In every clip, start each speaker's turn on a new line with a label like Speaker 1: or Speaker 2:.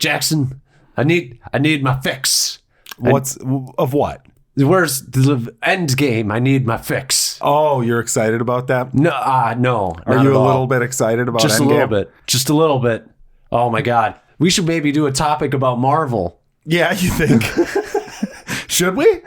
Speaker 1: Jackson, I need my fix.
Speaker 2: Of what?
Speaker 1: Where's the Endgame? I need my fix.
Speaker 2: Oh, you're excited about that?
Speaker 1: No.
Speaker 2: Are you a little bit excited about
Speaker 1: Just
Speaker 2: Endgame?
Speaker 1: a little bit. Just a little bit. Oh my God. We should maybe do a topic about Marvel.
Speaker 2: Yeah, you think? Should we?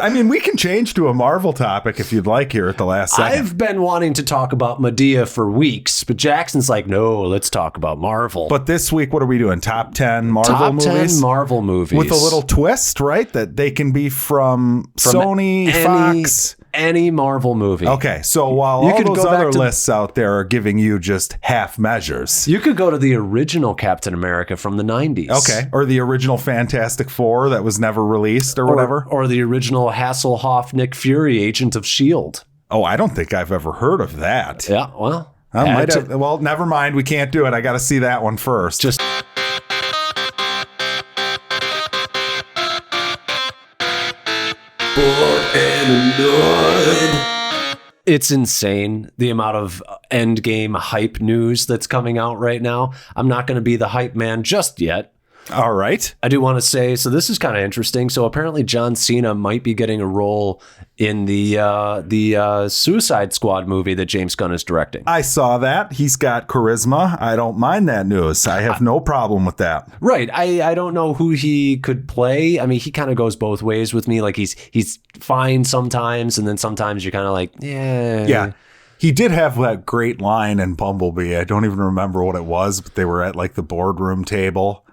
Speaker 2: I mean, we can change to a Marvel topic if you'd like here at the last second.
Speaker 1: I've been wanting to talk about Medea for weeks, but Jackson's like, no, let's talk about Marvel.
Speaker 2: But this week, what are we doing? Top 10 Marvel movies?
Speaker 1: Top 10 Marvel movies.
Speaker 2: With a little twist, right? That they can be from Sony, Fox.
Speaker 1: Any Marvel movie.
Speaker 2: Okay, so while all those other lists out there are giving you just half measures.
Speaker 1: You could go to the original Captain America from the 90s.
Speaker 2: Okay, or the original Fantastic Four that was never released or whatever.
Speaker 1: Or the original Hasselhoff Nick Fury Agent of S.H.I.E.L.D.
Speaker 2: Oh, I don't think I've ever heard of that.
Speaker 1: Yeah, well.
Speaker 2: Well, never mind. We can't do it. I got to see that one first.
Speaker 1: Just... It's insane the amount of Endgame hype news that's coming out right now. I'm not going to be the hype man just yet.
Speaker 2: All right.
Speaker 1: I do want to say, so this is kind of interesting. So apparently John Cena might be getting a role in the Suicide Squad movie that James Gunn is directing.
Speaker 2: I saw that. He's got charisma. I don't mind that news. I have no problem with that.
Speaker 1: Right. I don't know who he could play. I mean, he kind of goes both ways with me. Like he's fine sometimes, and then sometimes you're kind of like, yeah.
Speaker 2: Yeah. He did have that great line in Bumblebee. I don't even remember what it was, but they were at like the boardroom table.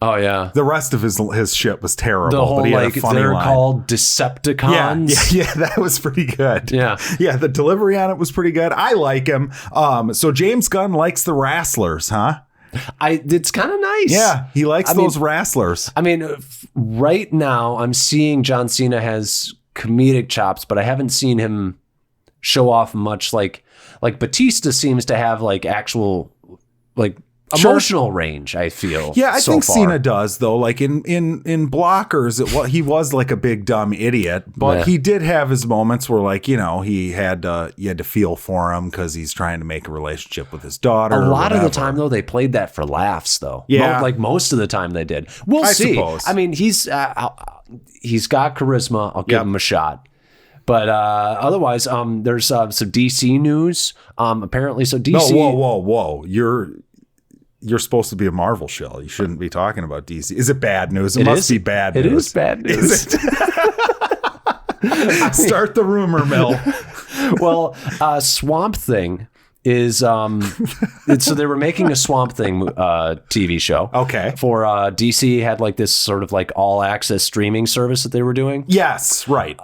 Speaker 1: Oh, yeah.
Speaker 2: The rest of his shit was terrible.
Speaker 1: The whole,
Speaker 2: but he had
Speaker 1: like,
Speaker 2: a funny
Speaker 1: they're
Speaker 2: line.
Speaker 1: called Decepticons.
Speaker 2: Yeah, that was pretty good.
Speaker 1: Yeah.
Speaker 2: Yeah, the delivery on it was pretty good. I like him. So James Gunn likes the wrestlers, huh?
Speaker 1: It's kind of nice.
Speaker 2: Yeah, he likes those wrestlers.
Speaker 1: I mean, right now, I'm seeing John Cena has comedic chops, but I haven't seen him show off much. Like Batista seems to have, like, actual, like... emotional range, I feel.
Speaker 2: Yeah, I think
Speaker 1: far.
Speaker 2: Cena does though. Like in Blockers, he was like a big dumb idiot, but he did have his moments where, like, you know, you had to feel for him because he's trying to make a relationship with his daughter.
Speaker 1: A lot of the time, though, they played that for laughs, though.
Speaker 2: Yeah,
Speaker 1: like most of the time they did. We'll see. Suppose. I mean, he's got charisma. I'll give him a shot. But otherwise, there's some DC news. Apparently, so DC.
Speaker 2: No, whoa! You're supposed to be a Marvel show. You shouldn't be talking about DC. Is it bad news? It must be bad news.
Speaker 1: It is bad news.
Speaker 2: Is it? Start the rumor mill.
Speaker 1: Well, Swamp Thing is so they were making a Swamp Thing TV show.
Speaker 2: Okay.
Speaker 1: For DC had like this sort of like all access streaming service that they were doing.
Speaker 2: Yes, right.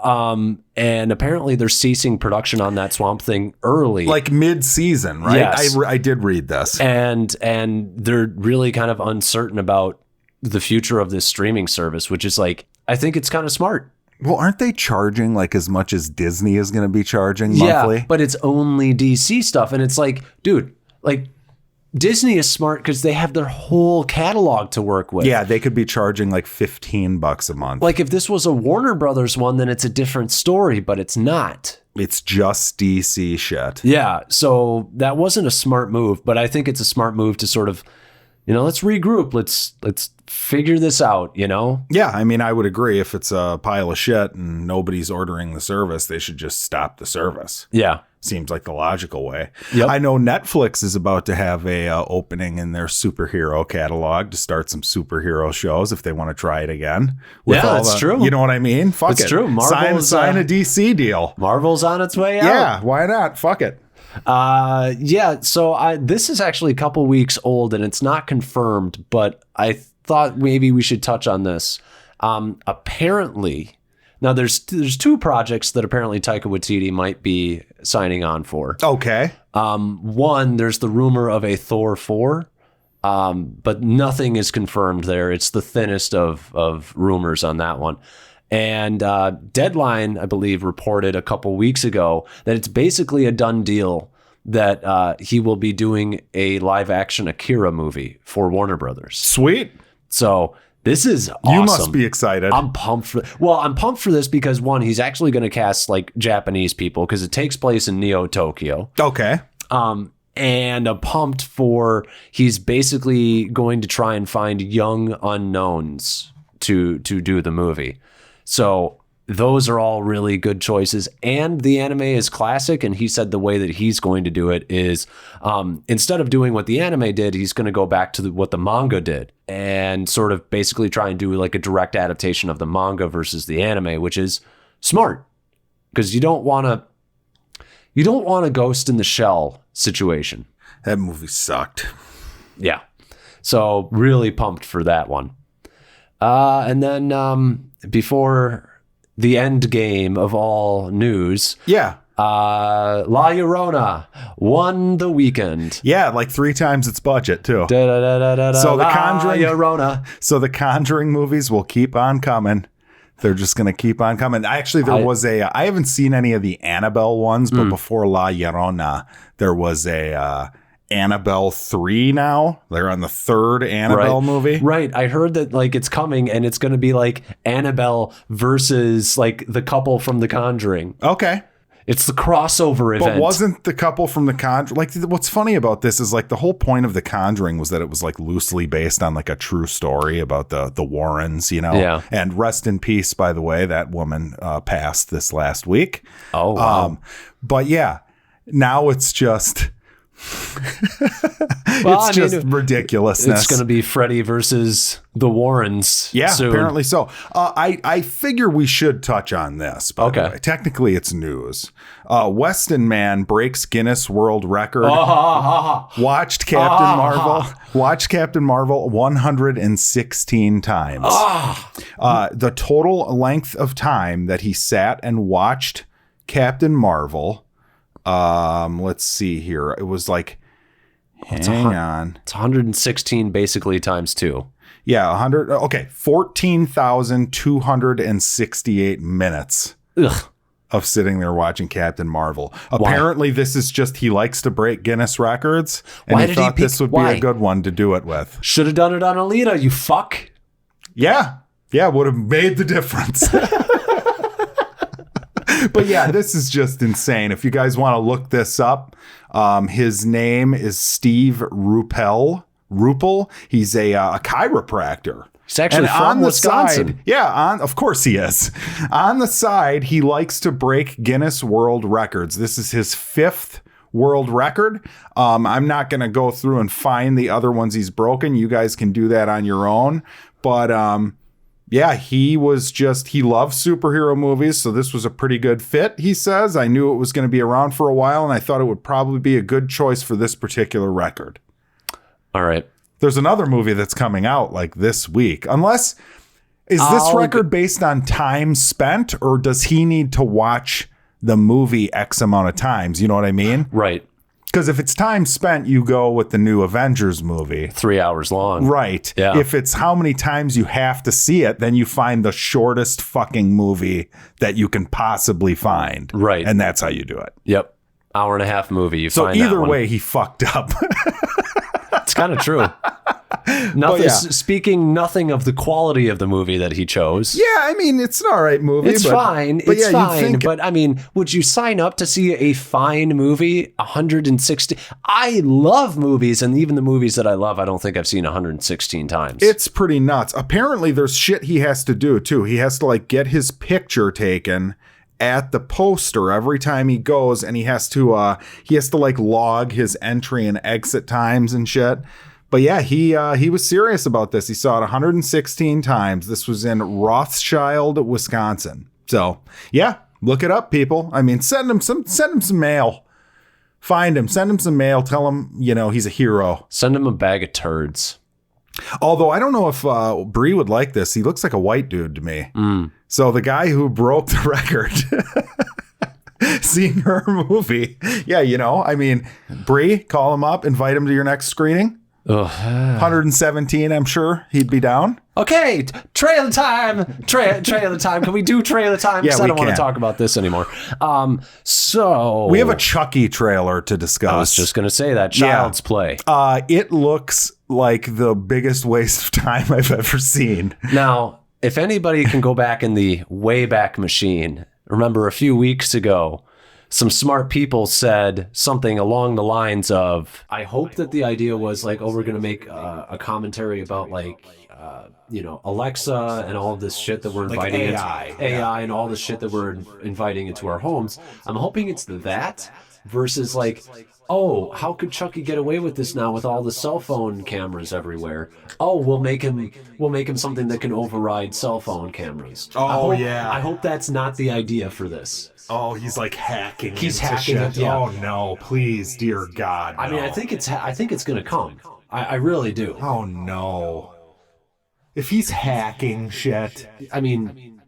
Speaker 1: And apparently they're ceasing production on that Swamp Thing early.
Speaker 2: Like mid-season, right?
Speaker 1: Yes.
Speaker 2: I did read this.
Speaker 1: And they're really kind of uncertain about the future of this streaming service, which is like, I think it's kind of smart.
Speaker 2: Well, aren't they charging like as much as Disney is going to be charging monthly?
Speaker 1: Yeah, but it's only DC stuff. And it's like, dude, like Disney is smart because they have their whole catalog to work with.
Speaker 2: Yeah, they could be charging like $15 a month.
Speaker 1: Like if this was a Warner Brothers one, then it's a different story, but it's not.
Speaker 2: It's just DC shit.
Speaker 1: Yeah, so that wasn't a smart move, but I think it's a smart move to sort of, you know, let's regroup. Let's figure this out, you know?
Speaker 2: Yeah, I mean, I would agree. If it's a pile of shit and nobody's ordering the service, they should just stop the service.
Speaker 1: Yeah.
Speaker 2: Seems like the logical way.
Speaker 1: Yep.
Speaker 2: I know Netflix is about to have a opening in their superhero catalog to start some superhero shows if they want to try it again.
Speaker 1: Yeah, that's true.
Speaker 2: You know what I mean? Fuck it.
Speaker 1: It's true.
Speaker 2: Sign a DC deal.
Speaker 1: Marvel's on its way out.
Speaker 2: Yeah, why not? Fuck it.
Speaker 1: Yeah, so this is actually a couple weeks old and it's not confirmed, but I thought maybe we should touch on this. Apparently, now there's two projects that apparently Taika Waititi might be signing on for.
Speaker 2: Okay.
Speaker 1: One, there's the rumor of a Thor 4, but nothing is confirmed there. It's the thinnest of rumors on that one. And Deadline, I believe, reported a couple weeks ago that it's basically a done deal that he will be doing a live-action Akira movie for Warner Brothers.
Speaker 2: Sweet.
Speaker 1: So this is awesome.
Speaker 2: You must be excited.
Speaker 1: I'm pumped for this because, one, he's actually going to cast like Japanese people because it takes place in Neo Tokyo.
Speaker 2: Okay.
Speaker 1: And I'm pumped for he's basically going to try and find young unknowns to do the movie. So those are all really good choices. And the anime is classic. And he said the way that he's going to do it is instead of doing what the anime did, he's going to go back to what the manga did and sort of basically try and do like a direct adaptation of the manga versus the anime, which is smart because you don't want a Ghost in the Shell situation.
Speaker 2: That movie sucked.
Speaker 1: Yeah. So really pumped for that one. And then before the end game of all news.
Speaker 2: Yeah.
Speaker 1: La Llorona won the weekend.
Speaker 2: Yeah, like 3 times its budget too.
Speaker 1: So
Speaker 2: the Conjuring
Speaker 1: Llorona.
Speaker 2: So the Conjuring movies will keep on coming. They're just going to keep on coming. Actually, I haven't seen any of the Annabelle ones, but before La Llorona, there was a Annabelle 3 now. They're on the 3rd Annabelle movie.
Speaker 1: Right. I heard that like it's coming and it's going to be like Annabelle versus like the couple from The Conjuring.
Speaker 2: Okay.
Speaker 1: It's the crossover event.
Speaker 2: But wasn't the couple from The Conjuring... Like, what's funny about this is, like, the whole point of The Conjuring was that it was, like, loosely based on, like, a true story about the Warrens, you know?
Speaker 1: Yeah.
Speaker 2: And rest in peace, by the way, that woman passed this last week.
Speaker 1: Oh, wow.
Speaker 2: But, yeah, now it's just... ridiculousness.
Speaker 1: It's going to be Freddy versus the Warrens.
Speaker 2: Yeah,
Speaker 1: soon.
Speaker 2: Apparently so. I figure we should touch on this. By the way. Technically, it's news. Weston Man breaks Guinness World Record. Watched Captain Marvel 116 times. The total length of time that he sat and watched Captain Marvel. Let's see here. It was like, hang on.
Speaker 1: It's 116 basically times 2.
Speaker 2: Yeah, 100. Okay, 14,268 minutes of sitting there watching Captain Marvel. Apparently, this is just he likes to break Guinness records, and he thought this would be a good one to do it with.
Speaker 1: Should have done it on Alita, you fuck.
Speaker 2: Yeah, would have made the difference. But yeah, this is just insane. If you guys want to look this up, his name is Steve Ruppel. He's a chiropractor.
Speaker 1: He's actually from Wisconsin.
Speaker 2: Of course he is. On the side, he likes to break Guinness World Records. This is his 5th world record. I'm not going to go through and find the other ones he's broken. You guys can do that on your own. But yeah, he loves superhero movies, so this was a pretty good fit, he says. I knew it was going to be around for a while, and I thought it would probably be a good choice for this particular record.
Speaker 1: All right.
Speaker 2: There's another movie that's coming out like this week. Is this record based on time spent, or does he need to watch the movie X amount of times? You know what I mean?
Speaker 1: Right.
Speaker 2: Because if it's time spent, you go with the new Avengers movie.
Speaker 1: 3 hours long.
Speaker 2: Right.
Speaker 1: Yeah.
Speaker 2: If it's how many times you have to see it, then you find the shortest fucking movie that you can possibly find.
Speaker 1: Right.
Speaker 2: And that's how you do it.
Speaker 1: Yep. Hour-and-a-half movie.
Speaker 2: So either way, he fucked up.
Speaker 1: It's kind of true. Speaking nothing of the quality of the movie that he chose.
Speaker 2: Yeah, I mean, it's an all right movie.
Speaker 1: It's fine. It's fine. But I mean, would you sign up to see a fine movie? 160. I love movies, and even the movies that I love, I don't think I've seen 116 times.
Speaker 2: It's pretty nuts. Apparently, there's shit he has to do too. He has to like get his picture taken at the poster every time he goes, and he has to like log his entry and exit times and shit. But yeah, he was serious about this. He saw it 116 times. This was in Rothschild, Wisconsin. So yeah, look it up, people. I mean, send him some mail. Find him, send him some mail. Tell him, he's a hero.
Speaker 1: Send him a bag of turds.
Speaker 2: Although I don't know if Bree would like this. He looks like a white dude to me. So the guy who broke the record, seeing her movie. Yeah, I mean, Bree, call him up, invite him to your next screening. 117, I'm sure he'd be down.
Speaker 1: Okay, trailer time. Trailer time. Can we do trailer time?
Speaker 2: Yeah,
Speaker 1: I don't want to talk about this anymore. So
Speaker 2: we have a Chucky trailer to discuss.
Speaker 1: I was just going to say that. Child's Play.
Speaker 2: It looks like the biggest waste of time I've ever seen.
Speaker 1: Now, if anybody can go back in the Wayback Machine, remember a few weeks ago, some smart people said something along the lines of, I hope that the idea was like, oh, we're going to make a commentary about like, Alexa and all of this shit that we're inviting
Speaker 2: like
Speaker 1: AI and all the shit that we're inviting into our homes. I'm hoping it's that versus like, oh, how could Chucky get away with this now with all the cell phone cameras everywhere? Oh, we'll make him something that can override cell phone cameras. I hope that's not the idea for this.
Speaker 2: Oh, he's like hacking.
Speaker 1: He's hacking it. Yeah.
Speaker 2: Oh no, please, dear God. No.
Speaker 1: I mean, I think it's gonna come. I really do.
Speaker 2: Oh no. If he's hacking shit,
Speaker 1: I mean,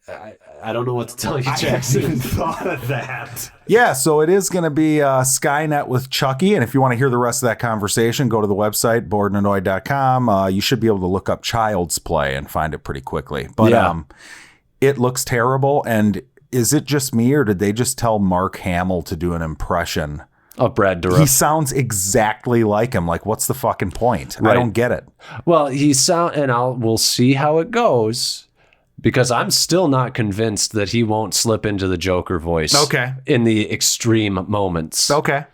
Speaker 1: I don't know what to tell you, Jackson.
Speaker 2: I haven't even thought of that. Yeah, so it is going to be Skynet with Chucky, and if you want to hear the rest of that conversation, go to the website, boredandanoid.com. You should be able to look up Child's Play and find it pretty quickly. But it looks terrible, and is it just me, or did they just tell Mark Hamill to do an impression?
Speaker 1: Oh, Brad Dourif.
Speaker 2: He sounds exactly like him. Like, what's the fucking point? Right. I don't get it.
Speaker 1: Well, we'll see how it goes, because I'm still not convinced that he won't slip into the Joker voice.
Speaker 2: Okay.
Speaker 1: In the extreme moments.
Speaker 2: Okay.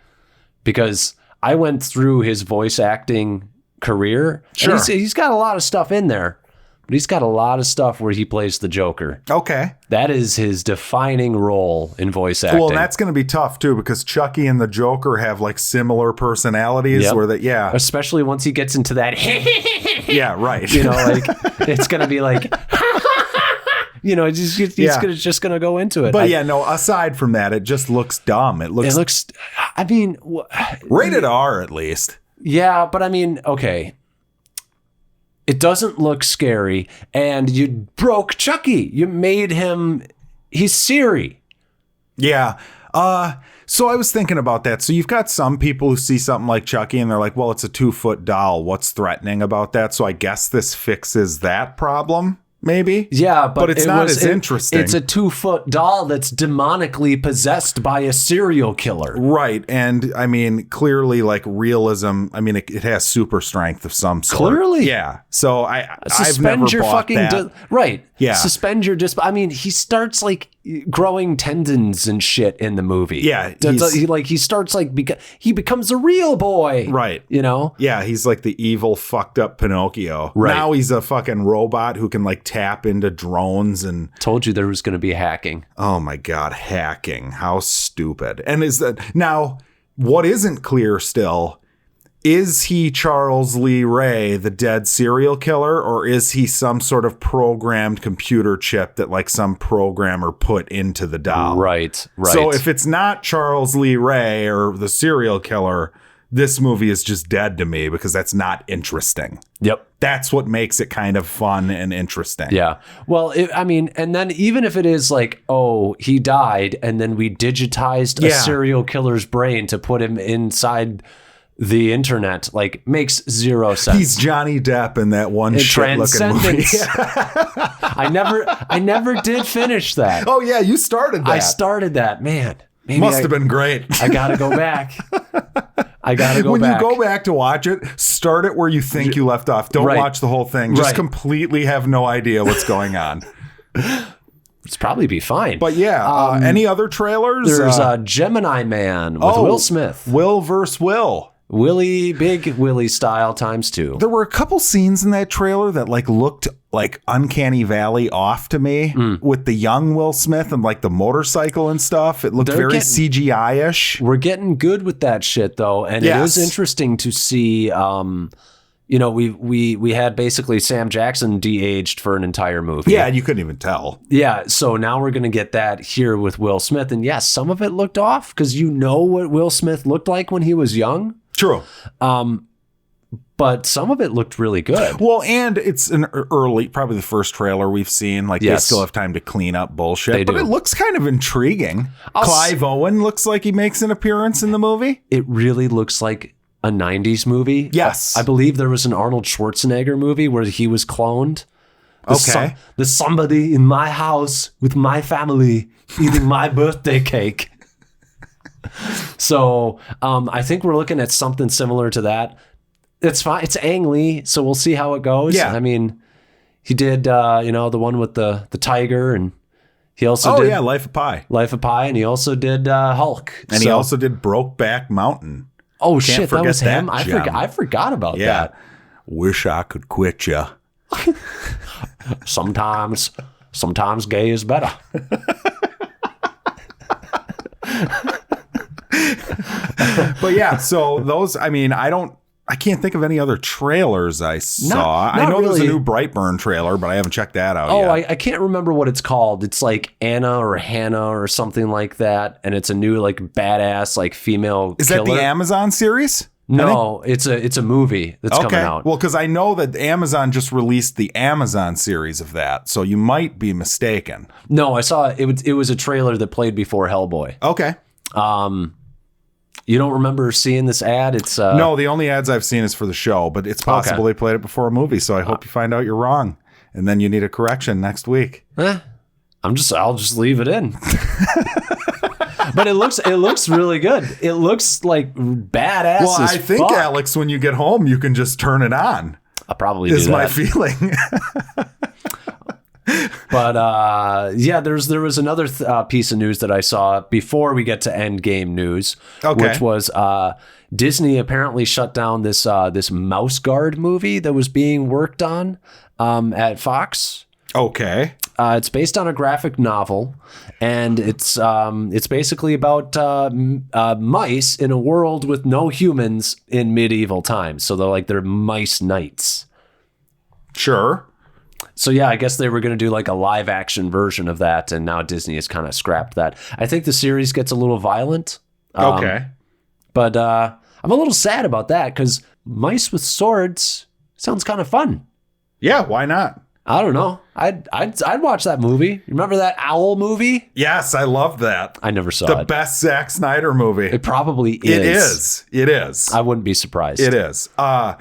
Speaker 1: Because I went through his voice acting career.
Speaker 2: Sure.
Speaker 1: He's got a lot of stuff in there. But he's got a lot of stuff where he plays the Joker.
Speaker 2: Okay.
Speaker 1: That is his defining role in voice acting.
Speaker 2: Well, that's going to be tough, too, because Chucky and the Joker have, like, similar personalities.
Speaker 1: Yep. Especially once he gets into that...
Speaker 2: Yeah, right.
Speaker 1: Like, it's going to be like... he's just going to go into it.
Speaker 2: But aside from that, it just looks dumb. It looks...
Speaker 1: I mean...
Speaker 2: Rated R, at least.
Speaker 1: Yeah, but I mean, okay... It doesn't look scary, and you broke Chucky. You made him... He's Siri.
Speaker 2: Yeah. So I was thinking about that. So you've got some people who see something like Chucky, and they're like, well, it's a 2-foot doll. What's threatening about that? So I guess this fixes that problem, maybe?
Speaker 1: Yeah,
Speaker 2: but it's not as interesting.
Speaker 1: It's a 2-foot doll that's demonically possessed by a serial killer.
Speaker 2: Right. And I mean, clearly, like, realism, I mean, it has super strength of some sort.
Speaker 1: Clearly.
Speaker 2: Yeah. So I've never bought that.
Speaker 1: Right.
Speaker 2: Yeah.
Speaker 1: Suspend your I mean, he starts like growing tendons and shit in the movie.
Speaker 2: Yeah.
Speaker 1: He starts like he becomes a real boy.
Speaker 2: Right. Yeah. He's like the evil fucked up Pinocchio. Right. Now he's a fucking robot who can like tap into drones and...
Speaker 1: Told you there was going to be hacking.
Speaker 2: Oh my God. Hacking. How stupid. And now what isn't clear still, is he Charles Lee Ray, the dead serial killer, or is he some sort of programmed computer chip that like some programmer put into the doll?
Speaker 1: Right.
Speaker 2: So if it's not Charles Lee Ray or the serial killer, this movie is just dead to me because that's not interesting.
Speaker 1: Yep.
Speaker 2: That's what makes it kind of fun and interesting.
Speaker 1: Yeah. Well, and then even if it is like, oh, he died and then we digitized a serial killer's brain to put him inside the internet, like, makes zero sense.
Speaker 2: He's Johnny Depp in that one shit-looking movie.
Speaker 1: I never did finish that.
Speaker 2: Oh yeah, you started that.
Speaker 1: I started that, man.
Speaker 2: Must have been great.
Speaker 1: I gotta go back.
Speaker 2: When you go back to watch it, start it where you think you left off. Don't watch the whole thing. Just completely have no idea what's going on.
Speaker 1: It's probably be fine.
Speaker 2: But yeah, any other trailers?
Speaker 1: There's Gemini Man with Will Smith.
Speaker 2: Will versus Will.
Speaker 1: Willie, big Willie style ×2.
Speaker 2: There were a couple scenes in that trailer that like looked like Uncanny Valley off to me with the young Will Smith and like the motorcycle and stuff. It looked very CGI-ish.
Speaker 1: We're getting good with that shit though. And it is interesting to see, we had basically Sam Jackson de-aged for an entire movie.
Speaker 2: Yeah, you couldn't even tell.
Speaker 1: Yeah, so now we're going to get that here with Will Smith. And yes, some of it looked off because you know what Will Smith looked like when he was young.
Speaker 2: True.
Speaker 1: But some of it looked really good.
Speaker 2: Well, and it's an early, probably the first trailer we've seen. Like, they still have time to clean up bullshit. But it looks kind of intriguing. Clive Owen looks like he makes an appearance in the movie.
Speaker 1: It really looks like a 90s movie.
Speaker 2: Yes.
Speaker 1: I believe there was an Arnold Schwarzenegger movie where he was cloned. There's somebody in my house with my family eating my birthday cake. So I think we're looking at something similar to that. It's fine. It's Ang Lee, so we'll see how it goes.
Speaker 2: Yeah.
Speaker 1: I mean, he did, the one with the tiger, and He also did
Speaker 2: Life of Pi.
Speaker 1: Life of Pi, and he also did Hulk.
Speaker 2: And he also did Brokeback Mountain.
Speaker 1: Oh, shit, that was him? I forgot about that.
Speaker 2: Wish I could quit ya.
Speaker 1: Sometimes gay is better.
Speaker 2: But yeah, so those, I mean, I can't think of any other trailers I saw. I know there's a new Brightburn trailer, but I haven't checked that out yet.
Speaker 1: I can't remember what it's called. It's like Anna or Hanna or something like that. And it's a new like badass like female
Speaker 2: Is
Speaker 1: killer.
Speaker 2: that the Amazon series?
Speaker 1: No, it's a movie that's coming out.
Speaker 2: Well, because I know that Amazon just released the Amazon series of that, so you might be mistaken.
Speaker 1: No, I saw it was a trailer that played before Hellboy.
Speaker 2: Okay.
Speaker 1: You don't remember seeing this ad? It's
Speaker 2: no, the only ads I've seen is for the show, but it's possible they played it before a movie, so I hope you find out you're wrong. And then you need a correction next week.
Speaker 1: I'll just leave it in. But it looks really good. It looks like badass.
Speaker 2: Well, I think, Alex, when you get home, you can just turn it on.
Speaker 1: I'll probably do that.
Speaker 2: Is my feeling.
Speaker 1: But there was another piece of news that I saw before we get to Endgame news, which was Disney apparently shut down this Mouse Guard movie that was being worked on at Fox.
Speaker 2: Okay.
Speaker 1: It's based on a graphic novel, and it's basically about mice in a world with no humans in medieval times. So they're mice knights.
Speaker 2: Sure.
Speaker 1: So yeah, I guess they were going to do like a live action version of that, and now Disney has kind of scrapped that. I think the series gets a little violent.
Speaker 2: Okay.
Speaker 1: But I'm a little sad about that because mice with swords sounds kind of fun.
Speaker 2: Yeah, why not?
Speaker 1: I don't know. I'd watch that movie. Remember that owl movie?
Speaker 2: Yes, I love that.
Speaker 1: I never saw it.
Speaker 2: The best Zack Snyder movie.
Speaker 1: It probably is.
Speaker 2: It is.
Speaker 1: I wouldn't be surprised.
Speaker 2: It is. I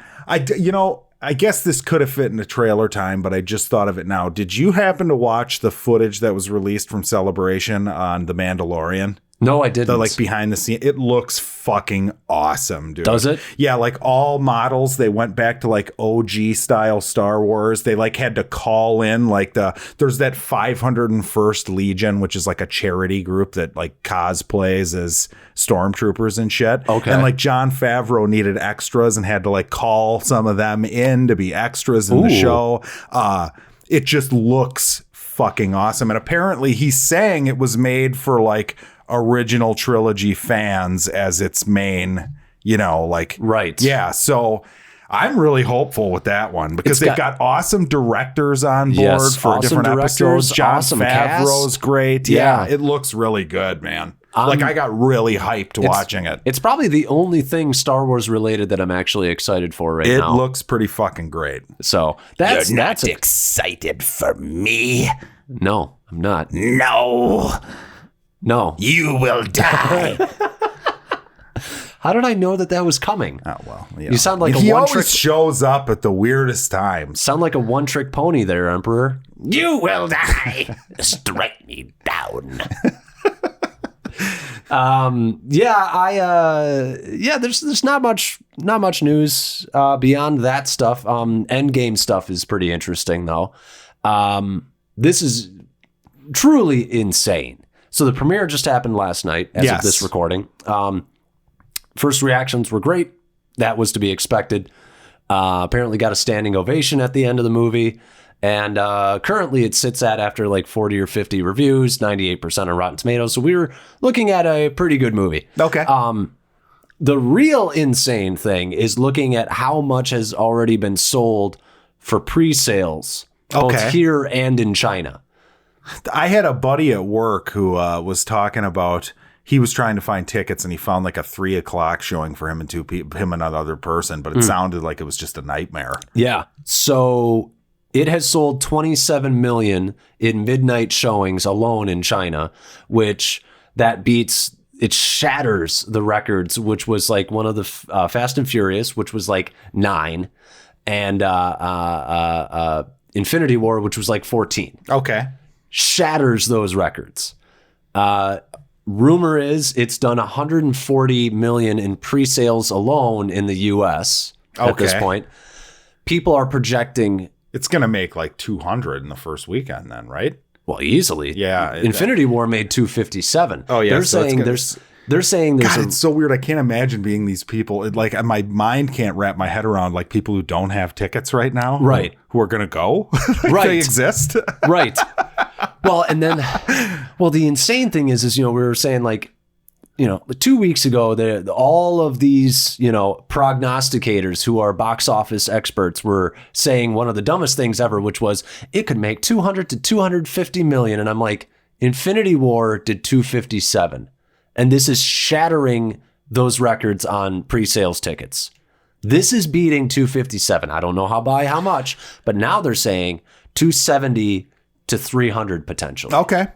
Speaker 2: guess this could have fit in a trailer time, but I just thought of it now. Did you happen to watch the footage that was released from Celebration on The Mandalorian?
Speaker 1: No, I didn't.
Speaker 2: The like behind the scene. It looks fucking awesome, dude.
Speaker 1: Does it?
Speaker 2: Yeah, like all models, they went back to like OG style Star Wars. They like had to call in like there's that 501st Legion, which is like a charity group that like cosplays as stormtroopers and shit.
Speaker 1: Okay.
Speaker 2: And like Jon Favreau needed extras and had to like call some of them in to be extras in the show. It just looks fucking awesome. And apparently he's saying it was made for like original trilogy fans as its main, right. Yeah. So I'm really hopeful with that one because they've got awesome directors on board for different episodes. Jon Favreau's great. Yeah. It looks really good, man. I got really hyped watching it.
Speaker 1: It's probably the only thing Star Wars related that I'm actually excited for now.
Speaker 2: It looks pretty fucking great.
Speaker 1: So
Speaker 3: You're not excited for me?
Speaker 1: No, I'm not.
Speaker 3: No. You will die.
Speaker 1: How did I know that was coming?
Speaker 2: Oh, well.
Speaker 1: You sound like
Speaker 2: he always shows up at the weirdest times.
Speaker 1: Sound like a one-trick pony there, Emperor.
Speaker 3: You will die. Strike me down.
Speaker 1: There's not much news beyond that stuff. Endgame stuff is pretty interesting though. This is truly insane. So the premiere just happened last night as of this recording. First reactions were great. That was to be expected. Apparently got a standing ovation at the end of the movie. And currently it sits at, after like 40 or 50 reviews, 98% on Rotten Tomatoes. So we were looking at a pretty good movie.
Speaker 2: Okay.
Speaker 1: The real insane thing is looking at how much has already been sold for pre-sales, both here and in China.
Speaker 2: I had a buddy at work who was talking about, he was trying to find tickets and he found like a 3:00 showing for him and him and another person, but it sounded like it was just a nightmare. Yeah.
Speaker 1: So it has sold 27 million in midnight showings alone in China, which it shatters the records, which was like one of the Fast and Furious, which was like 9, and Infinity War, which was like 14.
Speaker 2: Okay.
Speaker 1: Shatters those records. Rumor is it's done 140 million in pre-sales alone in the US at this point. People are projecting
Speaker 2: it's going to make like 200 in the first weekend then, right?
Speaker 1: Well, easily.
Speaker 2: Yeah,
Speaker 1: Infinity War made 257.
Speaker 2: Oh, yeah,
Speaker 1: They're
Speaker 2: so it's
Speaker 1: saying
Speaker 2: gonna-
Speaker 1: they're saying there's
Speaker 2: God, it's so weird. I can't imagine being these people. Like my mind can't wrap my head around like people who don't have tickets right now,
Speaker 1: Right.
Speaker 2: Who are gonna go, like
Speaker 1: Right.
Speaker 2: They exist,
Speaker 1: right. Well, and then, the insane thing is, we were saying like, 2 weeks ago, all of these, prognosticators who are box office experts were saying one of the dumbest things ever, which was it could make 200 to 250 million. And I'm like, Infinity War did 257. And this is shattering those records on pre-sales tickets. This is beating 257. I don't know how much, but now they're saying 270 to 300 potential.
Speaker 2: Okay,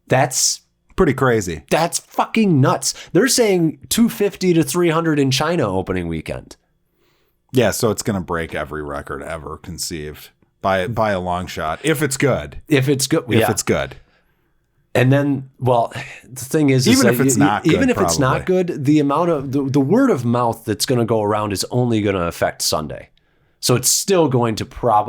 Speaker 1: That's
Speaker 2: pretty crazy.
Speaker 1: That's fucking nuts. They're saying 250 to 300 in China opening weekend.
Speaker 2: Yeah, so it's gonna break every record ever conceived by a long shot. If it's good.
Speaker 1: If it's good.
Speaker 2: If it's good.
Speaker 1: And then, the thing is,
Speaker 2: Even
Speaker 1: that
Speaker 2: if it's not good,
Speaker 1: even if it's not
Speaker 2: probably.
Speaker 1: good, the amount of the word of mouth that's going to go around is only going to affect Sunday. So it's still going to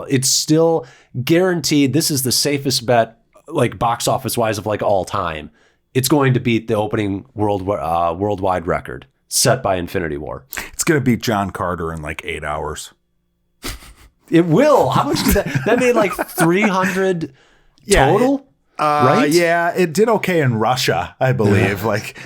Speaker 1: it's still guaranteed. This is the safest bet, like box office wise, of like all time. It's going to beat the opening worldwide record set by Infinity War.
Speaker 2: It's gonna beat John Carter in like 8 hours.
Speaker 1: It will. How much did that made like 300 total? Right?
Speaker 2: Yeah, it did okay in Russia, I believe. Like,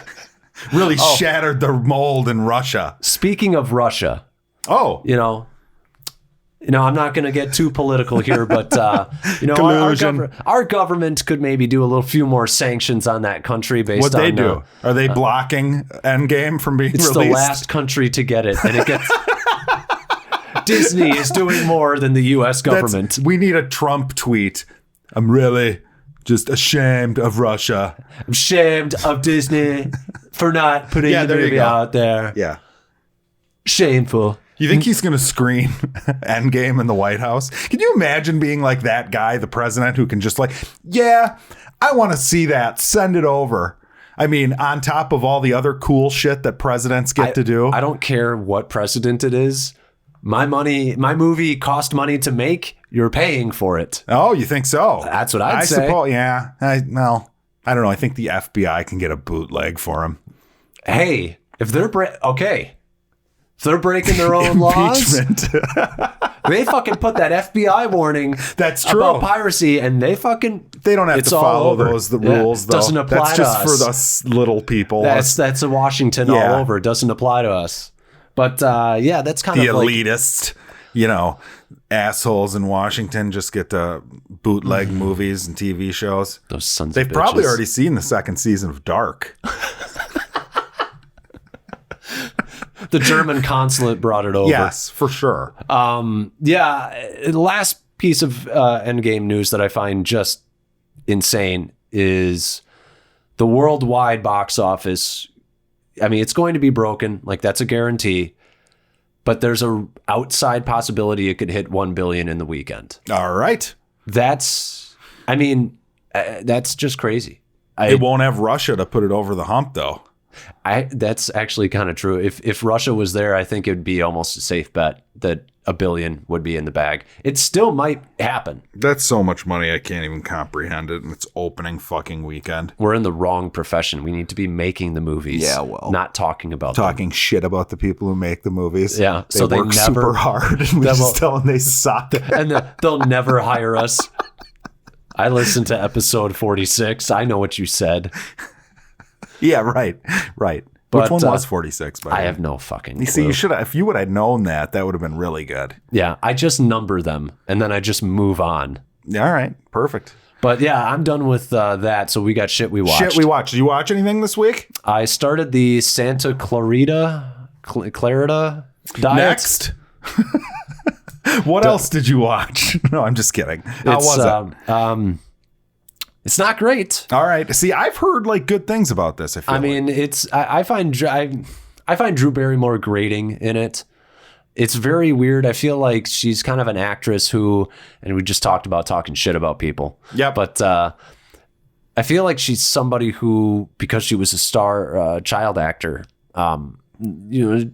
Speaker 2: really shattered the mold in Russia.
Speaker 1: Speaking of Russia,
Speaker 2: Oh,
Speaker 1: I'm not going to get too political here, but
Speaker 2: Collusion.
Speaker 1: our government could maybe do a little few more sanctions on that country based
Speaker 2: what'd
Speaker 1: on
Speaker 2: they do? Are they blocking Endgame from being
Speaker 1: it's
Speaker 2: released?
Speaker 1: the last country to get it, and it gets Disney is doing more than the U.S. government.
Speaker 2: We need a Trump tweet. I'm really just ashamed of Russia.
Speaker 1: I'm ashamed of Disney for not putting the
Speaker 2: there you
Speaker 1: movie
Speaker 2: go.
Speaker 1: out there.
Speaker 2: Yeah.
Speaker 1: Shameful.
Speaker 2: You think he's going to screen Endgame in the White House? Can you imagine being like that guy, the president, who can just like, yeah, I want to see that. Send it over. I mean, on top of all the other cool shit that presidents get to do.
Speaker 1: I don't care what precedent it is. My movie cost money to make. You're paying for it.
Speaker 2: Oh, you think so?
Speaker 1: That's what I'd say.
Speaker 2: Suppose, yeah. I don't know. I think the FBI can get a bootleg for him.
Speaker 1: Hey, if they're if they're breaking their own laws,
Speaker 2: Impeachment.
Speaker 1: they fucking put that FBI warning
Speaker 2: That's true.
Speaker 1: about piracy, and they
Speaker 2: don't have
Speaker 1: it's
Speaker 2: to
Speaker 1: all
Speaker 2: follow
Speaker 1: over.
Speaker 2: the
Speaker 1: Yeah.
Speaker 2: rules, though.
Speaker 1: Doesn't apply
Speaker 2: That's
Speaker 1: to
Speaker 2: just
Speaker 1: us.
Speaker 2: for us little people.
Speaker 1: That's a Washington
Speaker 2: Yeah.
Speaker 1: all over. It doesn't apply to us. But that's kind
Speaker 2: the
Speaker 1: of like
Speaker 2: elitist, assholes in Washington just get to bootleg movies and TV shows.
Speaker 1: those sons
Speaker 2: They've
Speaker 1: of
Speaker 2: probably
Speaker 1: bitches.
Speaker 2: already seen the second season of Dark.
Speaker 1: The German consulate brought it over.
Speaker 2: Yes, for sure.
Speaker 1: The last piece of Endgame news that I find just insane is the worldwide box office. I mean, it's going to be broken. Like, that's a guarantee. But there's a outside possibility it could hit 1 billion in the weekend.
Speaker 2: All right.
Speaker 1: That's just crazy.
Speaker 2: It won't have Russia to put it over the hump, though.
Speaker 1: That's actually kind of true. If Russia was there, I think it would be almost a safe bet that 1 billion would be in the bag. It still might happen.
Speaker 2: That's so much money, I can't even comprehend it. And it's opening fucking weekend.
Speaker 1: We're in the wrong profession. We need to be making the movies.
Speaker 2: Yeah, well,
Speaker 1: not talking about them.
Speaker 2: Talking shit about the people who make the movies.
Speaker 1: Yeah,
Speaker 2: They
Speaker 1: so they
Speaker 2: work
Speaker 1: never-
Speaker 2: super hard, and we just tell them they suck.
Speaker 1: And they'll never hire us. I listened to episode 46. I know what you said.
Speaker 2: Yeah, right.
Speaker 1: But,
Speaker 2: Which one was 46? By the
Speaker 1: I
Speaker 2: way?
Speaker 1: have no fucking clue.
Speaker 2: You see, you should have. If you would have known that, that would have been really good.
Speaker 1: Yeah, I just number them and then I just move on.
Speaker 2: All right, perfect.
Speaker 1: But yeah, I'm done with that. So we got shit we watched.
Speaker 2: Shit, we watched. Did you watch anything this week?
Speaker 1: I started the Santa Clarita diet.
Speaker 2: Next. What else did you watch? No, I'm just kidding. How was it?
Speaker 1: It's not great.
Speaker 2: All right. See, I've heard like good things about this. I
Speaker 1: mean, I find Drew Barrymore grating in it. It's very weird. I feel like she's kind of an actress who, and we just talked about talking shit about people.
Speaker 2: Yeah.
Speaker 1: But I feel like she's somebody who, because she was a star child actor,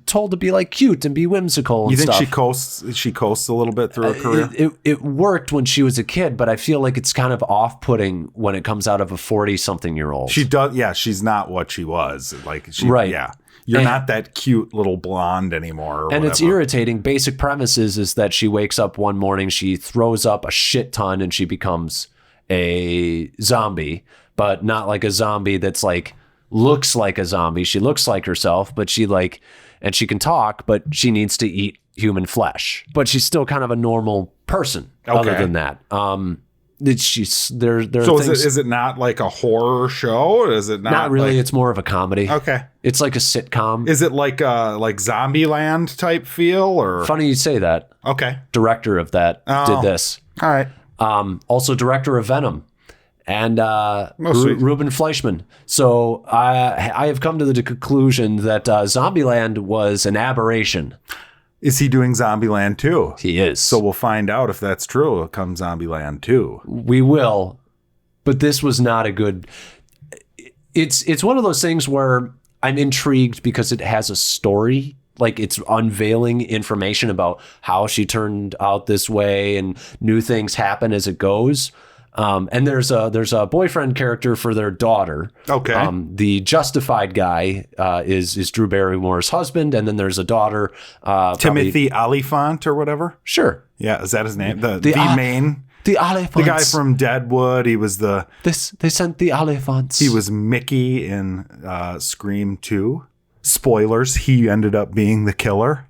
Speaker 1: told to be like cute and be whimsical and
Speaker 2: You think
Speaker 1: stuff.
Speaker 2: she coasts a little bit through her career?
Speaker 1: It worked when she was a kid, but I feel like it's kind of off-putting when it comes out of a 40-something-year-old.
Speaker 2: She does, yeah. She's not what she was. Like,
Speaker 1: Right.
Speaker 2: Yeah, you're not that cute little blonde anymore. Or
Speaker 1: and
Speaker 2: whatever.
Speaker 1: it's irritating. Basic premise is that she wakes up one morning, she throws up a shit ton, and she becomes a zombie, but not like a zombie that's like looks like a zombie. She looks like herself, but and she can talk, but she needs to eat human flesh. But she's still kind of a normal person. Other than that,
Speaker 2: is it not like a horror show? Or is it
Speaker 1: not really? It's more of a comedy.
Speaker 2: Okay,
Speaker 1: it's like a sitcom.
Speaker 2: Is it like Zombieland type feel? Or
Speaker 1: funny you say that.
Speaker 2: Okay,
Speaker 1: director of that did this.
Speaker 2: All right.
Speaker 1: Also director of Venom. And Ruben Fleischman. So I have come to the conclusion that Zombieland was an aberration.
Speaker 2: Is he doing Zombieland 2?
Speaker 1: He is.
Speaker 2: So we'll find out if that's true. Come Zombieland 2.
Speaker 1: We will. But this was not a good... It's one of those things where I'm intrigued because it has a story. Like, it's unveiling information about how she turned out this way and new things happen as it goes. And there's a boyfriend character for their daughter.
Speaker 2: Okay.
Speaker 1: The Justified guy is Drew Barrymore's husband, and then there's a daughter.
Speaker 2: Timothy Olyphant or whatever?
Speaker 1: Sure.
Speaker 2: Yeah, is that his name? The main...
Speaker 1: The Oliphants.
Speaker 2: The guy from Deadwood. He was the...
Speaker 1: They sent the Oliphants.
Speaker 2: He was Mickey in Scream 2. Spoilers, he ended up being the killer.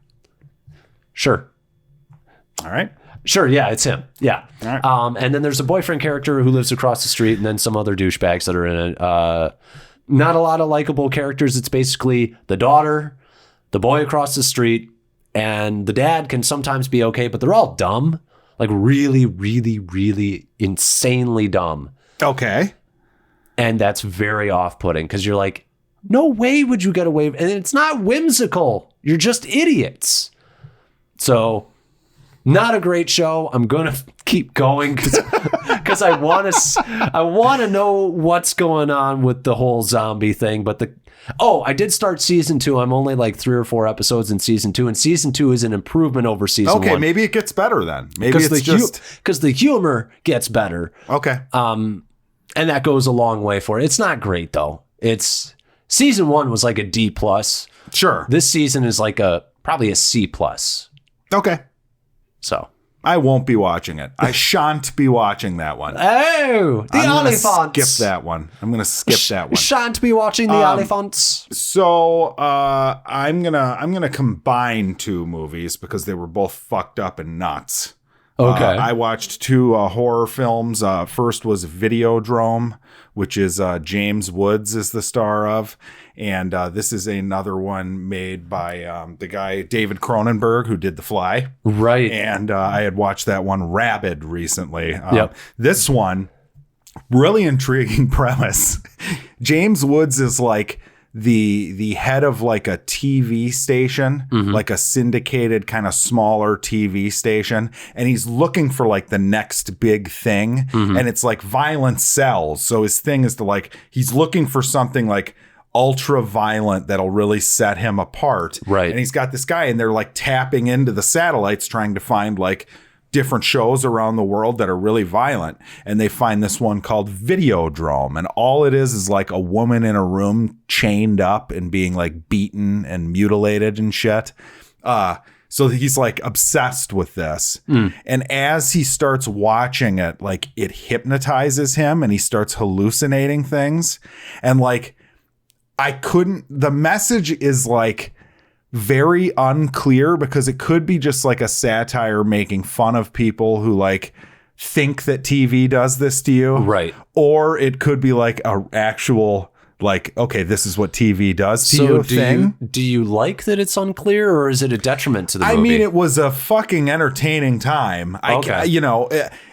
Speaker 1: Sure.
Speaker 2: All right.
Speaker 1: Sure, yeah, it's him. Yeah.
Speaker 2: All right.
Speaker 1: And then there's a boyfriend character who lives across the street, and then some other douchebags that are in it. Not a lot of likable characters. It's basically the daughter, the boy across the street, and the dad can sometimes be okay, but they're all dumb. Like really, really, really insanely dumb.
Speaker 2: Okay.
Speaker 1: And that's very off-putting because you're like, no way would you get away. And it's not whimsical. You're just idiots. So... not a great show. I'm going to keep going because I want to know what's going on with the whole zombie thing. But I did start season 2. I'm only like 3 or 4 episodes in season 2, and season 2 is an improvement over season 1.
Speaker 2: Okay, maybe it gets better then. Maybe it's just
Speaker 1: because the humor gets better.
Speaker 2: Okay.
Speaker 1: And that goes a long way for it. It's not great though. It's season 1 was like a D+.
Speaker 2: Sure.
Speaker 1: This season is like probably a C+.
Speaker 2: Okay.
Speaker 1: So
Speaker 2: I won't be watching it. I shan't be watching that one.
Speaker 1: Oh, the Oliphants.
Speaker 2: Skip that one. I'm gonna skip that one.
Speaker 1: Shan't be watching the Oliphants.
Speaker 2: So I'm gonna combine 2 movies because they were both fucked up and nuts.
Speaker 1: Okay.
Speaker 2: I watched 2 horror films. First was Videodrome, which is James Woods is the star of. And this is another one made by the guy David Cronenberg, who did The Fly.
Speaker 1: Right.
Speaker 2: And I had watched that one, Rabid, recently.
Speaker 1: Yep.
Speaker 2: This one, really intriguing premise. James Woods is like the head of like a TV station, like a syndicated kind of smaller TV station, and he's looking for like the next big thing, and it's like violence sells. So his thing is to like he's looking for something like ultra violent that'll really set him apart.
Speaker 1: Right.
Speaker 2: And he's got this guy, and they're like tapping into the satellites trying to find like different shows around the world that are really violent, and they find this one called Videodrome, and all it is like a woman in a room chained up and being like beaten and mutilated and shit. So he's like obsessed with this, and as he starts watching it, like it hypnotizes him, and he starts hallucinating things, and like the message is like very unclear because it could be just like a satire making fun of people who like think that TV does this to you. Right. Or it could be like a actual like, okay, this is what TV does to you thing.
Speaker 1: Do you like that it's unclear, or is it a detriment to the movie?
Speaker 2: I mean, it was a fucking entertaining time.
Speaker 1: Okay.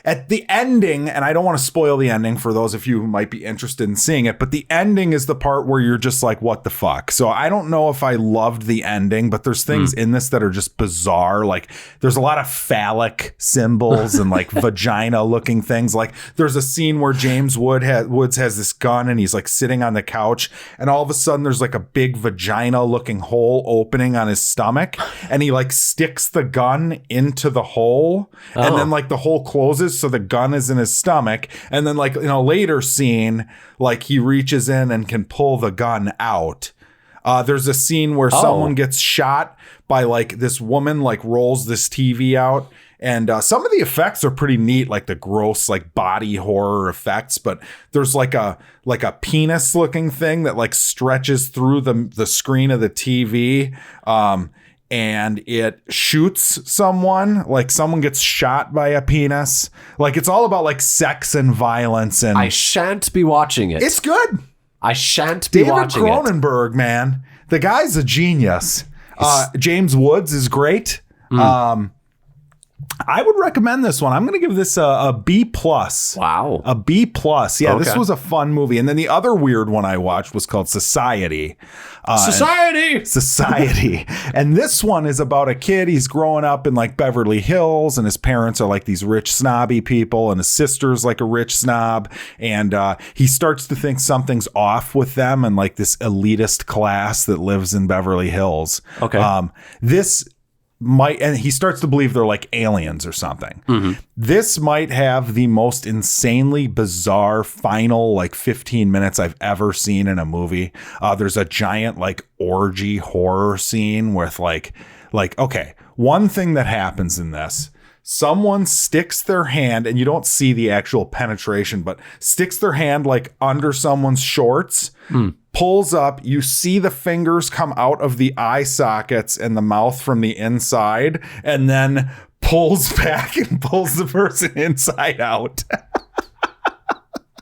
Speaker 2: at the ending, and I don't want to spoil the ending for those of you who might be interested in seeing it, but the ending is the part where you're just like, what the fuck? So I don't know if I loved the ending, but there's things in this that are just bizarre. Like there's a lot of phallic symbols and like vagina looking things. Like there's a scene where James Woods has this gun and he's like sitting on the couch, and all of a sudden there's like a big vagina looking hole opening on his stomach, and he like sticks the gun into the hole, and then like the hole closes, so the gun is in his stomach, and then like in a later scene, like he reaches in and can pull the gun out. There's a scene where someone gets shot by like this woman like rolls this TV out, and some of the effects are pretty neat, like the gross like body horror effects, but there's like a penis looking thing that like stretches through the screen of the TV. And it shoots someone, like someone gets shot by a penis. Like it's all about like sex and violence. And
Speaker 1: I shan't be watching it.
Speaker 2: It's good.
Speaker 1: I shan't be watching it.
Speaker 2: David Cronenberg, man. The guy's a genius. James Woods is great. I would recommend this one. I'm going to give this a B+.
Speaker 1: Wow.
Speaker 2: A B+. Yeah,
Speaker 1: Okay.
Speaker 2: This was a fun movie. And then the other weird one I watched was called Society. Society. And this one is about a kid. He's growing up in like Beverly Hills, and his parents are like these rich snobby people, and his sister's like a rich snob. And he starts to think something's off with them and like this elitist class that lives in Beverly Hills.
Speaker 1: Okay.
Speaker 2: And he starts to believe they're like aliens or something. This might have the most insanely bizarre final like 15 minutes I've ever seen in a movie. There's a giant like orgy horror scene with like, okay, one thing that happens in this, someone sticks their hand, and you don't see the actual penetration, but sticks their hand like under someone's shorts, pulls up, you see the fingers come out of the eye sockets and the mouth from the inside, and then pulls back and pulls the person inside out.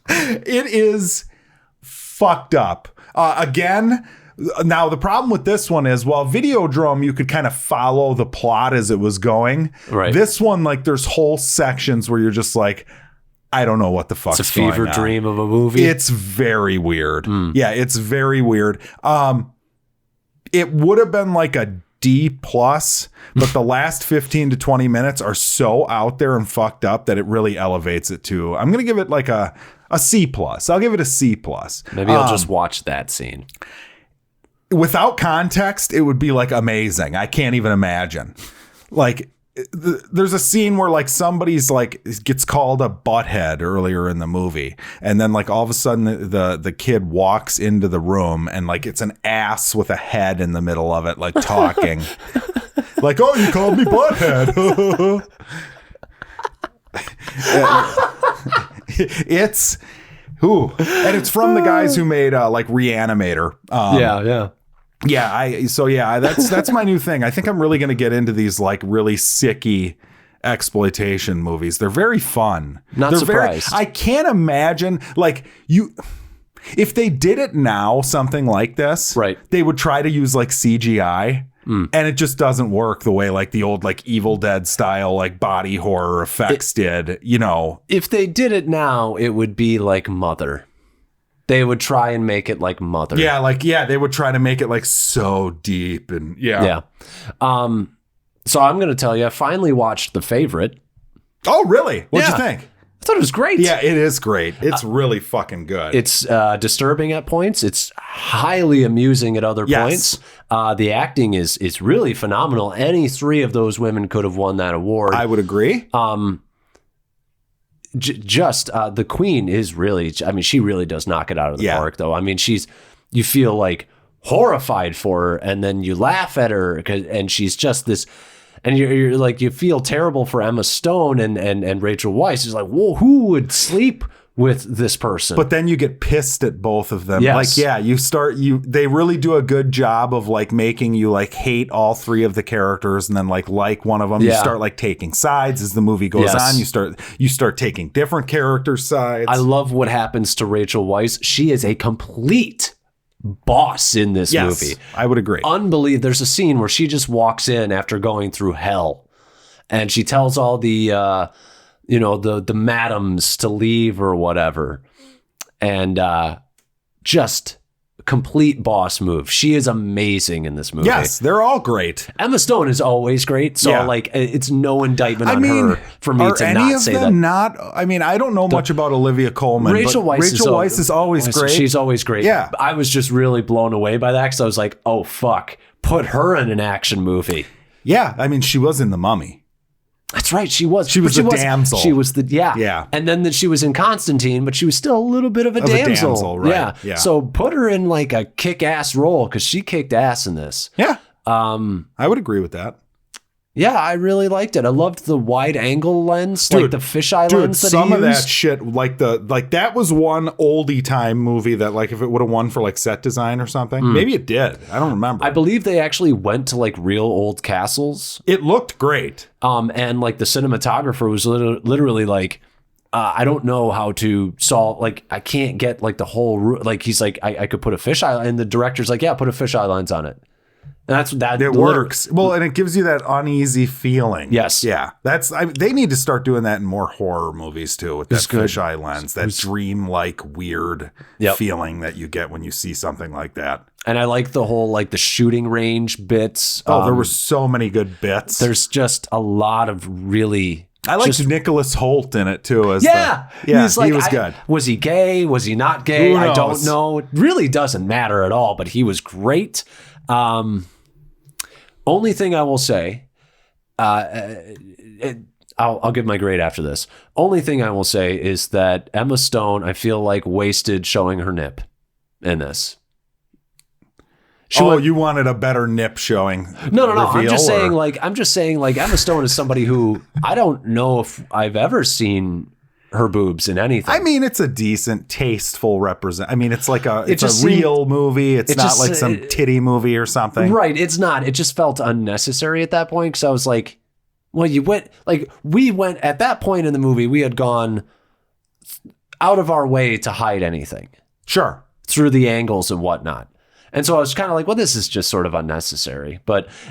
Speaker 2: It is fucked up. Again, now the problem with this one is, while Videodrome, you could kind of follow the plot as it was going. Right. This one, like there's whole sections where you're just like, I don't know what the fuck's going on.
Speaker 1: It's a fever dream of a movie.
Speaker 2: It's very weird. Yeah, it's very weird. It would have been like a D+, but the last 15 to 20 minutes are so out there and fucked up that it really elevates it to, I'm going to give it like a C+. I'll give it a C+.
Speaker 1: Maybe I'll just watch that scene.
Speaker 2: Without context, it would be like amazing. I can't even imagine. Like, there's a scene where like somebody's like gets called a butthead earlier in the movie, and then like all of a sudden the kid walks into the room, and like it's an ass with a head in the middle of it, like talking. Like, oh, you called me butthead. It's and it's from the guys who made like Reanimator. That's my new thing. I think I'm really going to get into these like really sicky exploitation movies. They're very fun.
Speaker 1: They're surprised.
Speaker 2: I can't imagine like if they did it now, something like this, right? They would try to use like CGI. And it just doesn't work the way like the old like Evil Dead style like body horror effects did, you know.
Speaker 1: If they did it now, it would be like Mother. They would try and make it like Mother.
Speaker 2: They would try to make it like so deep and
Speaker 1: So I'm going to tell you, I finally watched The Favorite.
Speaker 2: Oh, really? What'd you think?
Speaker 1: I thought it was great.
Speaker 2: Yeah, it is great. It's really fucking good.
Speaker 1: It's disturbing at points. It's highly amusing at other points. The acting is really phenomenal. Any three of those women could have won that award.
Speaker 2: I would agree.
Speaker 1: The Queen is really, I mean, she really does knock it out of the park, though. I mean, you feel like horrified for her, and then you laugh at her, and she's just this. And you're like, you feel terrible for Emma Stone and Rachel Weisz. It's like, whoa, who would sleep with this person?
Speaker 2: But then you get pissed at both of them.
Speaker 1: Yes.
Speaker 2: Like, they really do a good job of like making you like hate all three of the characters, and then like one of them. You start like taking sides as the movie goes on. You start taking different character sides.
Speaker 1: I love what happens to Rachel Weisz. She is a complete boss in this movie.
Speaker 2: I would agree.
Speaker 1: Unbelievable. There's a scene where she just walks in after going through hell, and she tells all the you know, the madams to leave or whatever. And just complete boss move. She is amazing in this movie.
Speaker 2: Yes, they're all great.
Speaker 1: Emma Stone is always great. So like, it's no indictment on her for me to not say that.
Speaker 2: Not, I mean, I don't know much about Olivia Colman.
Speaker 1: Rachel Weisz
Speaker 2: is always great.
Speaker 1: She's always great.
Speaker 2: Yeah.
Speaker 1: I was just really blown away by that because I was like, oh, fuck. Put her in an action movie.
Speaker 2: Yeah. I mean, she was in The Mummy.
Speaker 1: That's right. She was
Speaker 2: the damsel.
Speaker 1: She was the,
Speaker 2: Yeah.
Speaker 1: And then she was in Constantine, but she was still a little bit of a damsel.
Speaker 2: Right.
Speaker 1: Yeah. So put her in like a kick-ass role because she kicked ass in this.
Speaker 2: Yeah. I would agree with that.
Speaker 1: Yeah, I really liked it. I loved the wide angle lens, like the fisheye lens that
Speaker 2: some
Speaker 1: he
Speaker 2: of
Speaker 1: used.
Speaker 2: that shit, like that was one oldie time movie that like if it would have won for like set design or something, maybe it did. I don't remember.
Speaker 1: I believe they actually went to like real old castles.
Speaker 2: It looked great.
Speaker 1: And like the cinematographer was literally like, I don't know how to solve, like, I can't get like the whole, like, he's like, I could put a fisheye, and the director's like, yeah, put a fisheye lens on it. And
Speaker 2: it works. Well, and it gives you that uneasy feeling.
Speaker 1: Yes.
Speaker 2: Yeah. They need to start doing that in more horror movies too, with that fisheye lens, that dream-like weird feeling that you get when you see something like that.
Speaker 1: And I like the whole, like, the shooting range bits.
Speaker 2: Oh, there were so many good bits.
Speaker 1: There's just a lot of really...
Speaker 2: I liked Nicholas Hoult in it too.
Speaker 1: He's like,
Speaker 2: he was good.
Speaker 1: Was he gay? Was he not gay? I don't know. It really doesn't matter at all, but he was great. Only thing I will say, I'll give my grade after this. Only thing I will say is that Emma Stone, I feel like, wasted showing her nip in this.
Speaker 2: You wanted a better nip showing?
Speaker 1: No. I'm just saying, like Emma Stone is somebody who I don't know if I've ever seen her boobs in anything.
Speaker 2: I mean, it's a decent, tasteful represent. I mean, it's like it's a real movie. It's not like some titty movie or something.
Speaker 1: Right. It's not. It just felt unnecessary at that point. Because I was like, well, we went at that point in the movie, we had gone out of our way to hide anything.
Speaker 2: Sure.
Speaker 1: Through the angles and whatnot. And so I was kind of like, well, this is just sort of unnecessary.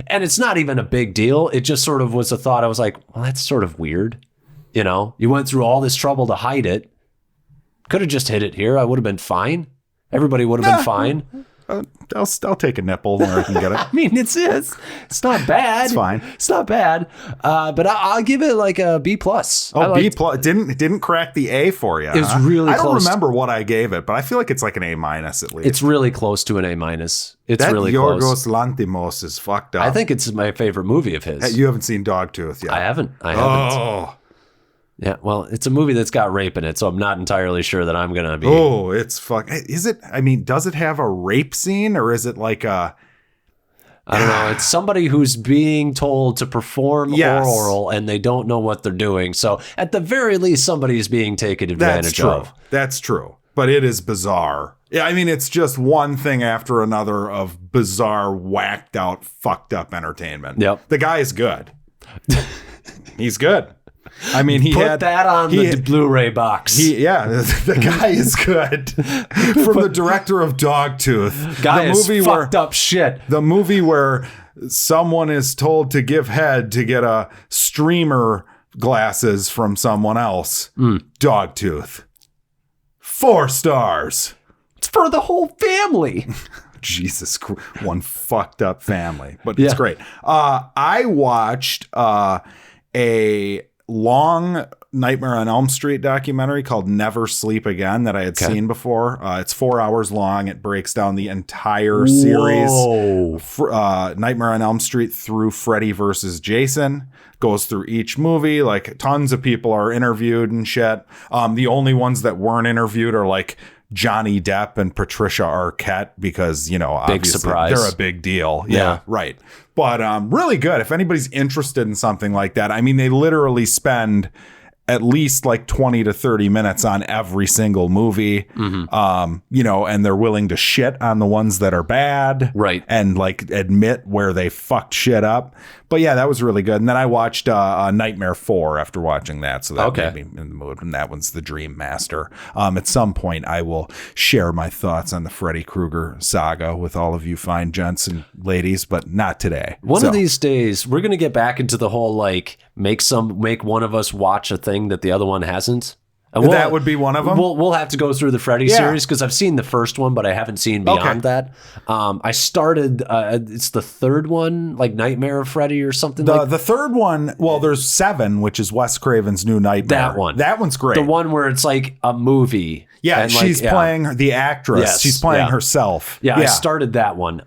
Speaker 1: And it's not even a big deal. It just sort of was a thought. I was like, well, that's sort of weird. You know, you went through all this trouble to hide it. Could have just hid it here. I would have been fine. Everybody would have been fine.
Speaker 2: I'll take a nipple where I can get it.
Speaker 1: I mean, it's not bad.
Speaker 2: It's fine.
Speaker 1: It's not bad. But I'll give it like a B+.
Speaker 2: Oh, B+. Didn't crack the A for you.
Speaker 1: It was really close.
Speaker 2: I don't remember what I gave it, but I feel like it's like an A- at least.
Speaker 1: It's really close to an A-. It's really
Speaker 2: Yorgos
Speaker 1: close.
Speaker 2: Lanthimos is fucked up.
Speaker 1: I think it's my favorite movie of his.
Speaker 2: You haven't seen Dogtooth yet.
Speaker 1: I haven't.
Speaker 2: Oh.
Speaker 1: Yeah, well, it's a movie that's got rape in it, so I'm not entirely sure that I'm going to be...
Speaker 2: Oh, it's fuck. Is it, I mean, does it have a rape scene, or is it like a...
Speaker 1: I don't know. It's somebody who's being told to perform oral, and they don't know what they're doing. So at the very least, somebody is being taken advantage of.
Speaker 2: That's true. But it is bizarre. Yeah, I mean, it's just one thing after another of bizarre, whacked out, fucked up entertainment.
Speaker 1: Yep.
Speaker 2: The guy is good. He's good. I mean,
Speaker 1: Put that on the Blu-ray box.
Speaker 2: The guy is good. From the director of Dogtooth.
Speaker 1: Guy is fucked up shit.
Speaker 2: The movie where someone is told to give head to get a streamer glasses from someone else. Dogtooth. 4 stars.
Speaker 1: It's for the whole family.
Speaker 2: Jesus Christ. One fucked up family. But it's great. I watched a long Nightmare on Elm Street documentary called Never Sleep Again that I had seen before. It's 4 hours long. It breaks down the entire series. Nightmare on Elm Street through Freddy versus Jason. Goes through each movie. Like, tons of people are interviewed and shit. The only ones that weren't interviewed are like Johnny Depp and Patricia Arquette, because, you know, obviously they're a big deal. Yeah, right. But really good. If anybody's interested in something like that, I mean, they literally spend at least like 20 to 30 minutes on every single movie, you know, and they're willing to shit on the ones that are bad.
Speaker 1: Right.
Speaker 2: And like admit where they fucked shit up. But yeah, that was really good. And then I watched Nightmare 4 after watching that. So that made me in the mood. And that one's The Dream Master. At some point, I will share my thoughts on the Freddy Krueger saga with all of you fine gents and ladies, but not today.
Speaker 1: One of these days, we're going to get back into the whole like make one of us watch a thing that the other one hasn't. And
Speaker 2: that would be one of them.
Speaker 1: We'll have to go through the Freddy series because I've seen the first one, but I haven't seen beyond that. I started. It's the third one, like Nightmare of Freddy or something.
Speaker 2: The third one. Well, there's 7, which is Wes Craven's New Nightmare. That one's great.
Speaker 1: The one where it's like a movie.
Speaker 2: Yeah, and she's playing the actress. Yes, she's playing herself.
Speaker 1: Yeah, I started that one.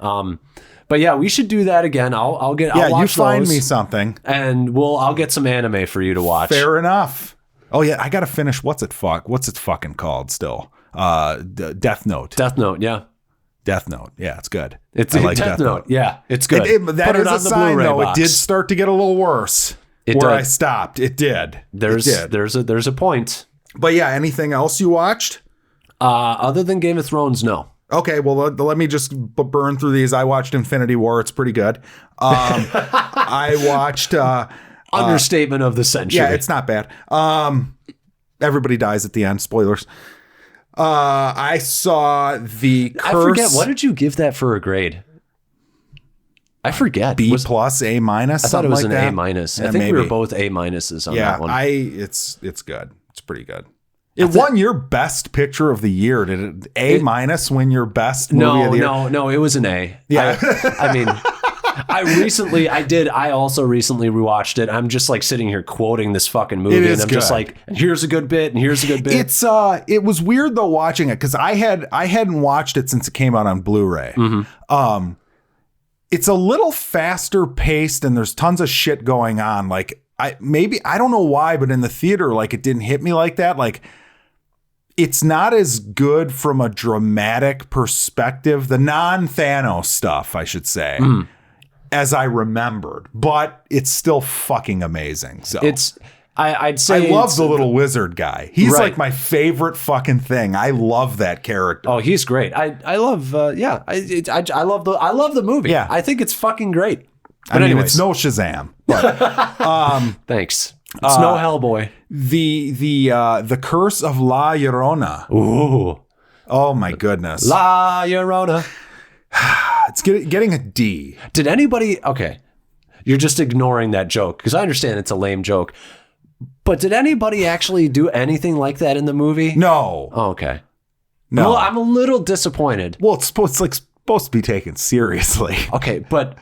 Speaker 1: But yeah, we should do that again. I'll watch
Speaker 2: you find
Speaker 1: those,
Speaker 2: me something,
Speaker 1: and I'll get some anime for you to watch.
Speaker 2: Fair enough. Oh yeah, I gotta finish. What's it fucking called still? Death Note.
Speaker 1: Death Note, yeah.
Speaker 2: Death Note, yeah, it's good.
Speaker 1: It's like Death Note. Yeah, it's good.
Speaker 2: That is a sign, though. It did start to get a little worse. I stopped. It did.
Speaker 1: There's a point.
Speaker 2: But yeah, anything else you watched?
Speaker 1: Other than Game of Thrones, no.
Speaker 2: Okay, well, let me just burn through these. I watched Infinity War. It's pretty good. I watched.
Speaker 1: Understatement of the century.
Speaker 2: Yeah, it's not bad. Everybody dies at the end. Spoilers. I saw the Curse. I
Speaker 1: forget. What did you give that for a grade? I forget.
Speaker 2: B plus, A minus.
Speaker 1: I thought it was an
Speaker 2: A
Speaker 1: minus. I think we were both A minuses on that one.
Speaker 2: It's good. It's pretty good. It won your best picture of the year. Did it A minus win your best movie of the year?
Speaker 1: No, it was an A. Yeah. I mean, I also recently rewatched it. I'm just like sitting here quoting this fucking movie, and I'm just like, here's a good bit, and here's a good bit.
Speaker 2: It was weird though watching it because I hadn't watched it since it came out on Blu-ray. Mm-hmm. It's a little faster paced, and there's tons of shit going on. Like I don't know why, but in the theater, like it didn't hit me like that. Like it's not as good from a dramatic perspective, the non-Thanos stuff, I should say. Mm. As I remembered, but it's still fucking amazing. So I'd say I love the little wizard guy. He's like my favorite fucking thing. I love that character.
Speaker 1: Oh, he's great. I love I love the movie.
Speaker 2: Yeah,
Speaker 1: I think it's fucking great.
Speaker 2: But I mean, it's no Shazam. But,
Speaker 1: thanks. It's no Hellboy.
Speaker 2: The Curse of La Llorona.
Speaker 1: Ooh.
Speaker 2: Oh my goodness.
Speaker 1: La Llorona.
Speaker 2: It's getting a D.
Speaker 1: Did anybody... Okay, you're just ignoring that joke, because I understand it's a lame joke. But did anybody actually do anything like that in the movie?
Speaker 2: No.
Speaker 1: Oh, okay.
Speaker 2: No.
Speaker 1: Well, I'm a little disappointed.
Speaker 2: Well, it's supposed to be taken seriously.
Speaker 1: Okay, but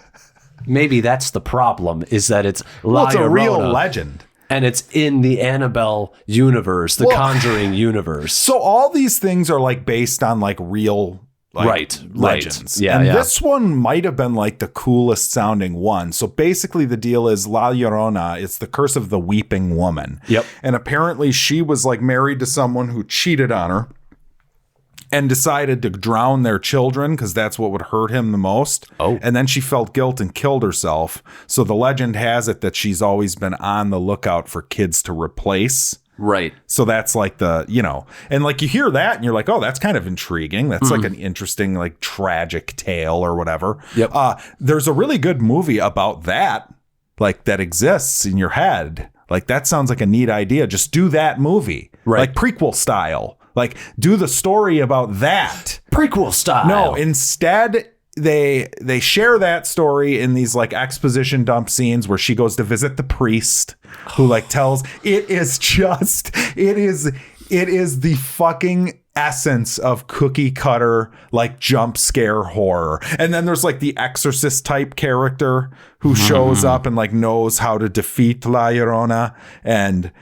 Speaker 1: maybe that's the problem, is that it's La
Speaker 2: it's a
Speaker 1: Llorona,
Speaker 2: real legend.
Speaker 1: And it's in the Annabelle universe, the Conjuring universe.
Speaker 2: So all these things are like based on like real... legends.
Speaker 1: Yeah,
Speaker 2: and this one might have been like the coolest sounding one. So basically the deal is La Llorona, it's the curse of the weeping woman.
Speaker 1: Yep.
Speaker 2: And apparently she was like married to someone who cheated on her and decided to drown their children because that's what would hurt him the most.
Speaker 1: Oh.
Speaker 2: And then she felt guilt and killed herself. So the legend has it that she's always been on the lookout for kids to replace.
Speaker 1: Right.
Speaker 2: So that's like and like you hear that and you're like, oh, that's kind of intriguing. That's like an interesting, like tragic tale or whatever.
Speaker 1: Yep.
Speaker 2: There's a really good movie about that, like that exists in your head. Like that sounds like a neat idea. Just do that movie,
Speaker 1: right?
Speaker 2: Like prequel style. Like do the story about that.
Speaker 1: Prequel style.
Speaker 2: No, instead they share that story in these like exposition dump scenes where she goes to visit the priest who like tells it is the fucking essence of cookie cutter like jump scare horror. And then there's like the exorcist type character who shows up and like knows how to defeat La Llorona, and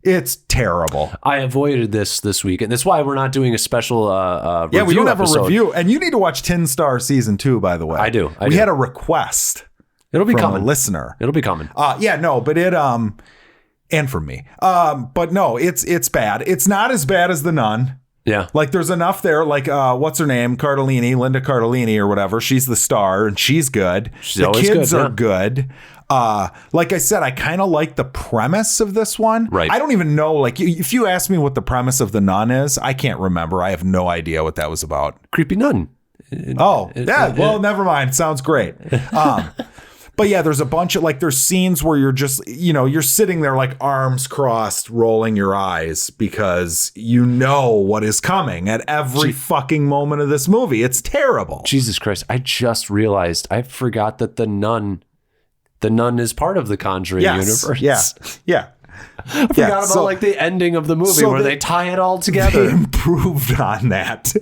Speaker 2: it's terrible.
Speaker 1: I avoided this week, and that's why we're not doing a special review.
Speaker 2: Yeah, we don't have
Speaker 1: episode.
Speaker 2: a review, and you need to watch Tin Star season 2. By the way,
Speaker 1: I do.
Speaker 2: We had a request.
Speaker 1: It'll be
Speaker 2: from
Speaker 1: coming.
Speaker 2: A listener.
Speaker 1: It'll be coming.
Speaker 2: But it and from me. But no, it's bad. It's not as bad as The Nun.
Speaker 1: Yeah.
Speaker 2: Like there's enough there. Like what's her name? Linda Cardellini or whatever. She's the star, and she's good. The kids are good. Like I said, I kind of like the premise of this one.
Speaker 1: Right.
Speaker 2: I don't even know. Like, if you ask me what the premise of The Nun is, I can't remember. I have no idea what that was about.
Speaker 1: Creepy nun.
Speaker 2: Well, never mind. Sounds great. But yeah, there's a bunch of there's scenes where you're just, you're sitting there like arms crossed, rolling your eyes because you know what is coming at every fucking moment of this movie. It's terrible.
Speaker 1: Jesus Christ. I just realized I forgot that The Nun The Nun is part of the Conjuring universe.
Speaker 2: Yeah.
Speaker 1: I forgot about like the ending of the movie where they tie it all together.
Speaker 2: They improved on that,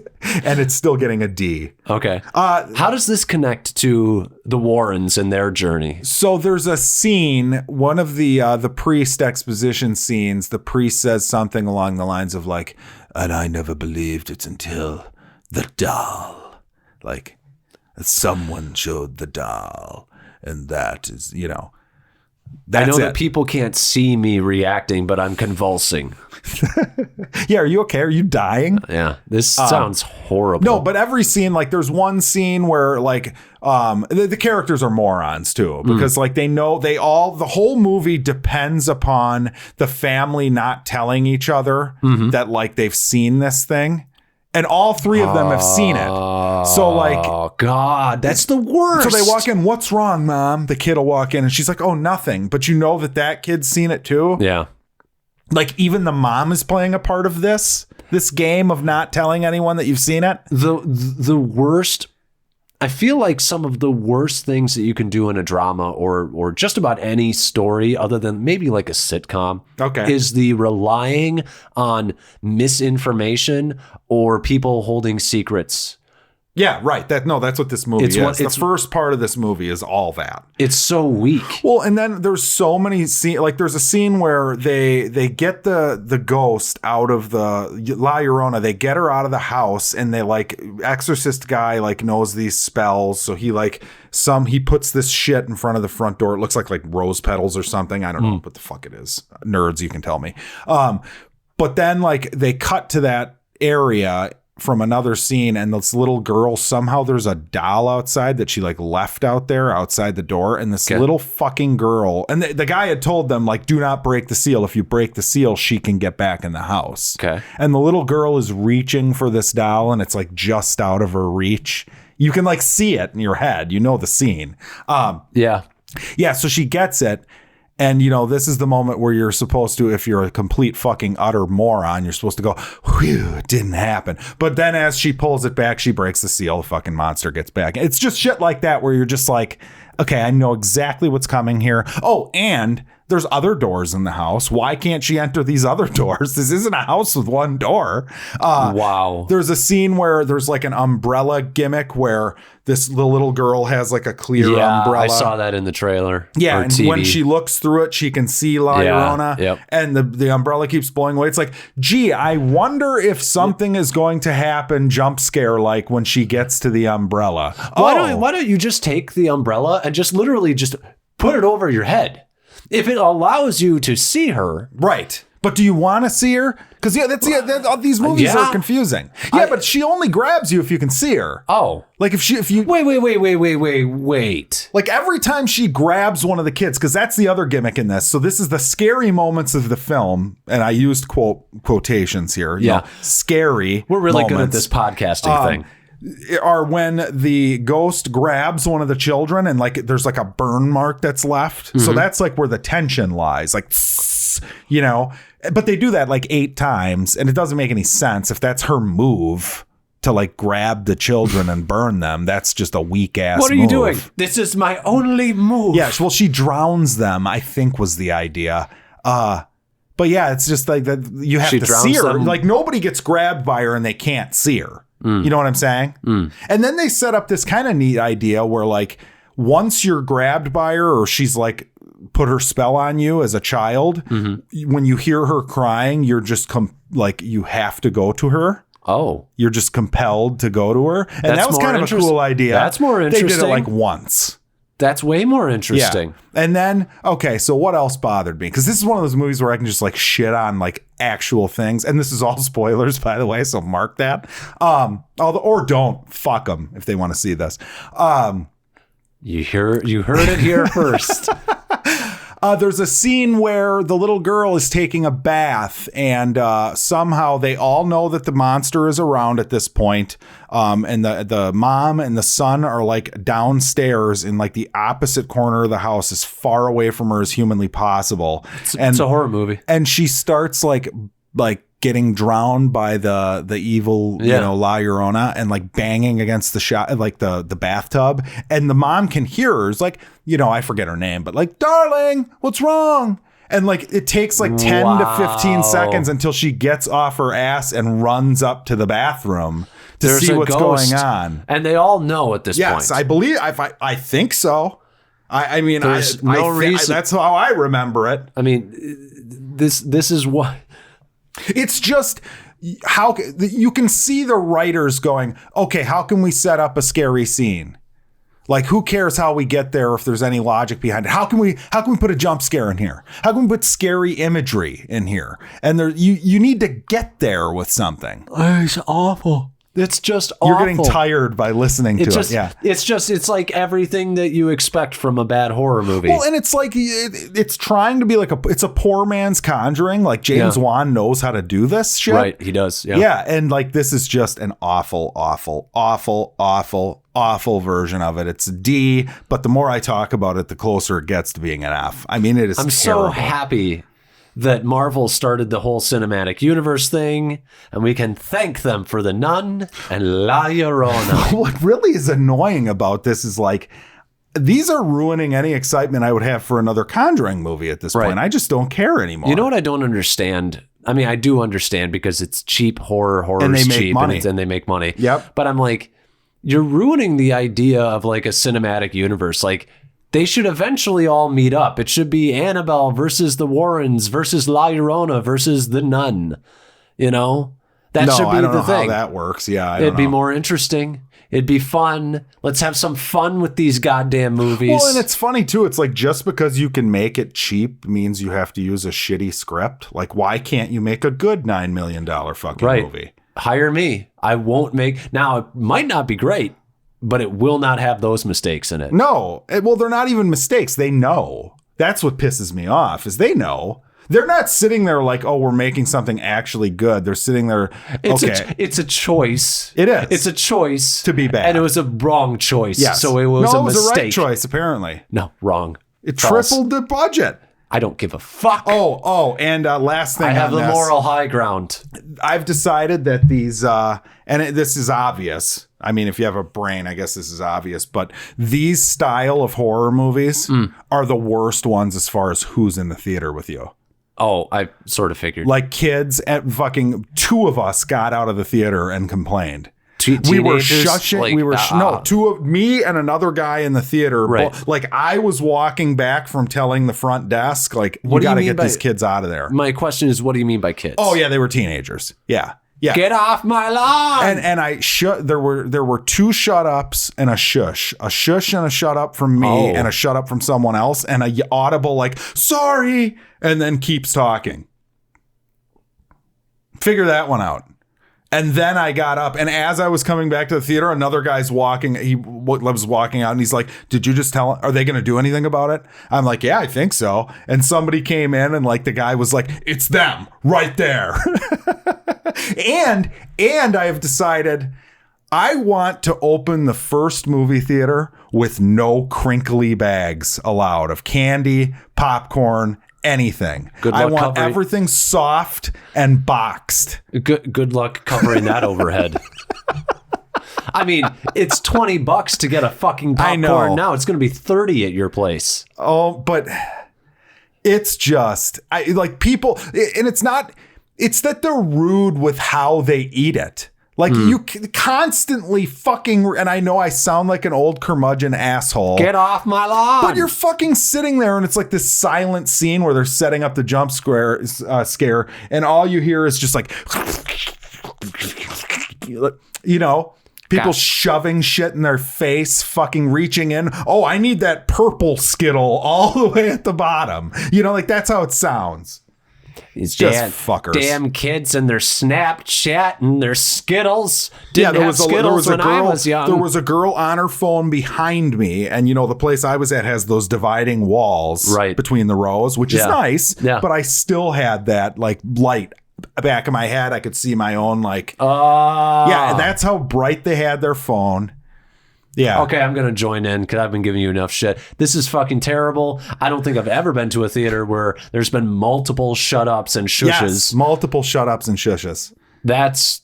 Speaker 2: and it's still getting a D.
Speaker 1: Okay. How does this connect to the Warrens and their journey?
Speaker 2: So there's a scene, one of the priest exposition scenes. The priest says something along the lines of like, "And I never believed it until the doll, like someone showed the doll, and that is, you know."
Speaker 1: I know that people can't see me reacting, but I'm convulsing.
Speaker 2: Yeah, are you okay? Are you dying?
Speaker 1: Yeah, this sounds horrible.
Speaker 2: No, but every scene, like there's one scene where like the characters are morons too, because like they know the whole movie depends upon the family not telling each other that like they've seen this thing. And all three of them have seen it. So like,
Speaker 1: oh God, that's the worst.
Speaker 2: So they walk in, "What's wrong, Mom?" The kid will walk in and she's like, "Oh, nothing." But you know that kid's seen it too.
Speaker 1: Yeah.
Speaker 2: Like even the mom is playing a part of this game of not telling anyone that you've seen it.
Speaker 1: The worst. I feel like some of the worst things that you can do in a drama or just about any story other than maybe like a sitcom is the relying on misinformation or people holding secrets.
Speaker 2: Yeah, right. That's what this movie is. The first part of this movie is all that.
Speaker 1: It's so weak.
Speaker 2: Well, and then there's so many scenes. Like there's a scene where they get the ghost out of the La Llorona. They get her out of the house, and they like exorcist guy like knows these spells. So he like he puts this shit in front of the front door. It looks like rose petals or something. I don't know what the fuck it is. Nerds, you can tell me. But then like they cut to that area from another scene, and this little girl, somehow there's a doll outside that she like left out there outside the door, and this little fucking girl, and the guy had told them like, "Do not break the seal. If you break the seal, she can get back in the house."
Speaker 1: Okay. And
Speaker 2: the little girl is reaching for this doll, and it's like just out of her reach. You can like see it in your head. You know the scene.
Speaker 1: Yeah.
Speaker 2: So she gets it. And, you know, this is the moment where you're supposed to, if you're a complete fucking utter moron, you're supposed to go, "Whew, it didn't happen." But then as she pulls it back, she breaks the seal. The fucking monster gets back. It's just shit like that where you're just like, okay, I know exactly what's coming here. Oh, and there's other doors in the house. Why can't she enter these other doors? This isn't a house with one door.
Speaker 1: Wow.
Speaker 2: There's a scene where there's like an umbrella gimmick where the little girl has like a clear umbrella.
Speaker 1: I saw that in the trailer.
Speaker 2: Yeah, and
Speaker 1: TV.
Speaker 2: when she looks through it, she can see La Llorona.
Speaker 1: Yep.
Speaker 2: And the umbrella keeps blowing away. It's like, gee, I wonder if something is going to happen jump scare like when she gets to the umbrella.
Speaker 1: Why don't you just take the umbrella and just literally just put it over your head? If it allows you to see her.
Speaker 2: Right. But do you want to see her? Because these movies are confusing. Yeah, but she only grabs you if you can see her.
Speaker 1: Oh.
Speaker 2: Like if you
Speaker 1: Wait.
Speaker 2: Like every time she grabs one of the kids, because that's the other gimmick in this. So this is the scary moments of the film, and I used quotations here. You know, scary.
Speaker 1: We're really
Speaker 2: moments.
Speaker 1: good at this podcasting thing.
Speaker 2: Are when the ghost grabs one of the children and like there's like a burn mark that's left. So that's like where the tension lies, like, you know, but they do that like 8 times and it doesn't make any sense. If that's her move to like grab the children and burn them, that's just a weak ass
Speaker 1: What are you doing? This is my only move.
Speaker 2: Yeah, well, she drowns them, I think was the idea. But yeah, it's just like that you have to see her. Them. Like nobody gets grabbed by her and they can't see her. You know what I'm saying? And then they set up this kind of neat idea where like once you're grabbed by her or she's like put her spell on you as a child, when you hear her crying, you're just like you have to go to her.
Speaker 1: Oh,
Speaker 2: you're just compelled to go to her. And that was kind of a cool idea.
Speaker 1: That's more interesting.
Speaker 2: They did it like once.
Speaker 1: That's way more interesting.
Speaker 2: Yeah. And then, okay, so what else bothered me? Because this is one of those movies where I can just like shit on like actual things. And this is all spoilers, by the way, so mark that. Or don't. Fuck them if they want to see this.
Speaker 1: You heard it here first.
Speaker 2: There's a scene where the little girl is taking a bath and somehow they all know that the monster is around at this point. And the mom and the son are like downstairs in like the opposite corner of the house, as far away from her as humanly possible.
Speaker 1: It's a horror movie.
Speaker 2: And she starts like getting drowned by the evil, you know, La Llorona, and like banging against the like the bathtub, and the mom can hear her. It's like, you know, I forget her name, but like, darling, what's wrong? And like it takes like 10 to 15 seconds until she gets off her ass and runs up to the bathroom to see what's going on.
Speaker 1: And they all know at this point.
Speaker 2: Yes, I believe. I think so. I mean,
Speaker 1: there's no reason.
Speaker 2: That's how I remember it.
Speaker 1: I mean, this is what.
Speaker 2: It's just how you can see the writers going, okay, how can we set up a scary scene? Like, who cares how we get there if there's any logic behind it? How can we put a jump scare in here? How can we put scary imagery in here? And there, you need to get there with something.
Speaker 1: It's awful. It's just awful.
Speaker 2: You're getting tired by listening to it. Yeah.
Speaker 1: It's like everything that you expect from a bad horror movie.
Speaker 2: Well, and it's like, it's trying to be like it's a poor man's Conjuring. Like James Wan knows how to do this shit.
Speaker 1: Right. He does. Yeah.
Speaker 2: Yeah. And like, this is just an awful version of it. It's a D, but the more I talk about it, the closer it gets to being an F. I mean, it is
Speaker 1: I'm
Speaker 2: terrible.
Speaker 1: so happy that Marvel started the whole cinematic universe thing, and we can thank them for The Nun and La Llorona.
Speaker 2: What really is annoying about this is like, these are ruining any excitement I would have for another Conjuring movie at this point. I just don't care anymore.
Speaker 1: You know what I don't understand? I mean, I do understand because it's cheap horror
Speaker 2: and they
Speaker 1: is
Speaker 2: make
Speaker 1: cheap
Speaker 2: money.
Speaker 1: and they make money.
Speaker 2: Yep.
Speaker 1: But I'm like, you're ruining the idea of like a cinematic universe. Like, they should eventually all meet up. It should be Annabelle versus the Warrens versus La Llorona versus the Nun. You know, that should be
Speaker 2: I don't
Speaker 1: the
Speaker 2: know
Speaker 1: thing.
Speaker 2: How that works. Yeah,
Speaker 1: it'd be more interesting. It'd be fun. Let's have some fun with these goddamn movies.
Speaker 2: Well, and it's funny too. It's like, just because you can make it cheap means you have to use a shitty script. Like, why can't you make a good $9 million fucking movie?
Speaker 1: Hire me. I won't make. Now, it might not be great, but it will not have those mistakes in it.
Speaker 2: No. Well, they're not even mistakes. They know. That's what pisses me off, is they know. They're not sitting there like, oh, we're making something actually good. They're sitting there.
Speaker 1: It's a choice.
Speaker 2: It is.
Speaker 1: It's a choice
Speaker 2: to be bad.
Speaker 1: And it was a wrong choice.
Speaker 2: Yes.
Speaker 1: So it was a mistake.
Speaker 2: It was a right choice, apparently.
Speaker 1: No, wrong.
Speaker 2: It tripled the budget.
Speaker 1: I don't give a fuck.
Speaker 2: And last thing,
Speaker 1: I have the moral high ground.
Speaker 2: I've decided that these, this is obvious. I mean, if you have a brain, I guess this is obvious. But these style of horror movies are the worst ones as far as who's in the theater with you.
Speaker 1: Oh, I sort of figured.
Speaker 2: Like kids, at fucking 2 of us got out of the theater and complained.
Speaker 1: We
Speaker 2: were shushing. Like, 2 of me and another guy in the theater.
Speaker 1: Right.
Speaker 2: Like, I was walking back from telling the front desk, like, you got to get these kids out of there.
Speaker 1: My question is, what do you mean by kids?
Speaker 2: Oh yeah, they were teenagers. Yeah.
Speaker 1: Get off my lawn.
Speaker 2: And there were 2 shut ups and a shush and a shut up from me and a shut up from someone else and a audible like, sorry, and then keeps talking. Figure that one out. And then I got up, and as I was coming back to the theater, another guy's walking. He was walking out, and he's like, "Did you just tell? Are they going to do anything about it?" I'm like, "Yeah, I think so." And somebody came in, and like the guy was like, "It's them right there." and I have decided I want to open the first movie theater with no crinkly bags allowed of candy, popcorn, anything. I want everything soft and boxed.
Speaker 1: Good luck covering that overhead. I mean, it's $20 to get a fucking popcorn. Now it's going to be 30 at your place.
Speaker 2: Oh, but it's just like people, and it's that they're rude with how they eat it. Like you constantly fucking, and I know I sound like an old curmudgeon asshole.
Speaker 1: Get off my lawn.
Speaker 2: But you're fucking sitting there and it's like this silent scene where they're setting up the jump scare, and all you hear is just like, you know, people shoving shit in their face, fucking reaching in. Oh, I need that purple Skittle all the way at the bottom. You know, like that's how it sounds.
Speaker 1: It's
Speaker 2: just fuckers.
Speaker 1: Damn kids and their Snapchat and their Skittles.
Speaker 2: There was a girl on her phone behind me, and you know the place I was at has those dividing walls between the rows, which is nice. Yeah. But I still had that like light back of my head. I could see my own like. Yeah, and that's how bright they had their phone. Yeah.
Speaker 1: Okay, I'm going to join in because I've been giving you enough shit. This is fucking terrible. I don't think I've ever been to a theater where there's been multiple shut-ups and shushes.
Speaker 2: Yes, multiple shut-ups and shushes.
Speaker 1: That's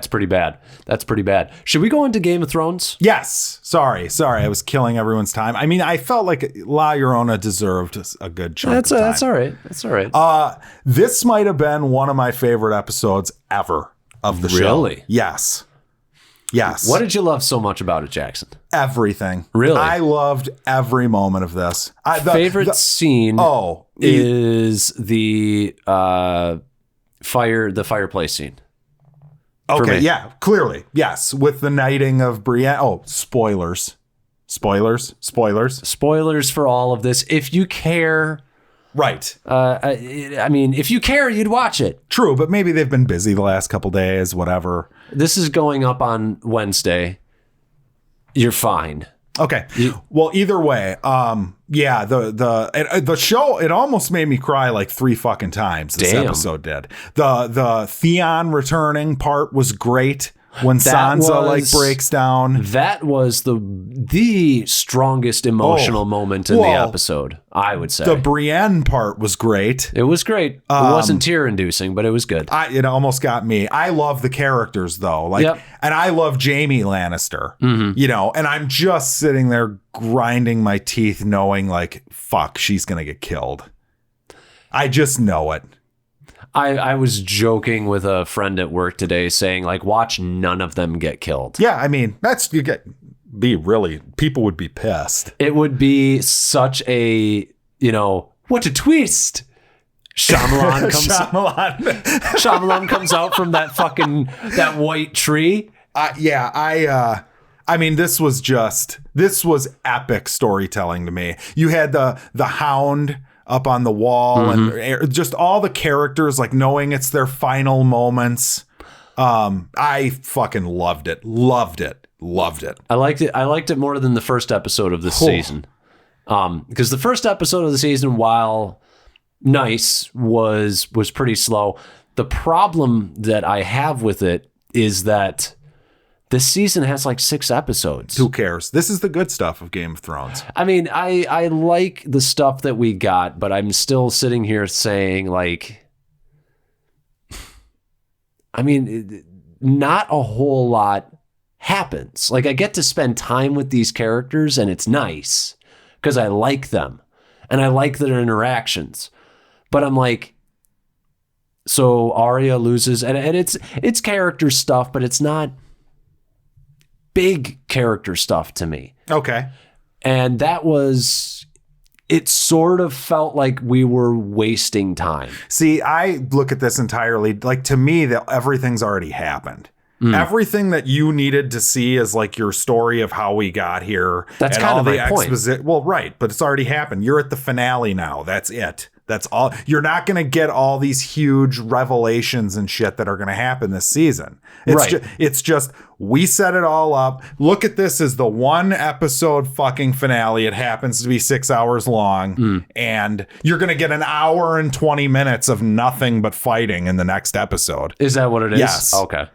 Speaker 1: pretty bad. That's pretty bad. Should we go into Game of Thrones?
Speaker 2: Yes. Sorry. I was killing everyone's time. I mean, I felt like La Llorona deserved a good chunk of time.
Speaker 1: That's all right. That's all right.
Speaker 2: This might have been one of my favorite episodes ever of the show.
Speaker 1: Really?
Speaker 2: Yes.
Speaker 1: What did you love so much about it, Jackson?
Speaker 2: Everything.
Speaker 1: Really?
Speaker 2: I loved every moment of this.
Speaker 1: Favorite scene is the fireplace scene.
Speaker 2: Okay, yeah, clearly. Yes, with the knighting of Brienne. Oh, spoilers
Speaker 1: for all of this. If you care,
Speaker 2: right.
Speaker 1: I mean, if you care, you'd watch it.
Speaker 2: True, but maybe they've been busy the last couple days, whatever.
Speaker 1: This is going up on Wednesday. You're fine.
Speaker 2: Okay. Well, either way, yeah, the show, it almost made me cry like 3 fucking times. This episode did. The Theon returning part was great. When Sansa breaks down.
Speaker 1: That was the strongest emotional moment in the episode, I would say.
Speaker 2: The Brienne part was great.
Speaker 1: It was great. It wasn't tear-inducing, but it was good.
Speaker 2: It almost got me. I love the characters, though. And I love Jaime Lannister. Mm-hmm. And I'm just sitting there grinding my teeth knowing, like, fuck, she's going to get killed. I just know it.
Speaker 1: I was joking with a friend at work today saying, like, watch none of them get killed.
Speaker 2: Yeah, I mean, people would be pissed.
Speaker 1: It would be such a, what a twist. Shyamalan comes out from that white tree.
Speaker 2: I mean, this was epic storytelling to me. You had the Hound up on the wall and just all the characters, like knowing it's their final moments. I fucking loved it. I liked it more than the first episode of this season. Because the first episode of the season, while nice, was pretty slow. The problem that I have with it is that this season has like 6 episodes. Who cares? This is the good stuff of Game of Thrones.
Speaker 1: I mean, I like the stuff that we got, but I'm still sitting here saying, like, I mean, not a whole lot happens. Like, I get to spend time with these characters, and it's nice because I like them and I like their interactions. But I'm like, so Arya loses, and it's character stuff, but it's not big character stuff to me.
Speaker 2: Okay.
Speaker 1: And it sort of felt like we were wasting time.
Speaker 2: See, I look at this entirely, like, to me, that everything's already happened. Everything that you needed to see is like your story of how we got here.
Speaker 1: That's kind of my point.
Speaker 2: Well, right, but it's already happened. You're at the finale now. That's it. That's all. You're not going to get all these huge revelations and shit that are going to happen this season. It's just we set it all up. Look at this as the 1 episode fucking finale. It happens to be 6 hours long, and you're going to get an hour and 20 minutes of nothing but fighting in the next episode.
Speaker 1: Is that what it is?
Speaker 2: Yes.
Speaker 1: Okay.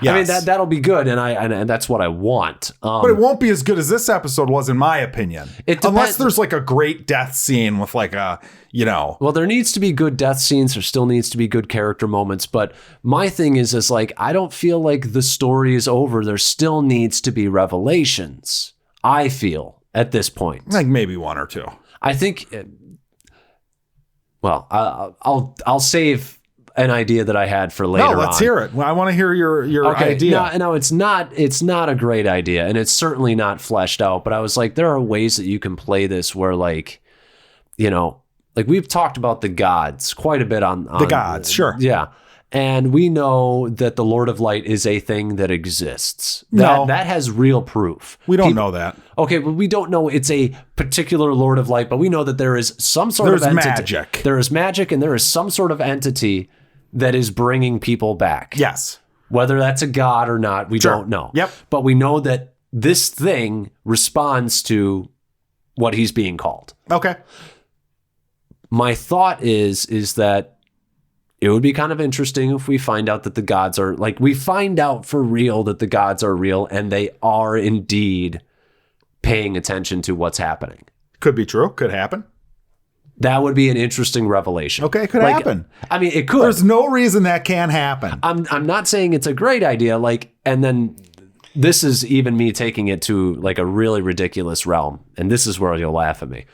Speaker 2: Yes.
Speaker 1: I mean, that'll be good, and that's what I want.
Speaker 2: But it won't be as good as this episode was, in my opinion. Unless there's like a great death scene with like a, Well,
Speaker 1: there needs to be good death scenes. There still needs to be good character moments. But my thing is like, I don't feel like the story is over. There still needs to be revelations, I feel, at this point.
Speaker 2: Like maybe 1 or 2.
Speaker 1: I think, well, I'll save an idea that I had for later on.
Speaker 2: No, let's hear it. I want to hear your idea.
Speaker 1: No, it's not a great idea, and it's certainly not fleshed out, but I was like, there are ways that you can play this where, like, like we've talked about the gods quite a bit on
Speaker 2: the gods, sure.
Speaker 1: Yeah. And we know that the Lord of Light is a thing that exists. That has real proof.
Speaker 2: We don't know that.
Speaker 1: Okay, but we don't know it's a particular Lord of Light, but we know that there is some sort of entity.
Speaker 2: Magic.
Speaker 1: There is magic, and there is some sort of entity that is bringing people back.
Speaker 2: Yes.
Speaker 1: Whether that's a god or not, we don't know.
Speaker 2: Yep.
Speaker 1: But we know that this thing responds to what he's being called.
Speaker 2: Okay.
Speaker 1: My thought is that it would be kind of interesting if we find out that the gods are like, we find out for real that the gods are real and they are indeed paying attention to what's happening.
Speaker 2: Could be true. Could happen.
Speaker 1: That would be an interesting revelation.
Speaker 2: Okay, it could happen.
Speaker 1: I mean, it could.
Speaker 2: There's no reason that can't happen.
Speaker 1: I'm not saying it's a great idea. Like, and then this is even me taking it to like a really ridiculous realm. And this is where you'll laugh at me.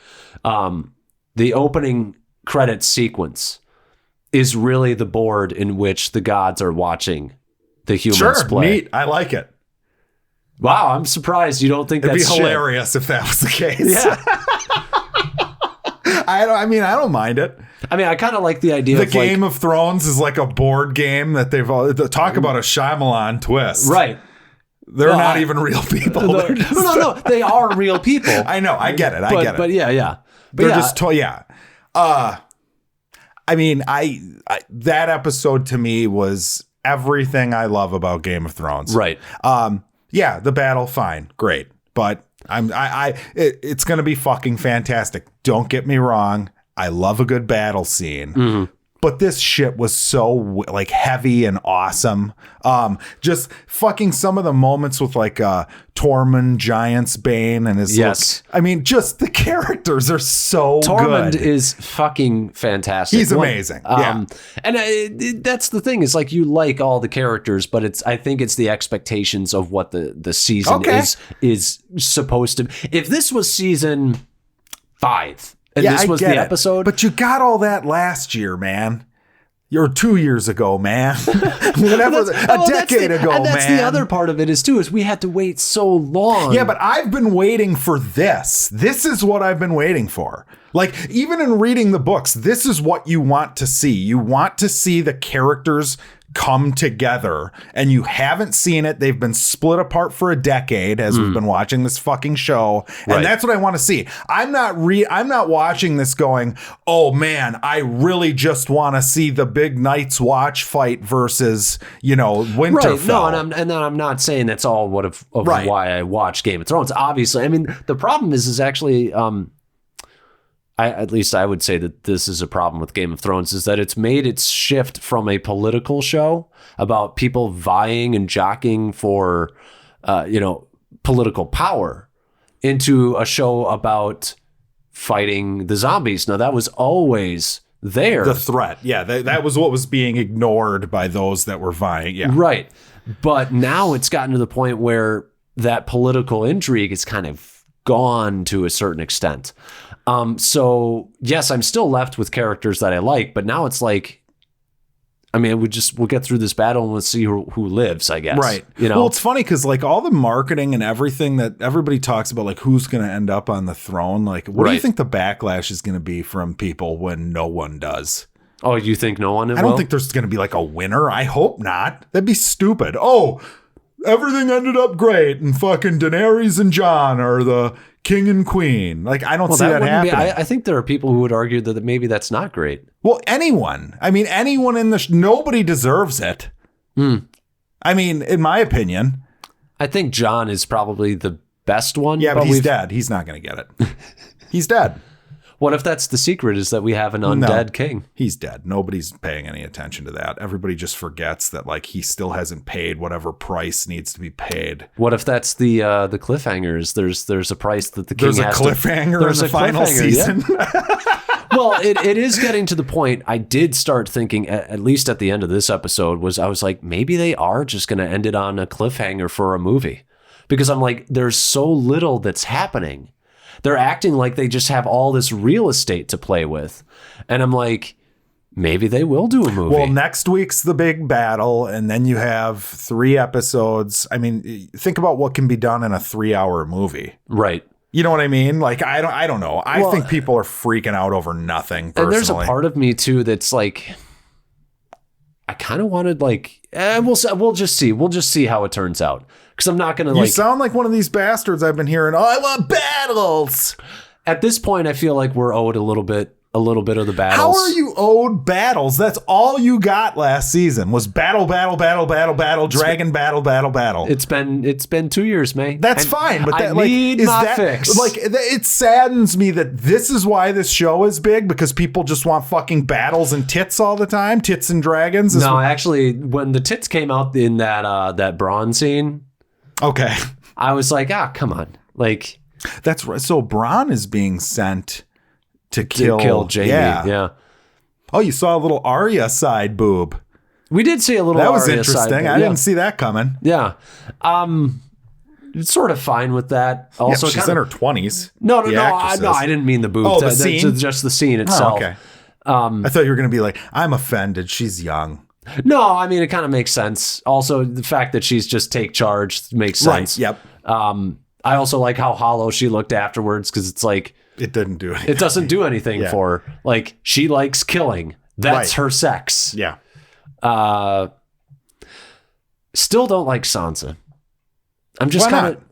Speaker 1: The opening credits sequence is really the board in which the gods are watching the humans play.
Speaker 2: Neat. I like it.
Speaker 1: Wow, I'm surprised you don't think
Speaker 2: It'd
Speaker 1: that's
Speaker 2: be hilarious if that was the case.
Speaker 1: Yeah.
Speaker 2: I don't mind it.
Speaker 1: I mean, I kind of like the idea
Speaker 2: The
Speaker 1: of
Speaker 2: Game of Thrones is like a board game that they've all talk about a Shyamalan twist.
Speaker 1: Right.
Speaker 2: They're not even real people.
Speaker 1: No. They are real people.
Speaker 2: I know. I get it. I get it.
Speaker 1: But yeah.
Speaker 2: They're just yeah. I mean, I that episode to me was everything I love about Game of Thrones.
Speaker 1: Right.
Speaker 2: Yeah, the battle, fine, great, but it's gonna be fucking fantastic. Don't get me wrong. I love a good battle scene. Mm-hmm. But this shit was so like heavy and awesome. Just fucking some of the moments with like Tormund Giant's Bane and his
Speaker 1: yes.
Speaker 2: I mean, just the characters are so
Speaker 1: Tormund
Speaker 2: good.
Speaker 1: is fucking fantastic.
Speaker 2: He's amazing. Yeah.
Speaker 1: And that's the thing. Is like you like all the characters, but I think it's the expectations of what the season is supposed to. If this was season 5. And this was the episode.
Speaker 2: But you got all that last year, man. Or 2 years ago, man. Whatever, a decade ago, man.
Speaker 1: And that's the other part of it is we had to wait so long.
Speaker 2: Yeah, but I've been waiting for this. This is what I've been waiting for. Like, even in reading the books, this is what you want to see. You want to see the characters come together, and you haven't seen it. They've been split apart for a decade as we've been watching this fucking show, and that's what I want to see. I'm not watching this going, oh man, I really just want to see the big Night's Watch fight versus Winterfell.
Speaker 1: Right. No, and I'm not saying that's all why I watch Game of Thrones. Obviously, I mean the problem is actually. At least I would say that this is a problem with Game of Thrones, is that it's made its shift from a political show about people vying and jockeying for, political power into a show about fighting the zombies. Now, that was always there.
Speaker 2: The threat. Yeah, that was what was being ignored by those that were vying. Yeah.
Speaker 1: Right. But now it's gotten to the point where that political intrigue is kind of gone to a certain extent. So yes, I'm still left with characters that I like, but now it's like, I mean, we'll get through this battle and we'll see who lives, I guess.
Speaker 2: Right. Well, it's funny because like all the marketing and everything that everybody talks about, like who's going to end up on the throne. Like, what do you think the backlash is going to be from people when no one does?
Speaker 1: Oh, you think no one will?
Speaker 2: I don't think there's going to be like a winner. I hope not. That'd be stupid. Oh, everything ended up great and fucking Daenerys and Jon are the king and queen. Like, I don't see that happening.
Speaker 1: I think there are people who would argue that maybe that's not great.
Speaker 2: Well, anyone in nobody deserves it. I mean, in my opinion.
Speaker 1: I think Jon is probably the best one.
Speaker 2: Yeah, but he's dead. He's not going to get it. He's dead.
Speaker 1: What if that's the secret, is that we have an undead king?
Speaker 2: He's dead. Nobody's paying any attention to that. Everybody just forgets that like he still hasn't paid whatever price needs to be paid.
Speaker 1: What if that's the cliffhangers? There's a price that the king has.
Speaker 2: There's a cliffhanger in the final season.
Speaker 1: Yeah. Well, it is getting to the point. I did start thinking, at least at the end of this episode, I was like, maybe they are just going to end it on a cliffhanger for a movie. Because I'm like, there's so little that's happening. They're acting like they just have all this real estate to play with. And I'm like, maybe they will do a movie.
Speaker 2: Well, next week's the big battle, and then you have 3 episodes. I mean, think about what can be done in a 3-hour movie.
Speaker 1: Right.
Speaker 2: You know what I mean? Like, I don't know. I think people are freaking out over nothing, personally.
Speaker 1: And there's a part of me, too, that's like, I kind of wanted, like, we'll just see. We'll just see how it turns out. Because I'm not going to, like...
Speaker 2: You sound like one of these bastards I've been hearing, oh, I want battles!
Speaker 1: At this point, I feel like we're owed a little bit a little bit of the battles.
Speaker 2: How are you owed battles? That's all you got last season was battle, dragon battle.
Speaker 1: It's been 2 years, May.
Speaker 2: That's fine, but that,
Speaker 1: I need my fix.
Speaker 2: Like, it saddens me that this is why this show is big, because people just want fucking battles and tits all the time, tits and dragons.
Speaker 1: No, actually, when the tits came out in that Braun scene,
Speaker 2: okay,
Speaker 1: I was like, come on, like
Speaker 2: that's right. So Braun is being sent to kill
Speaker 1: Jamie. Yeah.
Speaker 2: Oh, you saw a little Arya side boob.
Speaker 1: We did see a little.
Speaker 2: That was
Speaker 1: Arya
Speaker 2: interesting.
Speaker 1: side,
Speaker 2: I didn't see that coming.
Speaker 1: Yeah. Sort of fine with that. Also,
Speaker 2: she's in her 20s.
Speaker 1: No, I didn't mean the boob.
Speaker 2: Oh, the scene?
Speaker 1: Just the scene itself.
Speaker 2: Oh, okay. I thought you were going to be like, I'm offended. She's young.
Speaker 1: No, I mean, it kind of makes sense. Also, the fact that she's just take charge makes sense.
Speaker 2: Right. Yep.
Speaker 1: I also like how hollow she looked afterwards, because it's like
Speaker 2: it didn't do anything.
Speaker 1: It doesn't do anything for her. Like, she likes killing. That's her sex.
Speaker 2: Yeah.
Speaker 1: Still don't like Sansa. I'm just kind of.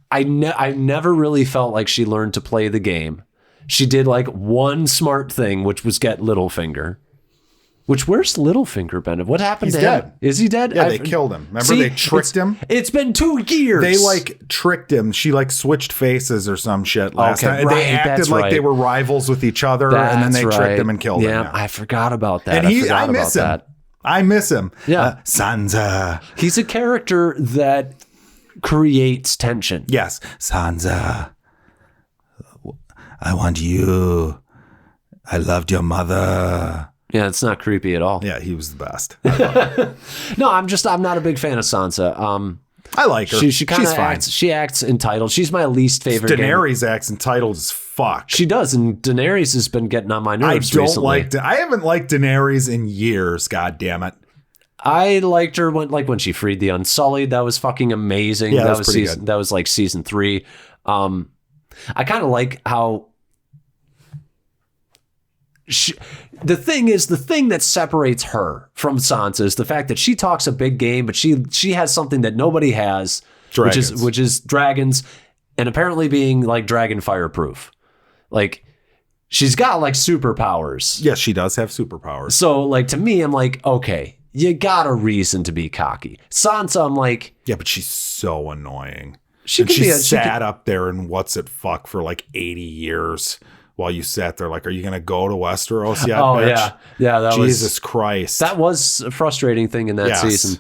Speaker 1: I never really felt like she learned to play the game. She did like one smart thing, which was get Littlefinger. Where's Littlefinger been? What happened to him? Is he dead?
Speaker 2: Yeah, they killed him. Remember, they tricked him?
Speaker 1: It's been 2 years.
Speaker 2: They like tricked him. She like switched faces or some shit last time.
Speaker 1: Right,
Speaker 2: they acted like they were rivals with each other, and then they tricked him and killed him.
Speaker 1: Yeah, I forgot about that.
Speaker 2: And I miss him. I miss him.
Speaker 1: Yeah.
Speaker 2: Sansa.
Speaker 1: He's a character that creates tension.
Speaker 2: Yes. Sansa. I want you. I loved your mother.
Speaker 1: Yeah, it's not creepy at all.
Speaker 2: Yeah, he was the best.
Speaker 1: No, I'm not a big fan of Sansa.
Speaker 2: I like her.
Speaker 1: She's fine. She acts entitled. She's my least favorite.
Speaker 2: Daenerys acts entitled as fuck.
Speaker 1: She does, and Daenerys has been getting on my nerves recently.
Speaker 2: I haven't liked Daenerys in years. God damn it.
Speaker 1: I liked her when she freed the Unsullied. That was fucking amazing.
Speaker 2: Yeah, that was pretty good.
Speaker 1: That was like season 3. I kind of like how the thing that separates her from Sansa is the fact that she talks a big game, but she has something that nobody has, which is dragons, and apparently being like dragon fireproof. Like, she's got like superpowers.
Speaker 2: Yes, she does have superpowers.
Speaker 1: So like, to me, I'm like, okay, you got a reason to be cocky. Sansa, I'm like,
Speaker 2: yeah, but she's so annoying.
Speaker 1: She
Speaker 2: sat up there and fuck for like 80 years while you sat there. Like, are you going to go to Westeros yet, bitch?
Speaker 1: Yeah.
Speaker 2: Jesus Christ.
Speaker 1: That was a frustrating thing in that season.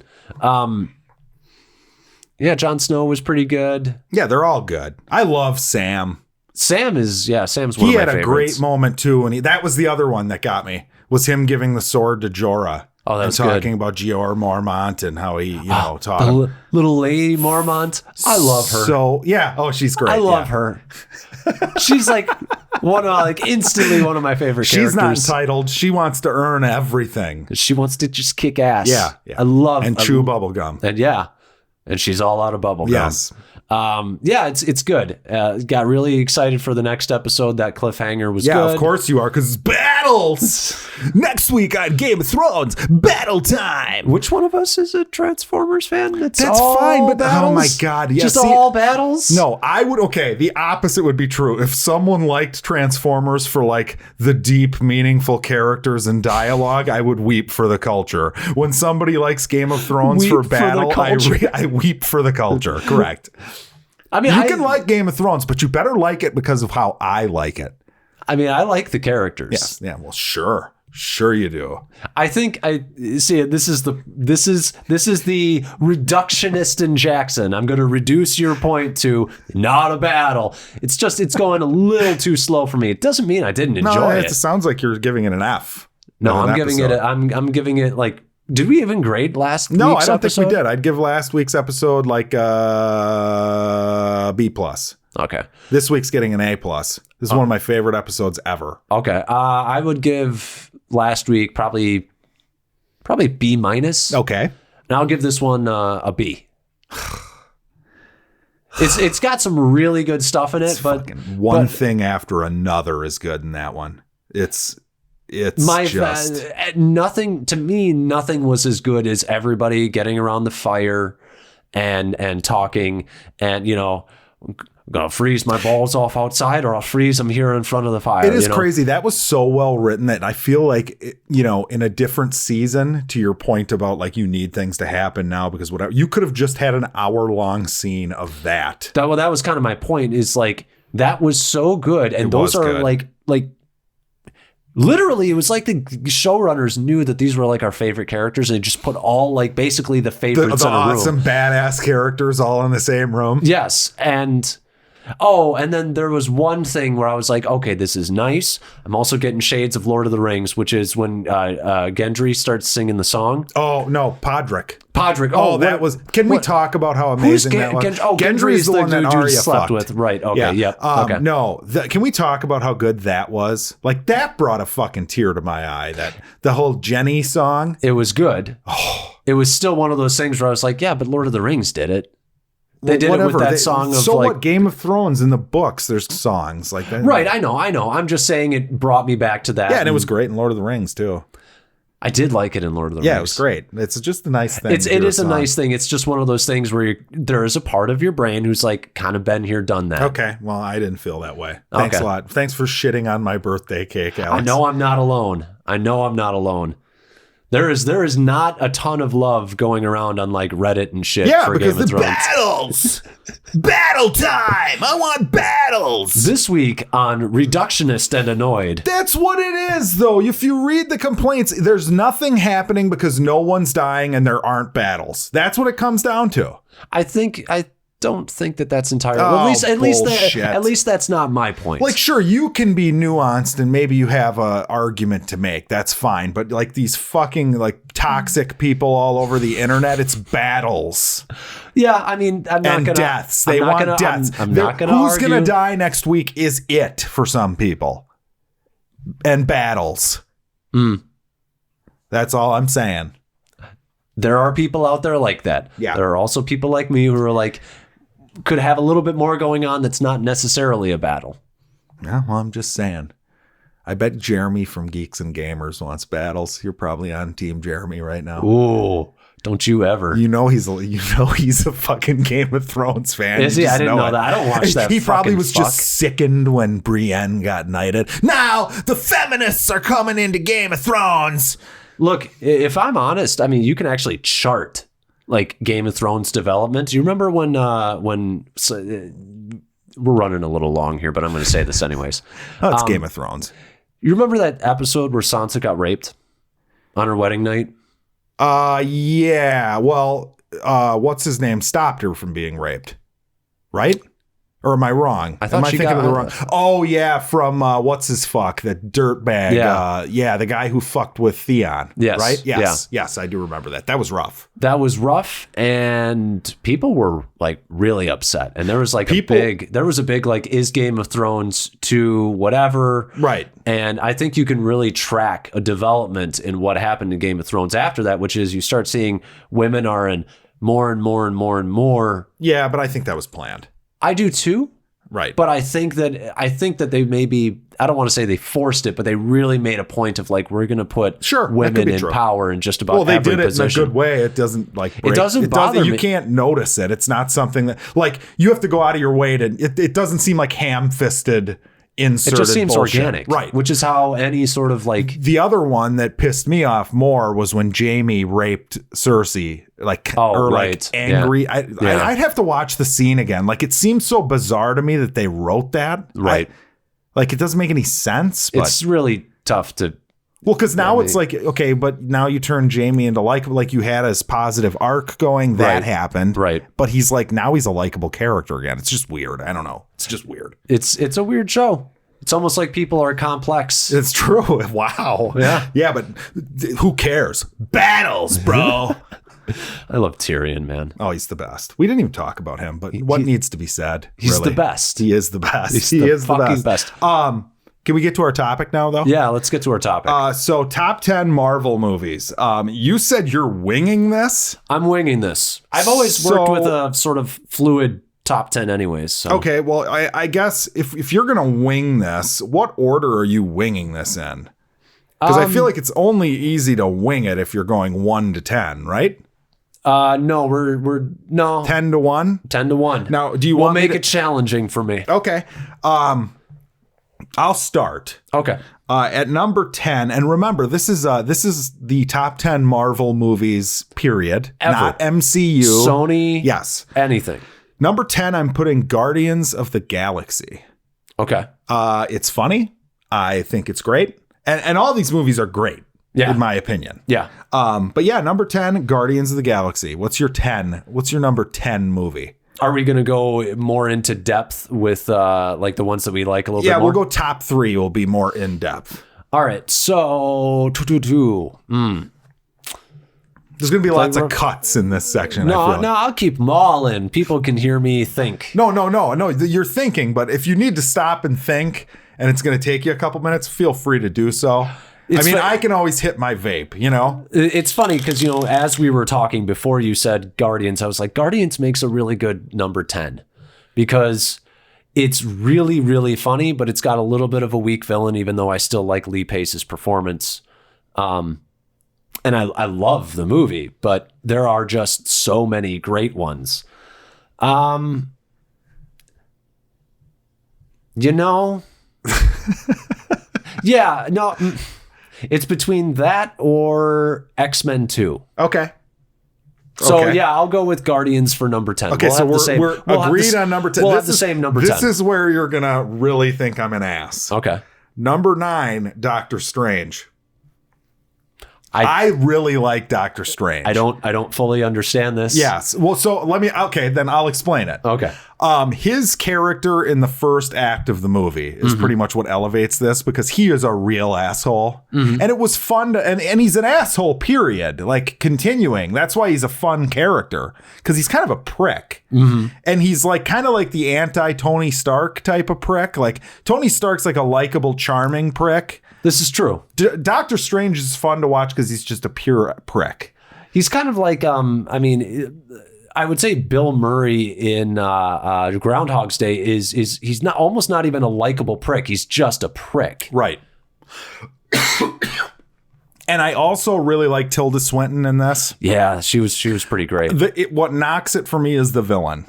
Speaker 1: Yeah, Jon Snow was pretty good.
Speaker 2: Yeah, they're all good. I love Sam.
Speaker 1: Sam's one of my favorites.
Speaker 2: He had a great moment too, and that was the other one that got me, was him giving the sword to Jorah.
Speaker 1: Oh, that's
Speaker 2: good. Talking about Jeor Mormont and how he, taught him.
Speaker 1: Little Lady Mormont. I love her.
Speaker 2: So, yeah. Oh, she's great.
Speaker 1: I love her. She's like instantly one of my favorite characters.
Speaker 2: She's not entitled. She wants to earn everything.
Speaker 1: She wants to just kick ass.
Speaker 2: Yeah.
Speaker 1: I love
Speaker 2: and chew bubble gum.
Speaker 1: And she's all out of bubble gum.
Speaker 2: Yes.
Speaker 1: It's good. Got really excited for the next episode. That cliffhanger was good.
Speaker 2: Yeah, of course you are, because it's battles. Next week on Game of Thrones, battle time.
Speaker 1: Which one of us is a Transformers fan?
Speaker 2: That's fine, but
Speaker 1: battles?
Speaker 2: Oh my God. Yeah,
Speaker 1: just all battles?
Speaker 2: No, I would, the opposite would be true. If someone liked Transformers for like the deep, meaningful characters and dialogue, I would weep for the culture. When somebody likes Game of Thrones for battle, I weep for the culture. Correct.
Speaker 1: I mean,
Speaker 2: you can like Game of Thrones, but you better like it because of how I like it.
Speaker 1: I mean, I like the characters.
Speaker 2: Yes. Yeah. Well, sure you do.
Speaker 1: I think this is the reductionist in Jackson. I'm going to reduce your point to not a battle. It's going a little too slow for me. It doesn't mean I didn't enjoy it.
Speaker 2: It sounds like you're giving it an F.
Speaker 1: No, I'm giving it like. Did we even grade last week's episode?
Speaker 2: No, I don't think we did. I'd give last week's episode like B+.
Speaker 1: Okay.
Speaker 2: This week's getting an A+. This is one of my favorite episodes ever.
Speaker 1: Okay. I would give last week probably B-.
Speaker 2: Okay.
Speaker 1: And I'll give this one a B. It's got some really good stuff in it, but
Speaker 2: one thing after another is good in that one. It's
Speaker 1: nothing to me. Nothing was as good as everybody getting around the fire and talking, and I'm gonna freeze my balls off outside, or I'll freeze them here in front of the fire.
Speaker 2: It is crazy. That was so well written that I feel like, in a different season, to your point about like you need things to happen now because whatever, you could have just had an hour-long scene of that.
Speaker 1: That was kind of my point. Is like that was so good, and those are good. like. Literally, it was like the showrunners knew that these were like our favorite characters, and they just put all like basically the favorites in a room.
Speaker 2: Awesome badass characters all in the same room.
Speaker 1: Yes, and then there was one thing where I was like, okay, this is nice. I'm also getting shades of Lord of the Rings, which is when Gendry starts singing the song.
Speaker 2: Oh no, Podrick.
Speaker 1: Oh,
Speaker 2: that was. Can we talk about how amazing that was?
Speaker 1: Gendry is the one that Arya slept with. Right. Okay.
Speaker 2: Yeah.
Speaker 1: Okay.
Speaker 2: No. Can we talk about how good that was? Like that brought a fucking tear to my eye. That the whole Jenny song.
Speaker 1: It was good. Oh. It was still one of those things where I was like, yeah, but Lord of the Rings did it. They did it with that song of
Speaker 2: so
Speaker 1: like...
Speaker 2: what Game of Thrones in the books, there's songs like that.
Speaker 1: Right, I know. I'm just saying it brought me back to that.
Speaker 2: Yeah, and it was great in Lord of the Rings too.
Speaker 1: I did like it in Lord of the Rings.
Speaker 2: Yeah, it was great. It's just a nice thing.
Speaker 1: It is a nice thing. It's just one of those things where there is a part of your brain who's like kind of been here, done that.
Speaker 2: Okay, well, I didn't feel that way. Thanks a lot. Thanks for shitting on my birthday cake, Alex.
Speaker 1: I know I'm not alone. There is not a ton of love going around on like Reddit and shit for Game of Thrones.
Speaker 3: Battles! Battle time! I want battles!
Speaker 1: This week on Reductionist and Annoyed.
Speaker 2: That's what it is, though. If you read the complaints, there's nothing happening because no one's dying and there aren't battles. That's what it comes down to.
Speaker 1: I don't think that that's entirely. At least that's not my point.
Speaker 2: Like, sure, you can be nuanced and maybe you have a argument to make. That's fine. But like these fucking like toxic people all over the internet, it's battles.
Speaker 1: Yeah, I mean, I'm not gonna
Speaker 2: deaths. They want deaths.
Speaker 1: I'm not gonna
Speaker 2: Who's
Speaker 1: argue.
Speaker 2: gonna die next week is it for some people, and battles. That's all I'm saying.
Speaker 1: There are people out there like that.
Speaker 2: Yeah.
Speaker 1: There are also people like me who are like, could have a little bit more going on that's not necessarily a battle.
Speaker 2: Yeah, well, I'm just saying. I bet Jeremy from Geeks and Gamers wants battles. You're probably on Team Jeremy right now.
Speaker 1: Ooh, don't you ever.
Speaker 2: You know he's a fucking Game of Thrones fan.
Speaker 1: Is he? I didn't know that. I don't watch that.
Speaker 2: He probably was just sickened when Brienne got knighted. Now the feminists are coming into Game of Thrones.
Speaker 1: Look, if I'm honest, I mean, you can actually chart like Game of Thrones development. Do you remember when we're running a little long here, but I'm going to say this anyways.
Speaker 2: Oh, it's Game of Thrones.
Speaker 1: You remember that episode where Sansa got raped on her wedding night?
Speaker 2: Yeah. Well, what's his name stopped her from being raped, right? Or am I wrong?
Speaker 1: I thought
Speaker 2: am I
Speaker 1: she
Speaker 2: thinking
Speaker 1: got
Speaker 2: of the wrong? Oh yeah, from what's his fuck, the dirtbag.
Speaker 1: Yeah.
Speaker 2: The guy who fucked with Theon.
Speaker 1: Yes.
Speaker 2: Right? Yes, I do remember that. That was rough.
Speaker 1: That was rough, and people were like really upset. And there was like a big like, is Game of Thrones to whatever?
Speaker 2: Right.
Speaker 1: And I think you can really track a development in what happened in Game of Thrones after that, which is you start seeing women are in more and more and more and more.
Speaker 2: Yeah, but I think that was planned.
Speaker 1: I do too.
Speaker 2: Right.
Speaker 1: But I think that they maybe, I don't want to say they forced it, but they really made a point of like, we're going to put women in power in just about every position. Well, they did it in a
Speaker 2: good way. It doesn't like break.
Speaker 1: It doesn't bother me.
Speaker 2: You can't notice it. It's not something that like you have to go out of your way to, it doesn't seem like ham-fisted inserted
Speaker 1: It just seems
Speaker 2: bullshit.
Speaker 1: Organic.
Speaker 2: Right.
Speaker 1: Which is how any sort of like.
Speaker 2: The other one that pissed me off more was when Jaime raped Cersei. Like angry.
Speaker 1: Yeah.
Speaker 2: I'd have to watch the scene again. Like it seems so bizarre to me that they wrote that.
Speaker 1: Right.
Speaker 2: Like it doesn't make any sense. But,
Speaker 1: it's really tough to.
Speaker 2: Well, because now it's like, okay, but now you turn Jaime into like you had his positive arc going. That happened.
Speaker 1: Right.
Speaker 2: But he's like, now he's a likable character again. It's just weird. I don't know. It's just weird.
Speaker 1: It's a weird show. It's almost like people are complex.
Speaker 2: It's true. Wow.
Speaker 1: Yeah.
Speaker 2: Yeah, but who cares? Battles, bro.
Speaker 1: I love Tyrion, man.
Speaker 2: Oh, he's the best. We didn't even talk about him, but what needs to be said?
Speaker 1: He's
Speaker 2: really?
Speaker 1: the best.
Speaker 2: He is the best.
Speaker 1: He is the best.
Speaker 2: Can we get to our topic now, though?
Speaker 1: Yeah, let's get to our topic.
Speaker 2: So top 10 Marvel movies. You said you're winging this?
Speaker 1: I'm winging this. I've always worked with a sort of fluid top 10 anyways. So.
Speaker 2: Okay, well, I guess if you're going to wing this, what order are you winging this in? Because I feel like it's only easy to wing it if you're going 1 to 10, right?
Speaker 1: No, we're no
Speaker 2: 10-1.
Speaker 1: 10-1.
Speaker 2: Now, do you
Speaker 1: We'll
Speaker 2: want
Speaker 1: make
Speaker 2: me to...
Speaker 1: it challenging for me.
Speaker 2: Okay. I'll start.
Speaker 1: Okay.
Speaker 2: At number 10, and remember, this is the top 10 Marvel movies, period.
Speaker 1: Ever.
Speaker 2: Not MCU.
Speaker 1: Sony.
Speaker 2: Yes.
Speaker 1: Anything.
Speaker 2: Number 10, I'm putting Guardians of the Galaxy.
Speaker 1: Okay.
Speaker 2: It's funny. I think it's great. And all these movies are great, in my opinion.
Speaker 1: Yeah.
Speaker 2: But yeah, number 10, Guardians of the Galaxy. What's your 10? What's your number 10 movie?
Speaker 1: Are we going to go more into depth with like the ones that we like a little bit more?
Speaker 2: Yeah, we'll go top 3 will be more in depth.
Speaker 1: All right. So,
Speaker 2: There's going to be lots of cuts in this section.
Speaker 1: No, I'll keep them all in. People can hear me think.
Speaker 2: No. You're thinking, but if you need to stop and think and it's going to take you a couple minutes, feel free to do so. I can always hit my vape, you know?
Speaker 1: It's funny because, as we were talking before you said Guardians, I was like, Guardians makes a really good number 10 because it's really, really funny, but it's got a little bit of a weak villain, even though I still like Lee Pace's performance. And I love the movie, but there are just so many great ones. Yeah, no... It's between that or X-Men 2.
Speaker 2: Okay.
Speaker 1: So, yeah, I'll go with Guardians for number 10.
Speaker 2: Okay, we're agreed on number 10.
Speaker 1: We'll have the same number 10.
Speaker 2: This is where you're going to really think I'm an ass.
Speaker 1: Okay.
Speaker 2: Number 9, Doctor Strange. I really like Doctor Strange.
Speaker 1: I don't fully understand this.
Speaker 2: Yes. Well, so then I'll explain it.
Speaker 1: Okay.
Speaker 2: His character in the first act of the movie is pretty much what elevates this because he is a real asshole. And it was fun and he's an asshole, period. Like continuing. That's why he's a fun character because he's kind of a prick. And he's like kind of like the anti-Tony Stark type of prick. Like Tony Stark's like a likable, charming prick.
Speaker 1: This is true.
Speaker 2: Doctor Strange is fun to watch because he's just a pure prick.
Speaker 1: He's kind of like, I would say Bill Murray in Groundhog's Day is he's almost not even a likable prick. He's just a prick.
Speaker 2: Right. And I also really like Tilda Swinton in this.
Speaker 1: Yeah, she was pretty great.
Speaker 2: What knocks it for me is the villain.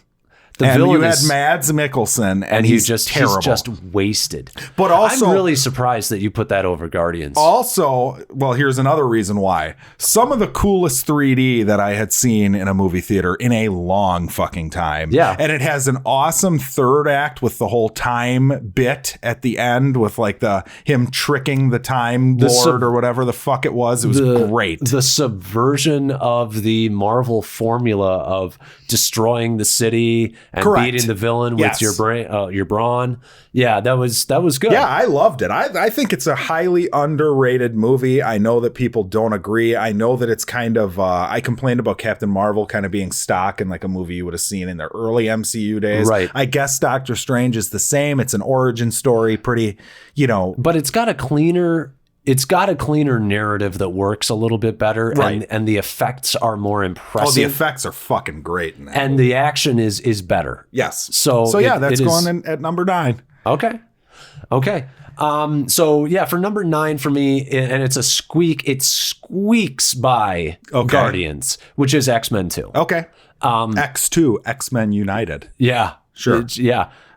Speaker 1: The villain
Speaker 2: you had Mads Mikkelsen, and he's terrible.
Speaker 1: He's just wasted.
Speaker 2: But also,
Speaker 1: I'm really surprised that you put that over Guardians.
Speaker 2: Also, well, here's another reason why. Some of the coolest 3D that I had seen in a movie theater in a long fucking time.
Speaker 1: Yeah.
Speaker 2: And it has an awesome third act with the whole time bit at the end with like him tricking the time lord or whatever the fuck it was. It was great.
Speaker 1: The subversion of the Marvel formula of destroying the city and beating the villain with your brawn. Yeah, that was good.
Speaker 2: Yeah, I loved it. I think it's a highly underrated movie. I know that people don't agree. I know that it's kind of I complained about Captain Marvel kind of being stock in like a movie you would have seen in the early MCU days.
Speaker 1: Right.
Speaker 2: I guess Doctor Strange is the same. It's an origin story, pretty,
Speaker 1: but it's got a cleaner narrative that works a little bit better,
Speaker 2: right.
Speaker 1: and the effects are more impressive.
Speaker 2: Oh, the effects are fucking great in that
Speaker 1: and
Speaker 2: movie.
Speaker 1: the action is better.
Speaker 2: Yes.
Speaker 1: So
Speaker 2: yeah, that's going in at number 9.
Speaker 1: Okay. So yeah, for number 9 for me, and it's a squeak. It squeaks by Guardians, which is X-Men 2.
Speaker 2: Okay. X2, X-Men United.
Speaker 1: Yeah.
Speaker 2: Sure.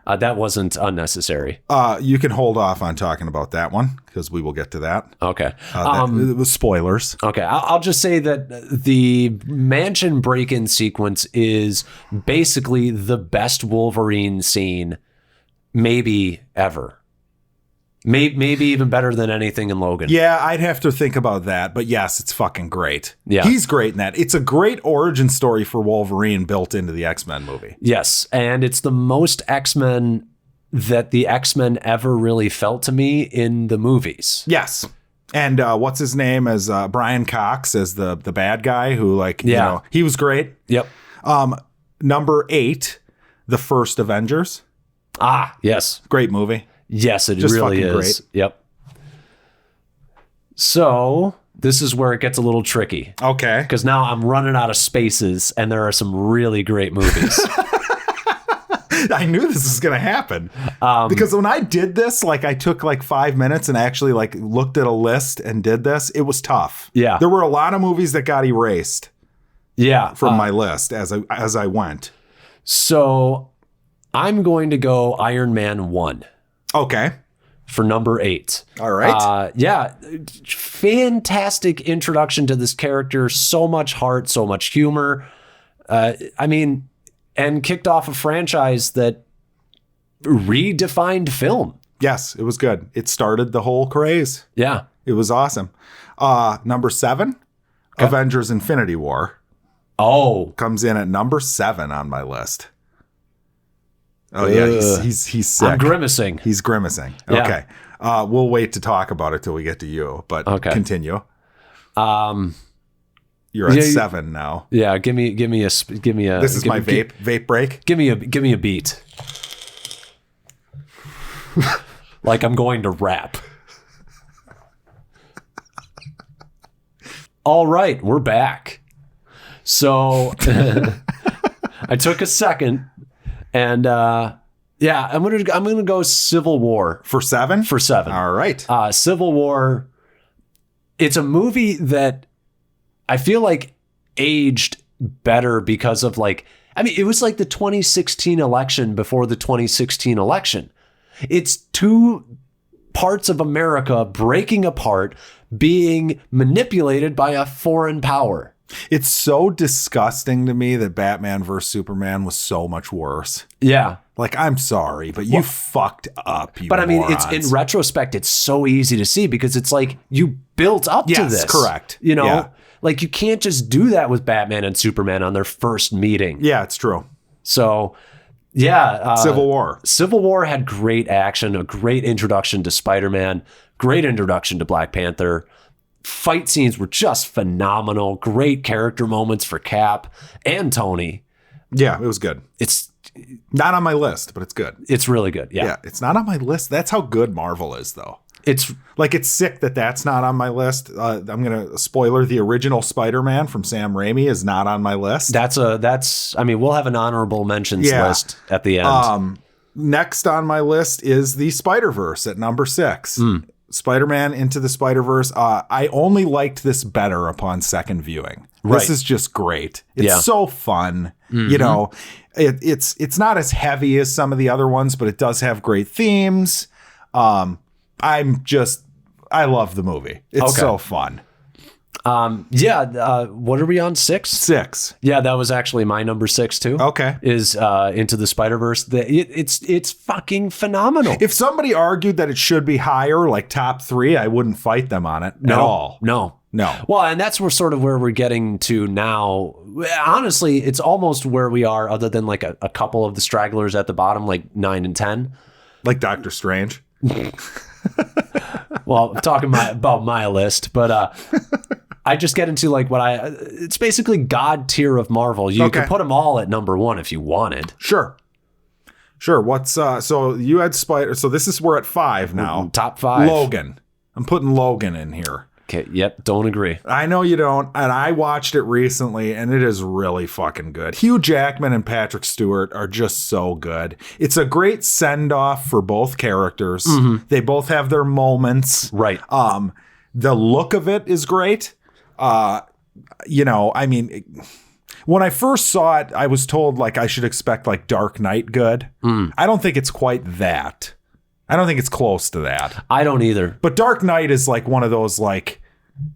Speaker 1: That wasn't unnecessary.
Speaker 2: You can hold off on talking about that one because we will get to that.
Speaker 1: Okay.
Speaker 2: It was spoilers.
Speaker 1: Okay. I'll just say that the mansion break-in sequence is basically the best Wolverine scene maybe ever. Maybe even better than anything in Logan.
Speaker 2: Yeah, I'd have to think about that. But yes, it's fucking great.
Speaker 1: Yeah.
Speaker 2: He's great in that. It's a great origin story for Wolverine built into the X-Men movie.
Speaker 1: Yes. And it's the most X-Men that the X-Men ever really felt to me in the movies.
Speaker 2: Yes. And what's his name as Brian Cox as the bad guy who he was great.
Speaker 1: Yep.
Speaker 2: Number 8, the first Avengers.
Speaker 1: Ah, yes.
Speaker 2: Great movie.
Speaker 1: Yes, it
Speaker 2: Just
Speaker 1: really is.
Speaker 2: Great.
Speaker 1: Yep. So this is where it gets a little tricky.
Speaker 2: Okay.
Speaker 1: Because now I'm running out of spaces and there are some really great movies.
Speaker 2: I knew this was going to happen. Because when I did this, I took 5 minutes and actually looked at a list and did this. It was tough.
Speaker 1: Yeah.
Speaker 2: There were a lot of movies that got erased.
Speaker 1: Yeah.
Speaker 2: from my list as I went.
Speaker 1: So I'm going to go Iron Man 1
Speaker 2: Okay.
Speaker 1: for number 8.
Speaker 2: All right.
Speaker 1: Yeah. Fantastic introduction to this character. So much heart, so much humor. And kicked off a franchise that redefined film.
Speaker 2: Yes, it was good. It started the whole craze.
Speaker 1: Yeah.
Speaker 2: It was awesome. Number 7, Avengers Infinity War.
Speaker 1: Oh.
Speaker 2: Comes in at number 7 on my list. Oh, yeah. He's sick.
Speaker 1: I'm grimacing.
Speaker 2: He's grimacing.
Speaker 1: Yeah.
Speaker 2: Okay. We'll wait to talk about it till we get to you, but continue. You're at 7 now.
Speaker 1: Yeah. Give me a.
Speaker 2: This is my vape break.
Speaker 1: Give me a beat. Like I'm going to rap. All right, we're back. So I took a second, and I'm gonna go Civil War
Speaker 2: For 7?
Speaker 1: for 7.
Speaker 2: All right.
Speaker 1: Civil War. It's a movie that I feel like aged better because of it was like the 2016 election before the 2016 election. It's two parts of America breaking apart, being manipulated by a foreign power.
Speaker 2: It's so disgusting to me that Batman vs. Superman was so much worse.
Speaker 1: Yeah.
Speaker 2: Like, I'm sorry, but you fucked up, you morons.
Speaker 1: It's in retrospect, it's so easy to see because it's like you built up to this.
Speaker 2: Correct.
Speaker 1: You know,
Speaker 2: Yeah.
Speaker 1: like you can't just do that with Batman and Superman on their first meeting.
Speaker 2: Yeah, it's true.
Speaker 1: So, yeah.
Speaker 2: Civil War.
Speaker 1: Civil War had great action, a great introduction to Spider-Man, great introduction to Black Panther. Fight scenes were just phenomenal. Great character moments for Cap and Tony.
Speaker 2: Yeah, it was good.
Speaker 1: It's
Speaker 2: not on my list, but it's good.
Speaker 1: It's really good.
Speaker 2: Yeah, it's not on my list. That's how good Marvel is, though.
Speaker 1: It's
Speaker 2: sick that that's not on my list. I'm gonna spoiler: the original Spider-Man from Sam Raimi is not on my list.
Speaker 1: We'll have an honorable mentions list at the end.
Speaker 2: Next on my list is the Spider-Verse at number 6. Spider-Man Into the Spider-Verse. I only liked this better upon second viewing.
Speaker 1: Right.
Speaker 2: This is just great. It's so fun. You know, it's not as heavy as some of the other ones, but it does have great themes. I love the movie. It's so fun.
Speaker 1: What are we on? 6?
Speaker 2: 6.
Speaker 1: Yeah, that was actually my number 6 too.
Speaker 2: Okay.
Speaker 1: Is Into the Spider-Verse. It's fucking phenomenal.
Speaker 2: If somebody argued that it should be higher, like top 3, I wouldn't fight them on it at all.
Speaker 1: No.
Speaker 2: No.
Speaker 1: Well, and that's where we're getting to now. Honestly, it's almost where we are, other than like a couple of the stragglers at the bottom, like 9 and 10.
Speaker 2: Like Doctor Strange.
Speaker 1: Well, I'm talking about my list, but I just get into like it's basically God tier of Marvel. You could put them all at number 1 if you wanted.
Speaker 2: Sure. What's so you had Spider? So we're at 5 now.
Speaker 1: Top 5.
Speaker 2: Logan. I'm putting Logan in here.
Speaker 1: Okay. Yep. Don't agree.
Speaker 2: I know you don't, and I watched it recently, and it is really fucking good. Hugh Jackman and Patrick Stewart are just so good. It's a great send off for both characters. They both have their moments.
Speaker 1: Right.
Speaker 2: The look of it is great. When I first saw it, I was told like I should expect like Dark Knight good. I don't think it's quite that. I don't think it's close to that.
Speaker 1: I don't either.
Speaker 2: But Dark Knight is like one of those like,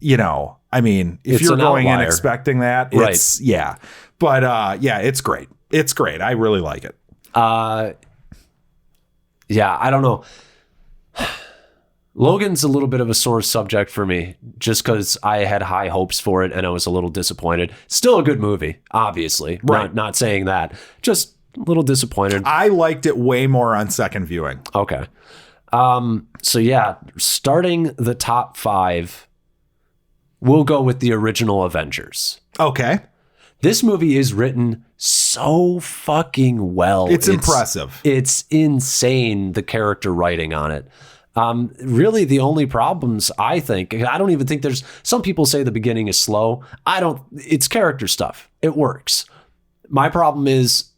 Speaker 2: if
Speaker 1: It's
Speaker 2: you're
Speaker 1: an
Speaker 2: going
Speaker 1: outlier.
Speaker 2: in expecting that, it's yeah. But it's great. It's great. I really like it.
Speaker 1: I don't know. Logan's a little bit of a sore subject for me just because I had high hopes for it and I was a little disappointed. Still a good movie, obviously.
Speaker 2: Right.
Speaker 1: Not saying that. Just a little disappointed.
Speaker 2: I liked it way more on second viewing.
Speaker 1: Okay. Starting the top 5, we'll go with the original Avengers.
Speaker 2: Okay.
Speaker 1: This movie is written so fucking well.
Speaker 2: It's impressive.
Speaker 1: It's insane, the character writing on it. Really, the only problems, I don't even think some people say the beginning is slow. It's character stuff. It works. My problem is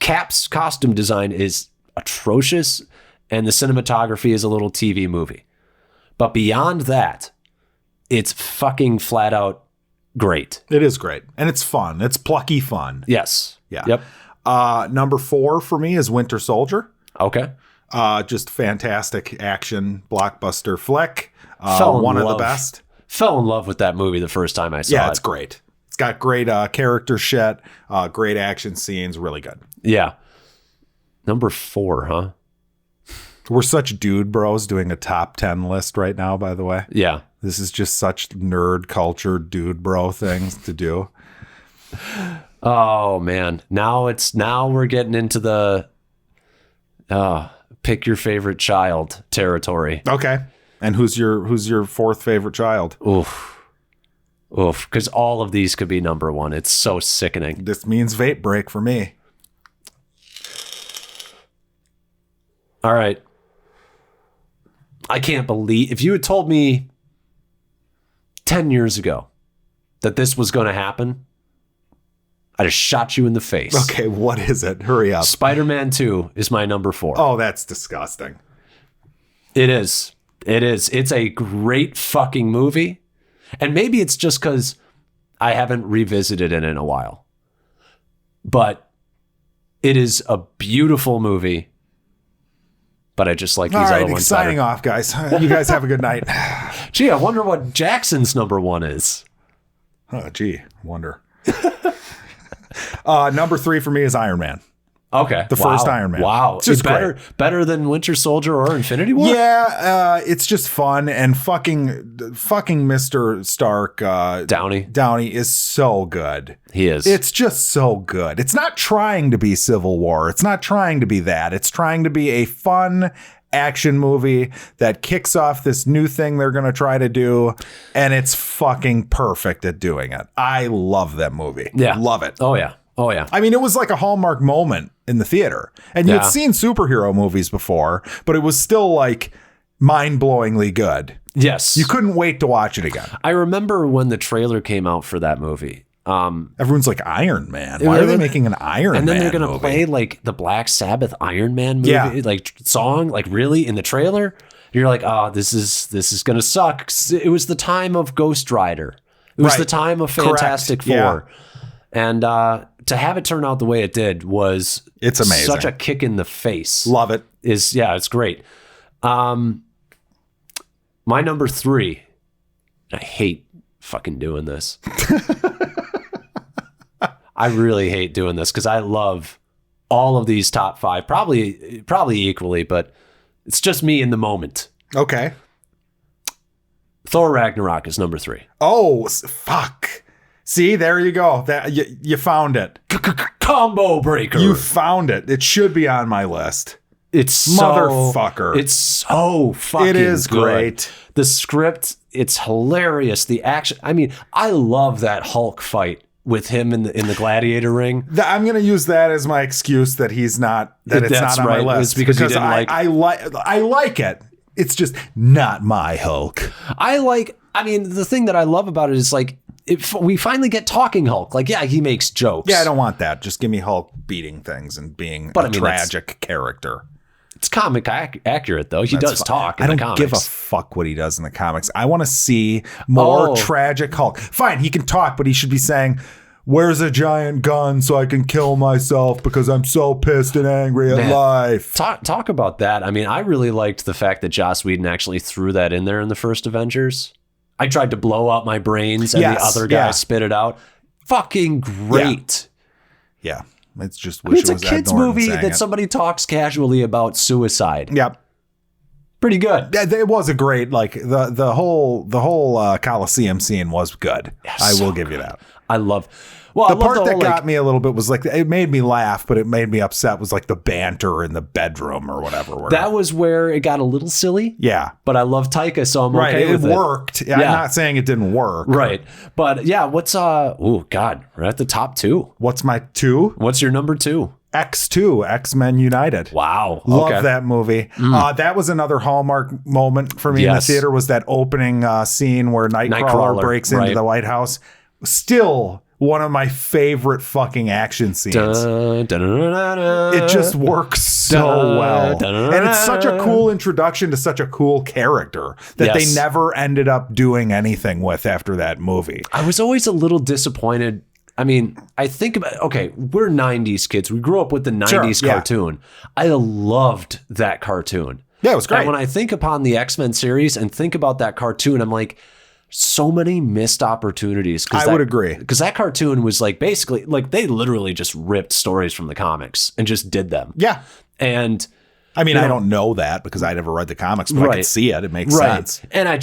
Speaker 1: Cap's costume design is atrocious and the cinematography is a little TV movie. But beyond that, it's fucking flat out great.
Speaker 2: It is great. And it's fun. It's plucky fun.
Speaker 1: Yes.
Speaker 2: Yeah.
Speaker 1: Yep.
Speaker 2: Number 4 for me is Winter Soldier.
Speaker 1: Okay.
Speaker 2: Just fantastic action blockbuster flick.
Speaker 1: Fell in
Speaker 2: One of the
Speaker 1: love.
Speaker 2: best.
Speaker 1: Fell in love with that movie the first time I saw it.
Speaker 2: Yeah, it's great. It's got great character shit, great action scenes, really good.
Speaker 1: Yeah. Number 4, huh?
Speaker 2: We're such dude bros doing a top 10 list right now, by the way.
Speaker 1: Yeah.
Speaker 2: This is just such nerd culture dude bro things to do.
Speaker 1: Oh man. Now we're getting into the pick your favorite child territory.
Speaker 2: Okay. And who's your fourth favorite child?
Speaker 1: Oof. Because all of these could be number 1. It's so sickening.
Speaker 2: This means vape break for me.
Speaker 1: All right. I can't believe if you had told me 10 years ago that this was going to happen, I'd have shot you in the face.
Speaker 2: Okay, what is it? Hurry up.
Speaker 1: Spider-Man 2 is my number 4.
Speaker 2: Oh, that's disgusting.
Speaker 1: It is. It's a great fucking movie. And maybe it's just because I haven't revisited it in a while. But it is a beautiful movie. But I just like these other ones
Speaker 2: signing
Speaker 1: better.
Speaker 2: off, guys. You guys have a good night.
Speaker 1: Gee, I wonder what Jackson's number 1 is.
Speaker 2: Oh, gee, wonder. Number 3 for me is Iron Man.
Speaker 1: Okay.
Speaker 2: The first Iron Man.
Speaker 1: Wow.
Speaker 2: It's just
Speaker 1: better than Winter Soldier or Infinity War?
Speaker 2: Yeah, it's just fun, and fucking Mr. Stark Downey is so good.
Speaker 1: He is.
Speaker 2: It's just so good. It's not trying to be Civil War. It's not trying to be that. It's trying to be a fun action movie that kicks off this new thing they're going to try to do, and it's fucking perfect at doing it. I love that movie.
Speaker 1: Yeah.
Speaker 2: Love it.
Speaker 1: Oh, yeah. Oh, yeah.
Speaker 2: I mean, it was like a Hallmark moment in the theater. And you'd seen superhero movies before, but it was still like mind-blowingly good.
Speaker 1: Yes.
Speaker 2: You couldn't wait to watch it again.
Speaker 1: I remember when the trailer came out for that movie.
Speaker 2: Everyone's like, Iron Man. Why are they making an Iron Man
Speaker 1: And then they're going to
Speaker 2: movie?
Speaker 1: play like the Black Sabbath Iron Man movie, like song, like really in the trailer. You're like, oh, this is going to suck. It was the time of Ghost Rider. It was the time of Fantastic Four.
Speaker 2: Yeah.
Speaker 1: And to have it turn out the way it did
Speaker 2: it's amazing.
Speaker 1: Such a kick in the face.
Speaker 2: Love it.
Speaker 1: It's great. My number 3, I hate fucking doing this. I really hate doing this because I love all of these top 5, probably equally, but it's just me in the moment.
Speaker 2: Okay.
Speaker 1: Thor Ragnarok is number 3.
Speaker 2: Oh, fuck. See, there you go. That you found it.
Speaker 1: Combo breaker.
Speaker 2: You found it. It should be on my list.
Speaker 1: It's
Speaker 2: motherfucker.
Speaker 1: It's so fucking
Speaker 2: It is
Speaker 1: good.
Speaker 2: great.
Speaker 1: The script, it's hilarious. The action. I mean, I love that Hulk fight with him in the gladiator ring.
Speaker 2: I'm going to use that as my excuse that it's not on my list.
Speaker 1: It's because you didn't
Speaker 2: I like it. It's just not my Hulk.
Speaker 1: I mean, the thing that I love about it is like, if we finally get talking Hulk, like, yeah, he makes jokes.
Speaker 2: Yeah, I don't want that. Just give me Hulk beating things and being a tragic character.
Speaker 1: It's comic accurate, though. He does talk in the comics.
Speaker 2: I don't give a fuck what he does in the comics. I want to see more tragic Hulk. Fine, he can talk, but he should be saying, where's a giant gun so I can kill myself because I'm so pissed and angry at life.
Speaker 1: Talk about that. I mean, I really liked the fact that Joss Whedon actually threw that in there in the first Avengers. I tried to blow out my brains and the other guy spit it out. Fucking great.
Speaker 2: Yeah. It's just
Speaker 1: it's a kid's movie that somebody talks casually about suicide.
Speaker 2: Yep.
Speaker 1: Pretty good.
Speaker 2: It was a great, like the whole Coliseum scene was good.
Speaker 1: Yeah,
Speaker 2: I will give you that.
Speaker 1: I love
Speaker 2: the part that got me a little bit was like, it made me laugh, but it made me upset was like the banter in the bedroom or whatever.
Speaker 1: That was where it got a little silly.
Speaker 2: Yeah.
Speaker 1: But I love Taika, so I'm okay with it.
Speaker 2: It worked. Yeah. I'm not saying it didn't work.
Speaker 1: Right. But yeah, what's oh God, we're at the top 2.
Speaker 2: What's my 2?
Speaker 1: What's your number 2?
Speaker 2: X2, X-Men United.
Speaker 1: Wow.
Speaker 2: Love that movie. That was another Hallmark moment for me in the theater, was that opening scene where Nightcrawler breaks into the White House. Still one of my favorite fucking action scenes.
Speaker 1: Dun, dun, dun, dun, dun,
Speaker 2: It just works so well. And it's such a cool introduction to such a cool character that they never ended up doing anything with after that movie.
Speaker 1: I was always a little disappointed. I mean, I think about, okay, we're 90s kids. We grew up with the 90s cartoon. I loved that cartoon.
Speaker 2: Yeah, it was great.
Speaker 1: And when I think upon the X-Men series and think about that cartoon, I'm like, so many missed opportunities.
Speaker 2: I would agree.
Speaker 1: Because that cartoon was like basically, like they literally just ripped stories from the comics and just did them.
Speaker 2: Yeah.
Speaker 1: And
Speaker 2: I mean, I don't know that because I never read the comics, but I could see it. It makes sense.
Speaker 1: And I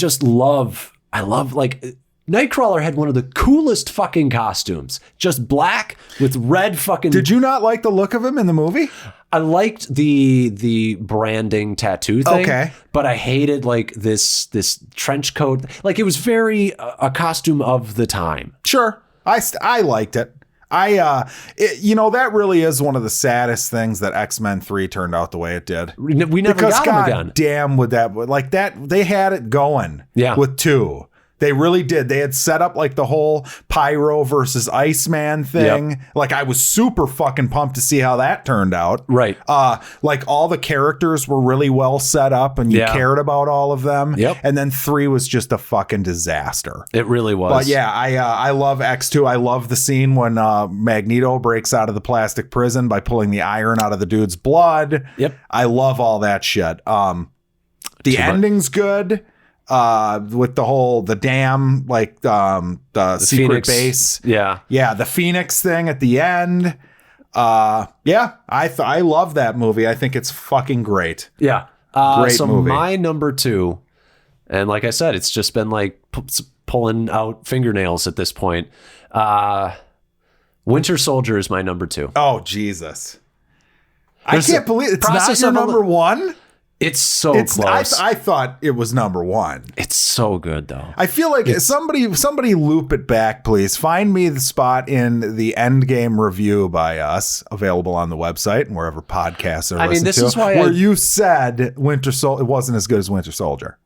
Speaker 1: love like Nightcrawler had one of the coolest fucking costumes. Just black with red fucking...
Speaker 2: Did you not like the look of him in the movie?
Speaker 1: I liked the branding tattoo thing. Okay. But I hated like this trench coat. Like it was very a costume of the time.
Speaker 2: Sure. I liked it. That really is one of the saddest things that X-Men 3 turned out the way it did.
Speaker 1: We never got them again.
Speaker 2: Damn, would that... Like that, they had it going with 2. They really did. They had set up like the whole Pyro versus Iceman thing. Yep. Like I was super fucking pumped to see how that turned out.
Speaker 1: Right.
Speaker 2: Like all the characters were really well set up and you cared about all of them.
Speaker 1: Yep.
Speaker 2: And then 3 was just a fucking disaster.
Speaker 1: It really was.
Speaker 2: But yeah, I love X2. I love the scene when Magneto breaks out of the plastic prison by pulling the iron out of the dude's blood.
Speaker 1: Yep.
Speaker 2: I love all that shit. The ending's good. With the dam, like the secret
Speaker 1: Phoenix
Speaker 2: base.
Speaker 1: Yeah.
Speaker 2: The Phoenix thing at the end. I love that movie. I think it's fucking great.
Speaker 1: Yeah.
Speaker 2: Great movie.
Speaker 1: My number 2, and like I said, it's just been like pulling out fingernails at this point. Winter Soldier is my number 2.
Speaker 2: Oh, Jesus. I can't believe it's not your number 1.
Speaker 1: It's so close.
Speaker 2: I thought it was number 1.
Speaker 1: It's so good though.
Speaker 2: I feel like somebody loop it back, please. Find me the spot in the Endgame review by us, available on the website and wherever podcasts are.
Speaker 1: This is why
Speaker 2: where you said Winter Soldier, it wasn't as good as Winter Soldier.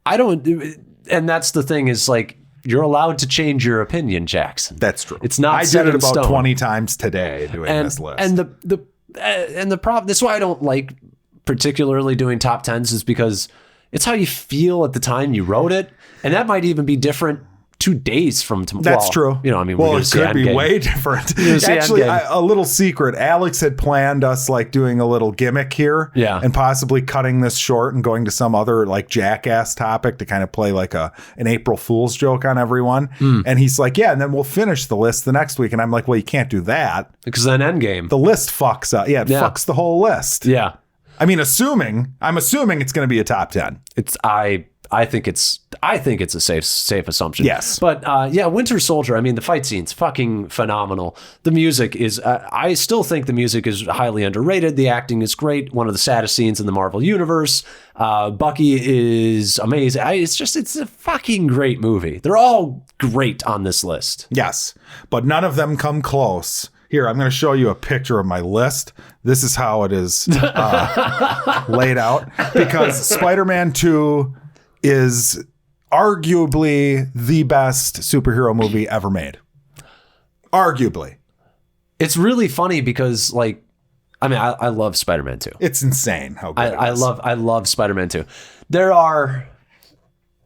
Speaker 1: And that's the thing is like you're allowed to change your opinion, Jackson.
Speaker 2: That's true.
Speaker 1: It's not.
Speaker 2: I did it about 20 times today doing this list.
Speaker 1: And the problem. That's why I don't like particularly doing top 10s is because it's how you feel at the time you wrote it. And that might even be different 2 days from tomorrow.
Speaker 2: That's true.
Speaker 1: You know, I mean,
Speaker 2: it could be way different. Actually, a little secret. Alex had planned us like doing a little gimmick here.
Speaker 1: Yeah.
Speaker 2: And possibly cutting this short and going to some other like jackass topic to kind of play like an April Fool's joke on everyone. And he's like, yeah, and then we'll finish the list the next week. And I'm like, well, you can't do that.
Speaker 1: Because then Endgame.
Speaker 2: The list fucks up. Yeah, it fucks the whole list.
Speaker 1: Yeah.
Speaker 2: I mean, I'm assuming it's going to be a top 10.
Speaker 1: I think it's a safe assumption.
Speaker 2: Yes.
Speaker 1: But Winter Soldier, I mean, the fight scene's fucking phenomenal. The music is, I still think the music is highly underrated. The acting is great. One of the saddest scenes in the Marvel Universe. Bucky is amazing. It's a fucking great movie. They're all great on this list.
Speaker 2: Yes. But none of them come close. Here, I'm going to show you a picture of my list. This is how it is laid out. Because Spider-Man 2 is arguably the best superhero movie ever made. Arguably.
Speaker 1: It's really funny because, like, I mean, I love Spider-Man 2.
Speaker 2: It's insane how good it is.
Speaker 1: I love Spider-Man 2. There are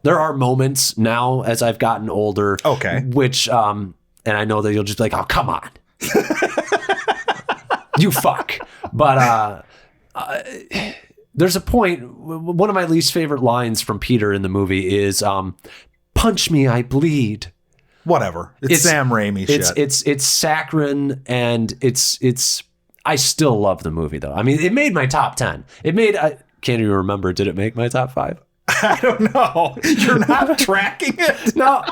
Speaker 1: moments now as I've gotten older.
Speaker 2: Okay.
Speaker 1: Which, and I know that you'll just be like, oh, come on. You fuck. But there's a point, one of my least favorite lines from Peter in the movie is punch me, I bleed.
Speaker 2: Whatever. It's Sam Raimi shit.
Speaker 1: It's saccharine, and it's I still love the movie though. I mean, it made my top 10. It made can't even remember, did it make my top 5?
Speaker 2: I don't know. You're not tracking it?
Speaker 1: No.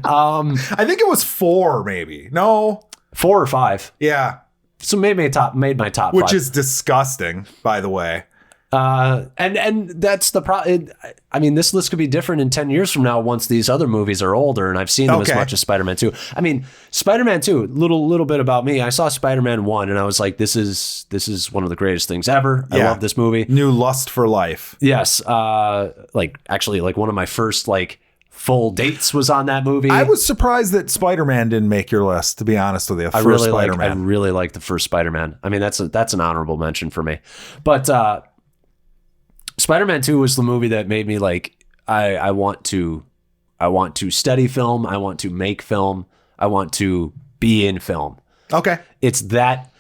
Speaker 2: I think it was 4, maybe. No,
Speaker 1: 4 or 5.
Speaker 2: Yeah.
Speaker 1: So made my top 5.
Speaker 2: Which is disgusting, by the way.
Speaker 1: And that's the problem. I mean, this list could be different in 10 years from now once these other movies are older and I've seen them as much as Spider-Man 2. I mean, Spider-Man 2, little bit about me. I saw Spider-Man 1 and I was like, this is one of the greatest things ever. I love this movie.
Speaker 2: New lust for life.
Speaker 1: Yes. Like one of my first like Full Dates was on that movie.
Speaker 2: I was surprised that Spider-Man didn't make your list, to be honest with you.
Speaker 1: I really like the first Spider-Man. I mean, that's an honorable mention for me. But Spider-Man 2 was the movie that made me like, I want to study film. I want to make film. I want to be in film.
Speaker 2: Okay.
Speaker 1: It's that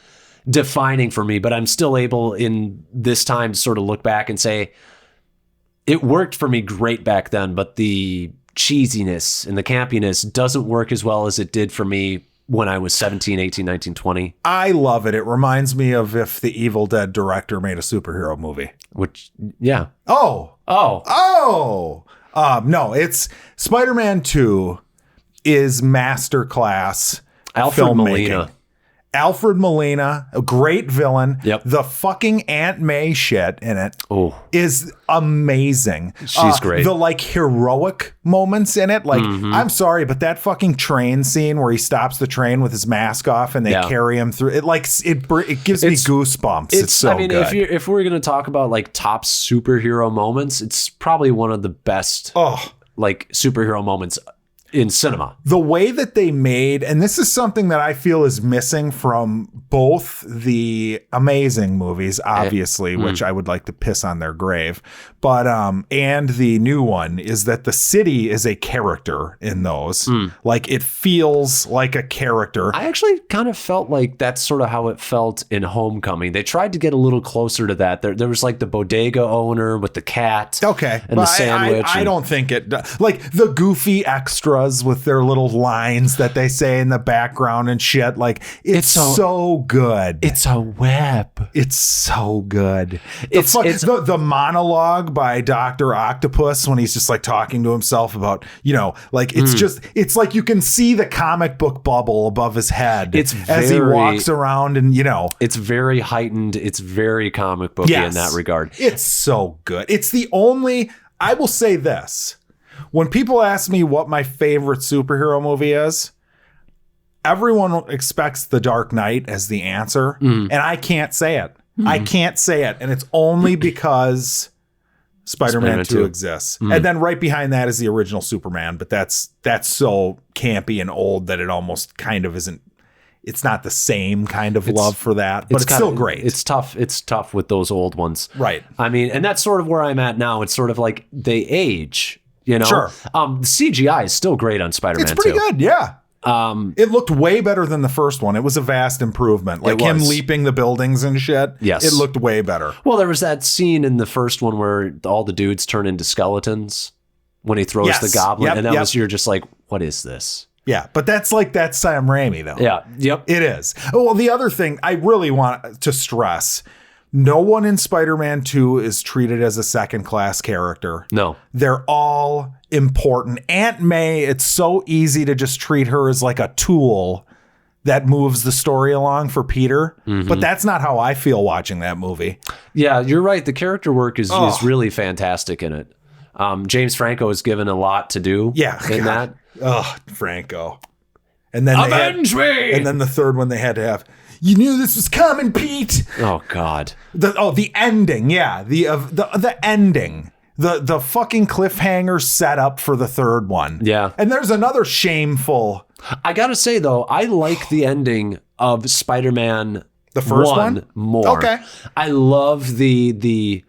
Speaker 1: defining for me, but I'm still able in this time to sort of look back and say it worked for me great back then, but the cheesiness and the campiness doesn't work as well as it did for me when I was 17, 18, 19, 20.
Speaker 2: I love it. It reminds me of if the Evil Dead director made a superhero movie.
Speaker 1: Which, yeah.
Speaker 2: No, it's Spider-Man 2 is masterclass
Speaker 1: Alfred
Speaker 2: filmmaking.
Speaker 1: Molina.
Speaker 2: Alfred Molina, a great villain.
Speaker 1: Yep.
Speaker 2: The fucking Aunt May shit in it is amazing.
Speaker 1: She's great.
Speaker 2: The like heroic moments in it. Like, I'm sorry, but that fucking train scene where he stops the train with his mask off and they carry him through it, like it gives me goosebumps. It's so good.
Speaker 1: If we're going to talk about like top superhero moments, it's probably one of the best like superhero moments in cinema.
Speaker 2: The way that they made, and this is something that I feel is missing from both the Amazing movies, obviously, which I would like to piss on their grave, but and the new one, is that the city is a character in those. Like, it feels like a character.
Speaker 1: I actually kind of felt like that's sort of how it felt in Homecoming. They tried to get a little closer to that. There was like the bodega owner with the cat.
Speaker 2: Okay.
Speaker 1: And the sandwich.
Speaker 2: I don't think it, like the goofy extras with their little lines that they say in the background and shit. Like, it's so good.
Speaker 1: It's a web.
Speaker 2: It's so good. The monologue by Dr. Octopus when he's just like talking to himself about, like, it's like you can see the comic book bubble above his head as he walks around and,
Speaker 1: It's very heightened. It's very comic booky in that regard.
Speaker 2: It's so good. It's the only, I will say this. When people ask me what my favorite superhero movie is, everyone expects The Dark Knight as the answer, and I can't say it. I can't say it, and it's only because Spider-Man 2 exists. And then right behind that is the original Superman, but that's so campy and old that it almost kind of isn't. It's not the same kind of love for that, but it's still great.
Speaker 1: It's tough. It's tough with those old ones.
Speaker 2: Right.
Speaker 1: I mean, and that's sort of where I'm at now. It's sort of like they age.
Speaker 2: Sure.
Speaker 1: The CGI is still great on Spider-Man 2.
Speaker 2: It's pretty good, yeah. It looked way better than the first one. It was a vast improvement. Like him leaping the buildings and shit.
Speaker 1: Yes.
Speaker 2: It looked way better.
Speaker 1: Well, there was that scene in the first one where all the dudes turn into skeletons when he throws the goblin. And that was, you're just like, what is this?
Speaker 2: Yeah, but that's Sam Raimi, though.
Speaker 1: Yeah, yep.
Speaker 2: It is. Well, the other thing I really want to stress, no one in Spider-Man 2 is treated as a second-class character. No. They're all important. Aunt May, it's so easy to just treat her as like a tool that moves the story along for Peter. But that's not how I feel watching that movie. Yeah, you're right. The character work is really fantastic in it. James Franco is given a lot to do in that. Oh, Franco. And then Avenge me! And then the third one they had to have, you knew this was coming, Pete. Oh God. The ending. Yeah. The ending. The fucking cliffhanger setup for the third one. Yeah. And there's another shameful. I gotta say though, I like the ending of Spider-Man the first one more. Okay. I love the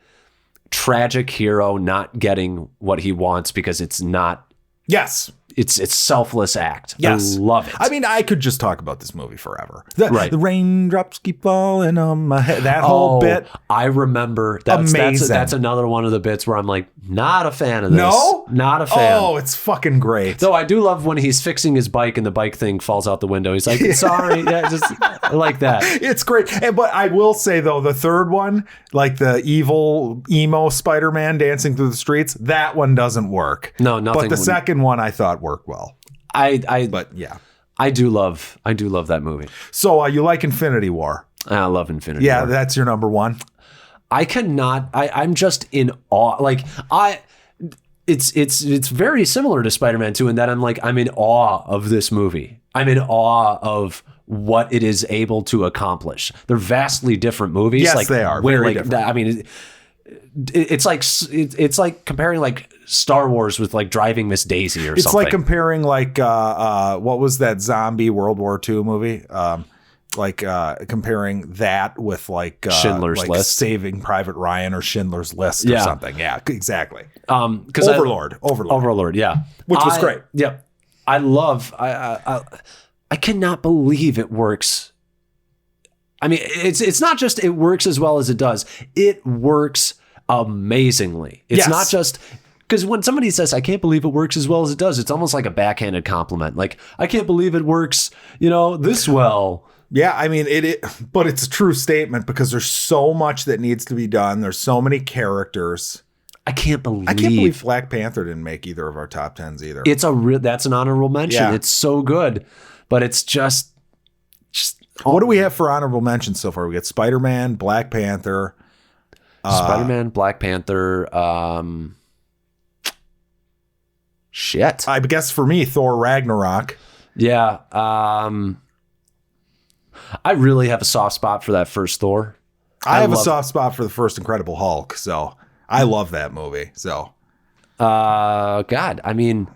Speaker 2: tragic hero not getting what he wants because it's not. Yes. It's selfless act. Yes. I love it. I mean, I could just talk about this movie forever. The raindrops keep falling on my head. That whole bit. I remember. Amazing. That's another one of the bits where I'm like, not a fan of this. No? Not a fan. Oh, it's fucking great. Though I do love when he's fixing his bike and the bike thing falls out the window. He's like, sorry. I like that. It's great. But I will say, though, the third one, like the evil emo Spider-Man dancing through the streets, that one doesn't work. No, nothing. But the second one I thought worked well. But yeah, I do love that movie. So you like Infinity War? I love Infinity War. Yeah, that's your number one. I cannot. I'm just in awe. Like it's very similar to Spider-Man 2 in that I'm in awe of this movie. I'm in awe of what it is able to accomplish. They're vastly different movies. Yes, they are. Very different. I mean,
Speaker 1: it's like comparing like Star Wars with like Driving Miss Daisy or something.
Speaker 2: It's like comparing like what was that zombie World War II movie? Comparing that with like
Speaker 1: Schindler's List,
Speaker 2: Saving Private Ryan or Schindler's List or something. Yeah, exactly.
Speaker 1: Because Overlord, yeah,
Speaker 2: which was great.
Speaker 1: Yeah, I love. I cannot believe it works. I mean, it's not just it works as well as it does. It works amazingly. It's not just because when somebody says, I can't believe it works as well as it does, it's almost like a backhanded compliment. Like, I can't believe it works, this well.
Speaker 2: Yeah, I mean, but it's a true statement because there's so much that needs to be done. There's so many characters.
Speaker 1: I can't believe
Speaker 2: Black Panther didn't make either of our top 10s either.
Speaker 1: That's an honorable mention. Yeah. It's so good, but it's just.
Speaker 2: What do we have for honorable mentions so far? We got Spider-Man, Black Panther.
Speaker 1: Spider-Man, Black Panther. Shit.
Speaker 2: I guess for me, Thor Ragnarok.
Speaker 1: Yeah. I really have a soft spot for that first Thor.
Speaker 2: I have a soft spot for the first Incredible Hulk. So I love that movie. So.
Speaker 1: God, I mean,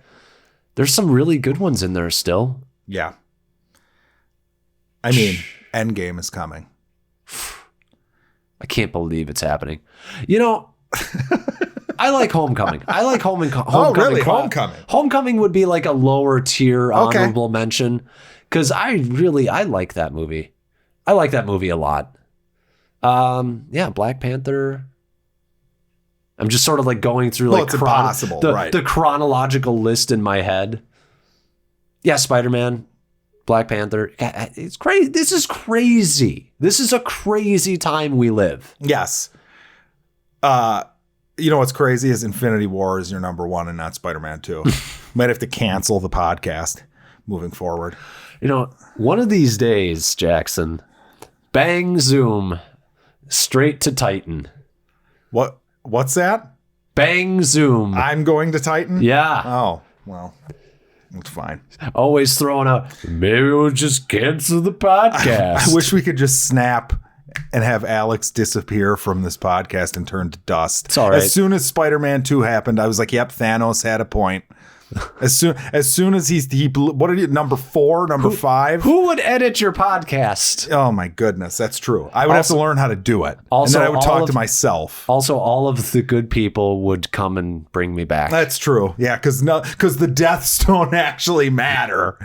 Speaker 1: there's some really good ones in there still.
Speaker 2: Yeah. I mean, Endgame is coming.
Speaker 1: I can't believe it's happening. I like Homecoming. I like Homecoming.
Speaker 2: Oh, really? Homecoming.
Speaker 1: Homecoming would be like a lower tier honorable mention because I like that movie. I like that movie a lot. Black Panther. I'm just sort of like going through the chronological list in my head. Yeah, Spider-Man. Black Panther. It's crazy. This is crazy. This is a crazy time we live.
Speaker 2: Yes. What's crazy is Infinity War is your number one and not Spider-Man 2. Might have to cancel the podcast moving forward.
Speaker 1: One of these days, Jackson, bang, zoom, straight to Titan.
Speaker 2: What's that?
Speaker 1: Bang, zoom.
Speaker 2: I'm going to Titan?
Speaker 1: Yeah.
Speaker 2: Oh, well. It's fine.
Speaker 1: Always throwing out, maybe we'll just cancel the podcast.
Speaker 2: I wish we could just snap and have Alex disappear from this podcast and turn to dust.
Speaker 1: It's all right.
Speaker 2: As soon as Spider-Man 2 happened, I was like, yep, Thanos had a point. As soon as he what are you, number 4, number 5?
Speaker 1: Who would edit your podcast?
Speaker 2: Oh my goodness, that's true. I would have to learn how to do it. And then I would talk to myself.
Speaker 1: Also, all of the good people would come and bring me back.
Speaker 2: That's true. Yeah, because the deaths don't actually matter.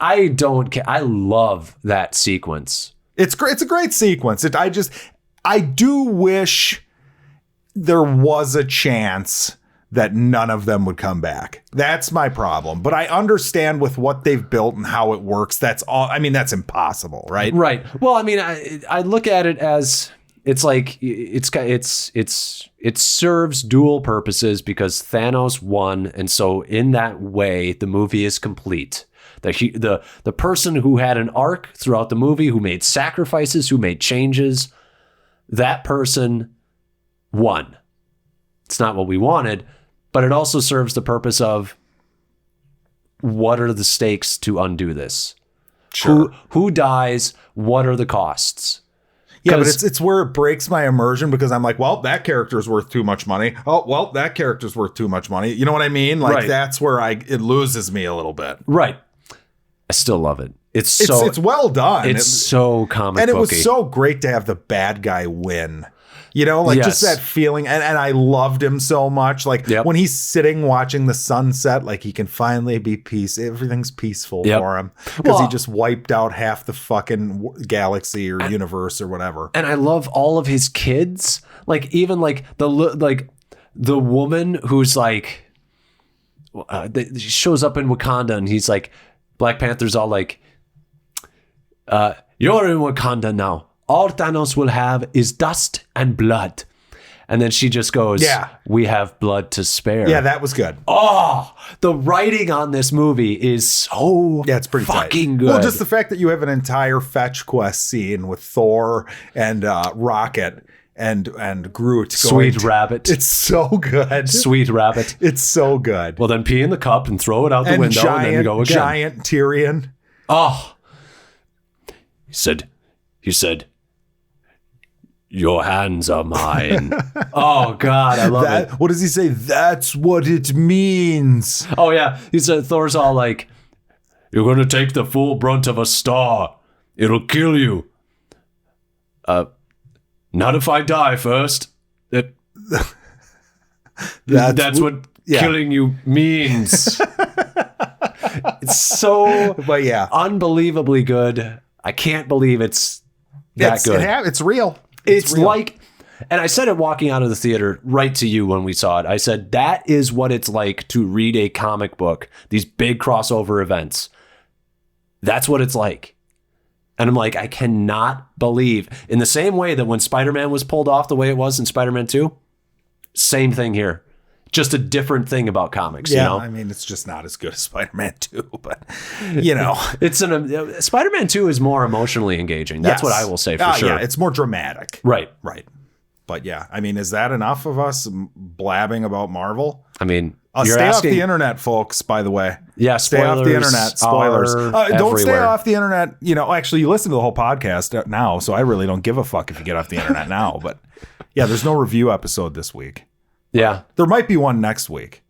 Speaker 1: I don't care. I love that sequence.
Speaker 2: It's great. It's a great sequence. I do wish there was a chance that none of them would come back. That's my problem. But I understand with what they've built and how it works. That's all. I mean, that's impossible, right?
Speaker 1: Right. Well, I mean, I look at it as it's like it serves dual purposes because Thanos won, and so in that way, the movie is complete. The person who had an arc throughout the movie, who made sacrifices, who made changes, that person won. It's not what we wanted. But it also serves the purpose of what are the stakes to undo this?
Speaker 2: Sure.
Speaker 1: Who dies? What are the costs?
Speaker 2: Yeah, but it's where it breaks my immersion because I'm like, well, that character's worth too much money. Oh, well, that character's worth too much money. You know what I mean? Like
Speaker 1: right.
Speaker 2: That's where it loses me a little bit.
Speaker 1: Right. I still love it. It's
Speaker 2: well done.
Speaker 1: It's so comic
Speaker 2: and it
Speaker 1: booky.
Speaker 2: Was so great to have the bad guy win. Just that feeling. And I loved him so much. Like when he's sitting watching the sunset, like he can finally be peace. Everything's peaceful for him because he just wiped out half the fucking galaxy or universe or whatever.
Speaker 1: And I love all of his kids. Like even like the woman who's like, she shows up in Wakanda and he's like, Black Panther's all like, you're in Wakanda now. All Thanos will have is dust and blood. And then she just goes, we have blood to spare.
Speaker 2: Yeah, that was good.
Speaker 1: Oh, the writing on this movie is so
Speaker 2: it's pretty
Speaker 1: fucking
Speaker 2: tight.
Speaker 1: good.
Speaker 2: Well, just the fact that you have an entire fetch quest scene with Thor and Rocket and Groot.
Speaker 1: Sweet rabbit.
Speaker 2: It's so good.
Speaker 1: Sweet rabbit.
Speaker 2: It's so good.
Speaker 1: Well, then pee in the cup and throw it out the window and then go again.
Speaker 2: Giant Tyrion.
Speaker 1: Oh. He said, Your hands are mine. Oh God, I love it.
Speaker 2: What does he say? That's what it means.
Speaker 1: Oh yeah, he said Thor's all like, "You're gonna take the full brunt of a star. It'll kill you. Not if I die first. That's what killing you means." It's so,
Speaker 2: but yeah,
Speaker 1: unbelievably good. I can't believe it's that good.
Speaker 2: It's real.
Speaker 1: It's
Speaker 2: real.
Speaker 1: like, and I said it walking out of the theater right to you when we saw it. I said, that is what it's like to read a comic book, these big crossover events. That's what it's like. And I'm like, I cannot believe, in the same way that when Spider-Man was pulled off the way it was in Spider-Man 2, same thing here. Just a different thing about comics, you know?
Speaker 2: I mean, it's just not as good as Spider-Man 2, but, you know.
Speaker 1: Spider-Man 2 is more emotionally engaging. That's what I will say for sure.
Speaker 2: Yeah, it's more dramatic.
Speaker 1: Right.
Speaker 2: But yeah, I mean, is that enough of us blabbing about Marvel?
Speaker 1: I mean,
Speaker 2: stay off the internet, folks, by the way.
Speaker 1: Yeah,
Speaker 2: stay off the internet. Spoilers. Don't stay
Speaker 1: everywhere.
Speaker 2: off the internet. You know, actually, you listen to the whole podcast now, so I really don't give a fuck if you get off the internet now. But yeah, there's no review episode this week.
Speaker 1: Yeah.
Speaker 2: There might be one next week.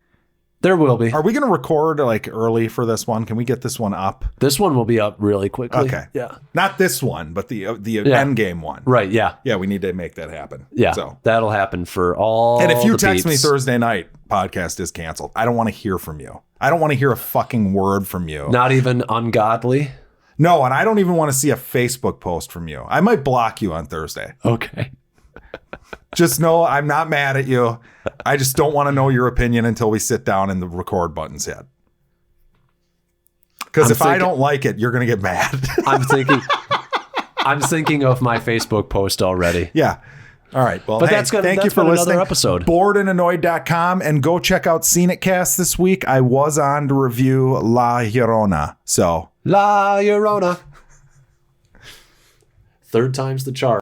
Speaker 1: There will be.
Speaker 2: Are we going to record like early for this one? Can we get this one up?
Speaker 1: This one will be up really quickly.
Speaker 2: Okay.
Speaker 1: Yeah.
Speaker 2: Not this one, but the Endgame one.
Speaker 1: Right. Yeah.
Speaker 2: Yeah, we need to make that happen.
Speaker 1: Yeah.
Speaker 2: So
Speaker 1: that'll happen for all.
Speaker 2: And if you
Speaker 1: the
Speaker 2: text me
Speaker 1: peeps.
Speaker 2: Thursday night, podcast is canceled. I don't want to hear from you. I don't want to hear a fucking word from you.
Speaker 1: Not even ungodly.
Speaker 2: No, and I don't even want to see a Facebook post from you. I might block you on Thursday.
Speaker 1: Okay.
Speaker 2: Just know I'm not mad at you. I just don't want to know your opinion until we sit down and the record button's hit. Because if I don't like it, you're going to get mad.
Speaker 1: I'm thinking of my Facebook post already.
Speaker 2: Yeah. All right. Well,
Speaker 1: but
Speaker 2: thank you for listening.
Speaker 1: Another episode.
Speaker 2: Boredandanoid.com, and go check out Scene It Cast this week. I was on to review La Llorona. So
Speaker 1: La Llorona. Third time's the charm.